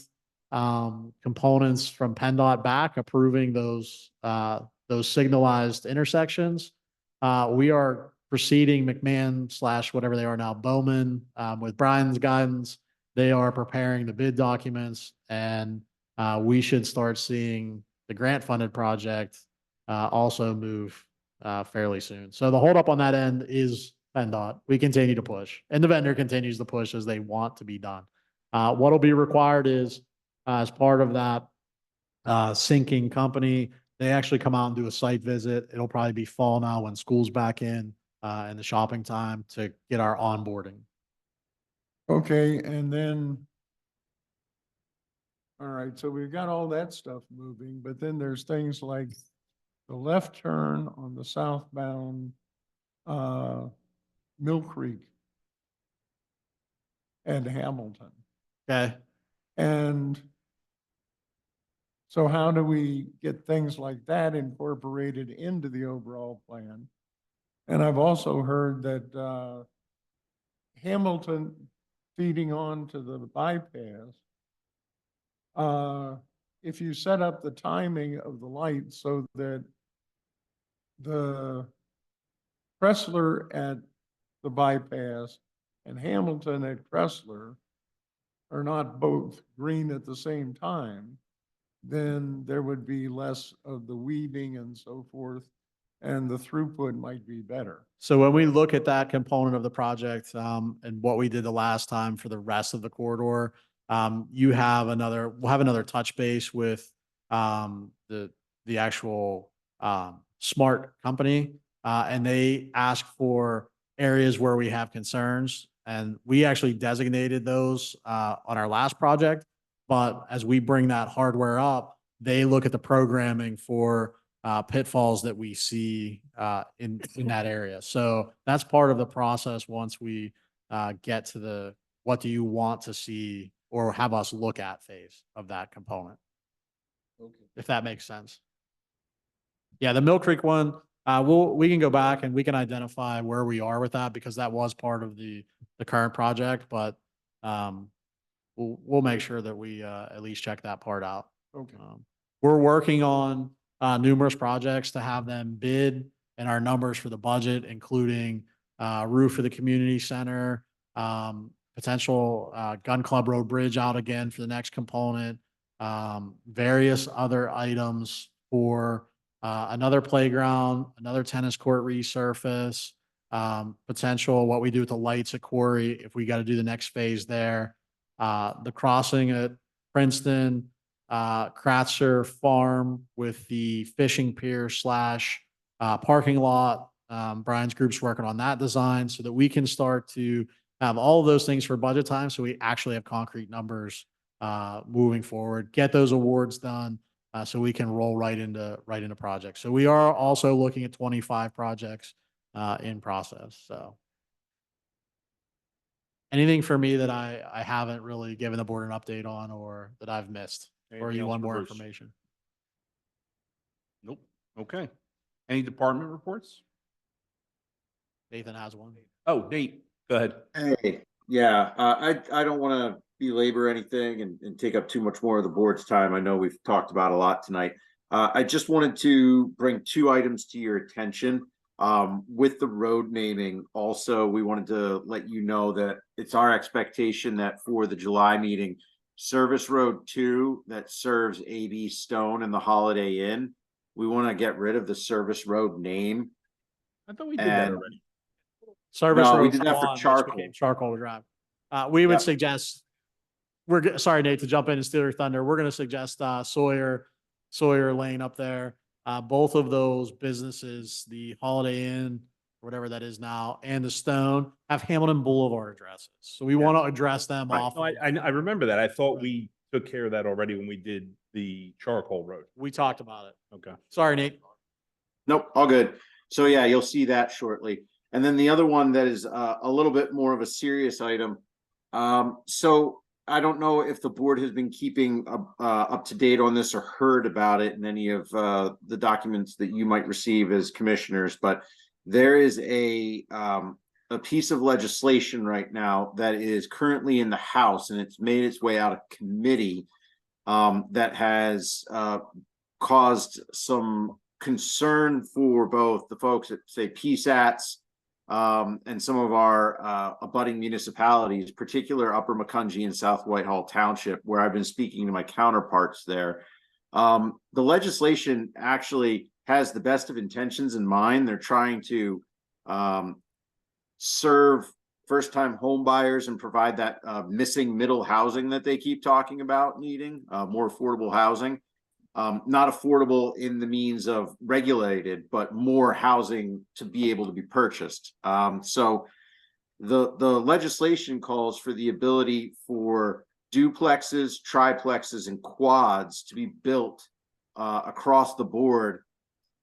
components from PennDOT back approving those signalized intersections. We are proceeding McMahon / whatever they are now, Bowman, with Brian's guidance. They are preparing the bid documents, and we should start seeing the grant funded project also move fairly soon. So the holdup on that end is PennDOT. We continue to push, and the vendor continues to push as they want to be done. What'll be required is as part of that sinking company, they actually come out and do a site visit. It'll probably be fall now when school's back in and the shopping time to get our onboarding. Okay, and then, all right, so we've got all that stuff moving, but then there's things like the left turn on the southbound Mill Creek and Hamilton. Okay. And so how do we get things like that incorporated into the overall plan? And I've also heard that Hamilton feeding on to the bypass, if you set up the timing of the lights so that the Cressler at the bypass and Hamilton at Cressler are not both green at the same time, then there would be less of the weaving and so forth, and the throughput might be better. So when we look at that component of the project, and what we did the last time for the rest of the corridor, we'll have another touch base with, the actual, smart company. And they ask for areas where we have concerns. And we actually designated those, on our last project. But as we bring that hardware up, they look at the programming for pitfalls that we see in that area. So that's part of the process once we get to the what do you want to see or have us look at phase of that component. Okay. If that makes sense. Yeah, the Mill Creek one, we can go back and we can identify where we are with that because that was part of the current project, but we'll make sure that we at least check that part out. Okay. We're working on numerous projects to have them bid and our numbers for the budget, including roof of the community center, potential Gun Club Road Bridge out again for the next component, various other items for another playground, another tennis court resurface, potential what we do with the lights at Quarry if we got to do the next phase there, the crossing at Princeton, Kratzer Farm with the fishing pier / parking lot. Brian's group's working on that design so that we can start to have all of those things for budget time. So we actually have concrete numbers moving forward, get those awards done so we can roll right into projects. So we are also looking at 25 projects in process. So anything for me that I haven't really given the board an update on or that I've missed? Or Anything you else want for more Bruce? information? Nope. Okay. Any department reports? Nathan has one. Oh, Nate, go ahead. Hey, yeah, I don't want to belabor anything and take up too much more of the board's time. I know we've talked about a lot tonight. I just wanted to bring two items to your attention. With the road naming, also, we wanted to let you know that it's our expectation that for the July meeting, Service Road 2 that serves AB Stone and the Holiday Inn, we want to get rid of the Service Road name. I thought we did that And already. Service No, we Road's did that for gone, which charcoal. became Charcoal Drive. We would Yep. suggest, sorry, Nate, to jump in and steal your thunder. We're going to suggest Sawyer Lane up there. Both of those businesses, the Holiday Inn, whatever that is now, and the Stone, have Hamilton Boulevard addresses. So we want to address them Right. off. No, I remember that. I thought we took care of that already when we did the charcoal road. We talked about it. Okay. Sorry, Nate. Nope, all good. So yeah, you'll see that shortly. And then the other one that is a little bit more of a serious item. So I don't know if the board has been keeping up to date on this or heard about it in any of the documents that you might receive as commissioners, but there is a piece of legislation right now that is currently in the House, and it's made its way out of committee, that has caused some concern for both the folks at, say, PSATs, and some of our abutting municipalities, particular Upper Macungie and South Whitehall Township, where I've been speaking to my counterparts there. The legislation actually has the best of intentions in mind. They're trying to serve first-time home buyers and provide that missing middle housing that they keep talking about needing, more affordable housing. Not affordable in the means of regulated, but more housing to be able to be purchased. So the legislation calls for the ability for duplexes, triplexes, and quads to be built across the board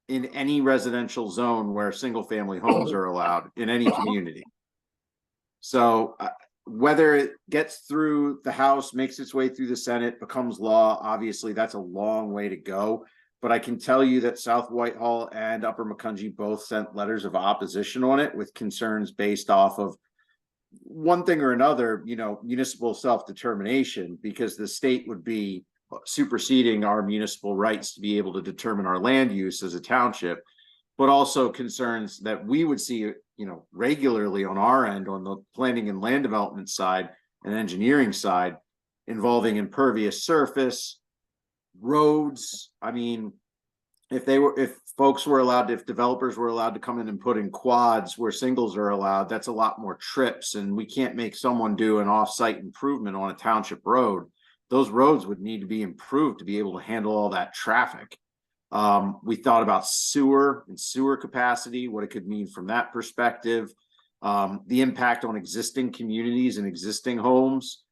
in any residential zone where single-family homes are allowed in any community. So whether it gets through the House, makes its way through the Senate, becomes law, obviously that's a long way to go. But I can tell you that South Whitehall and Upper Macungie both sent letters of opposition on it with concerns based off of one thing or another, municipal self-determination, because the state would be superseding our municipal rights to be able to determine our land use as a township, but also concerns that we would see, regularly on our end, on the planning and land development side and engineering side, involving impervious surface, roads. I mean, if developers were allowed to come in and put in quads where singles are allowed, that's a lot more trips, and we can't make someone do an off-site improvement on a township road. Those roads would need to be improved to be able to handle all that traffic. We thought about sewer and sewer capacity, what it could mean from that perspective, the impact on existing communities and existing homes.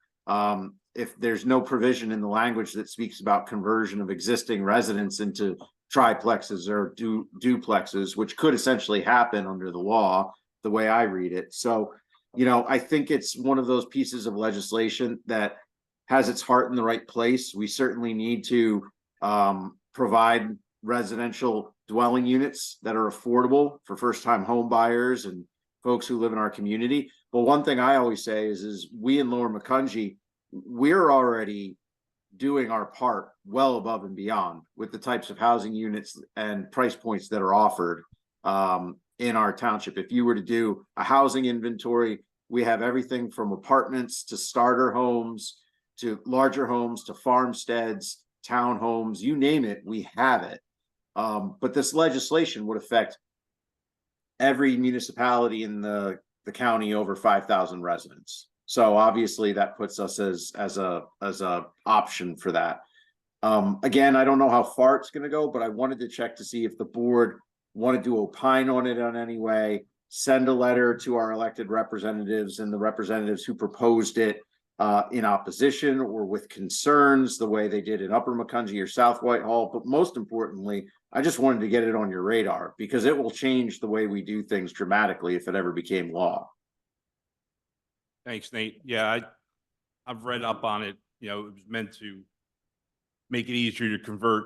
If there's no provision in the language that speaks about conversion of existing residents into triplexes or duplexes, which could essentially happen under the law, the way I read it. So, I think it's one of those pieces of legislation that has its heart in the right place. We certainly need to provide residential dwelling units that are affordable for first-time home buyers and folks who live in our community. But one thing I always say is we in Lower Macungie, we're already doing our part well above and beyond with the types of housing units and price points that are offered in our township. If you were to do a housing inventory, we have everything from apartments to starter homes to larger homes to farmsteads, townhomes, you name it, we have it. But this legislation would affect every municipality in the county over 5,000 residents. So obviously that puts us as a option for that. Again, I don't know how far it's going to go, but I wanted to check to see if the board wanted to opine on it in any way, send a letter to our elected representatives and the representatives who proposed it in opposition or with concerns, the way they did in Upper Macungie or South Whitehall. But most importantly, I just wanted to get it on your radar because it will change the way we do things dramatically if it ever became law. Thanks, Nate. Yeah, I've read up on it. It was meant to make it easier to convert,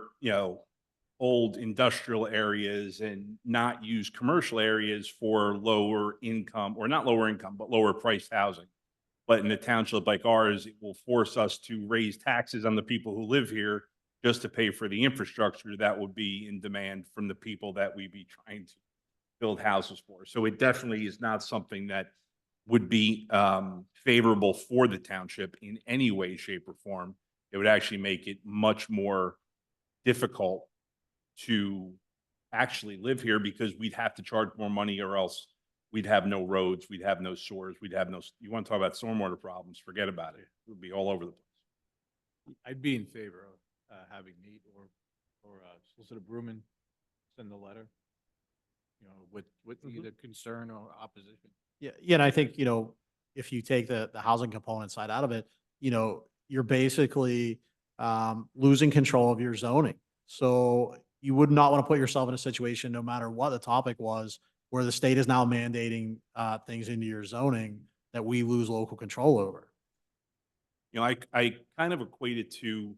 old industrial areas and not use commercial areas for lower income, or not lower income, but lower priced housing. But in a township like ours, it will force us to raise taxes on the people who live here just to pay for the infrastructure that would be in demand from the people that we be trying to build houses for. So it definitely is not something that would be favorable for the township in any way, shape, or form. It would actually make it much more difficult to actually live here because we'd have to charge more money, or else we'd have no roads, we'd have no sewers, we'd have no, you want to talk about stormwater problems, forget about it. It would be all over the place. I'd be in favor of having Nate or Solicitor Brewman send the letter, with either concern or opposition. Yeah, and I think, if you take the housing component side out of it, you're basically losing control of your zoning. So you would not want to put yourself in a situation, no matter what the topic was, where the state is now mandating things into your zoning that we lose local control over. I kind of equate it to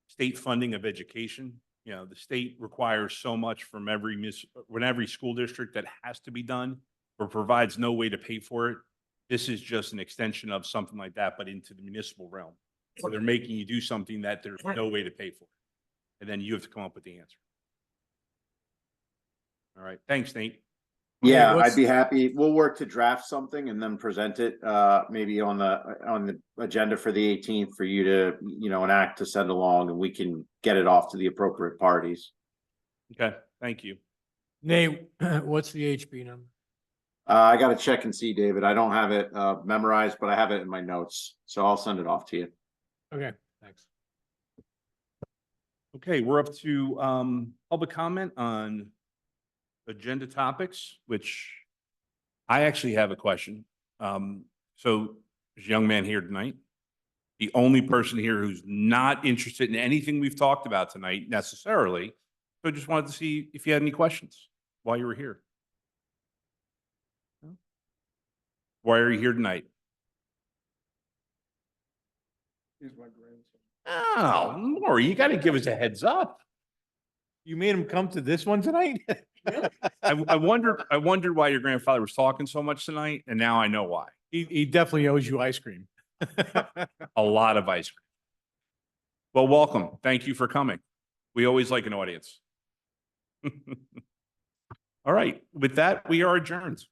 state funding of education. You know, the state requires so much from when every school district that has to be done or provides no way to pay for it. This is just an extension of something like that, but into the municipal realm. So they're making you do something that there's no way to pay for. And then you have to come up with the answer. All right. Thanks, Nate. Yeah, what's- I'd be happy. We'll work to draft something and then present it, maybe on the agenda for the 18th for you to, enact to send along, and we can get it off to the appropriate parties. Okay. Thank you. Nate, what's the HB number? I gotta check and see, David. I don't have it, memorized, but I have it in my notes, so I'll send it off to you. Okay, thanks. Okay, we're up to public comment on agenda topics, which I actually have a question. So there's a young man here tonight. The only person here who's not interested in anything we've talked about tonight necessarily. So I just wanted to see if you had any questions while you were here. No? Why are you here tonight? He's my grandson. Oh, Maury, you got to give us a heads up. You made him come to this one tonight? I wondered why your grandfather was talking so much tonight, and now I know why. He definitely owes you ice cream. A lot of ice cream. Well, welcome. Thank you for coming. We always like an audience. All right. With that, we are adjourned.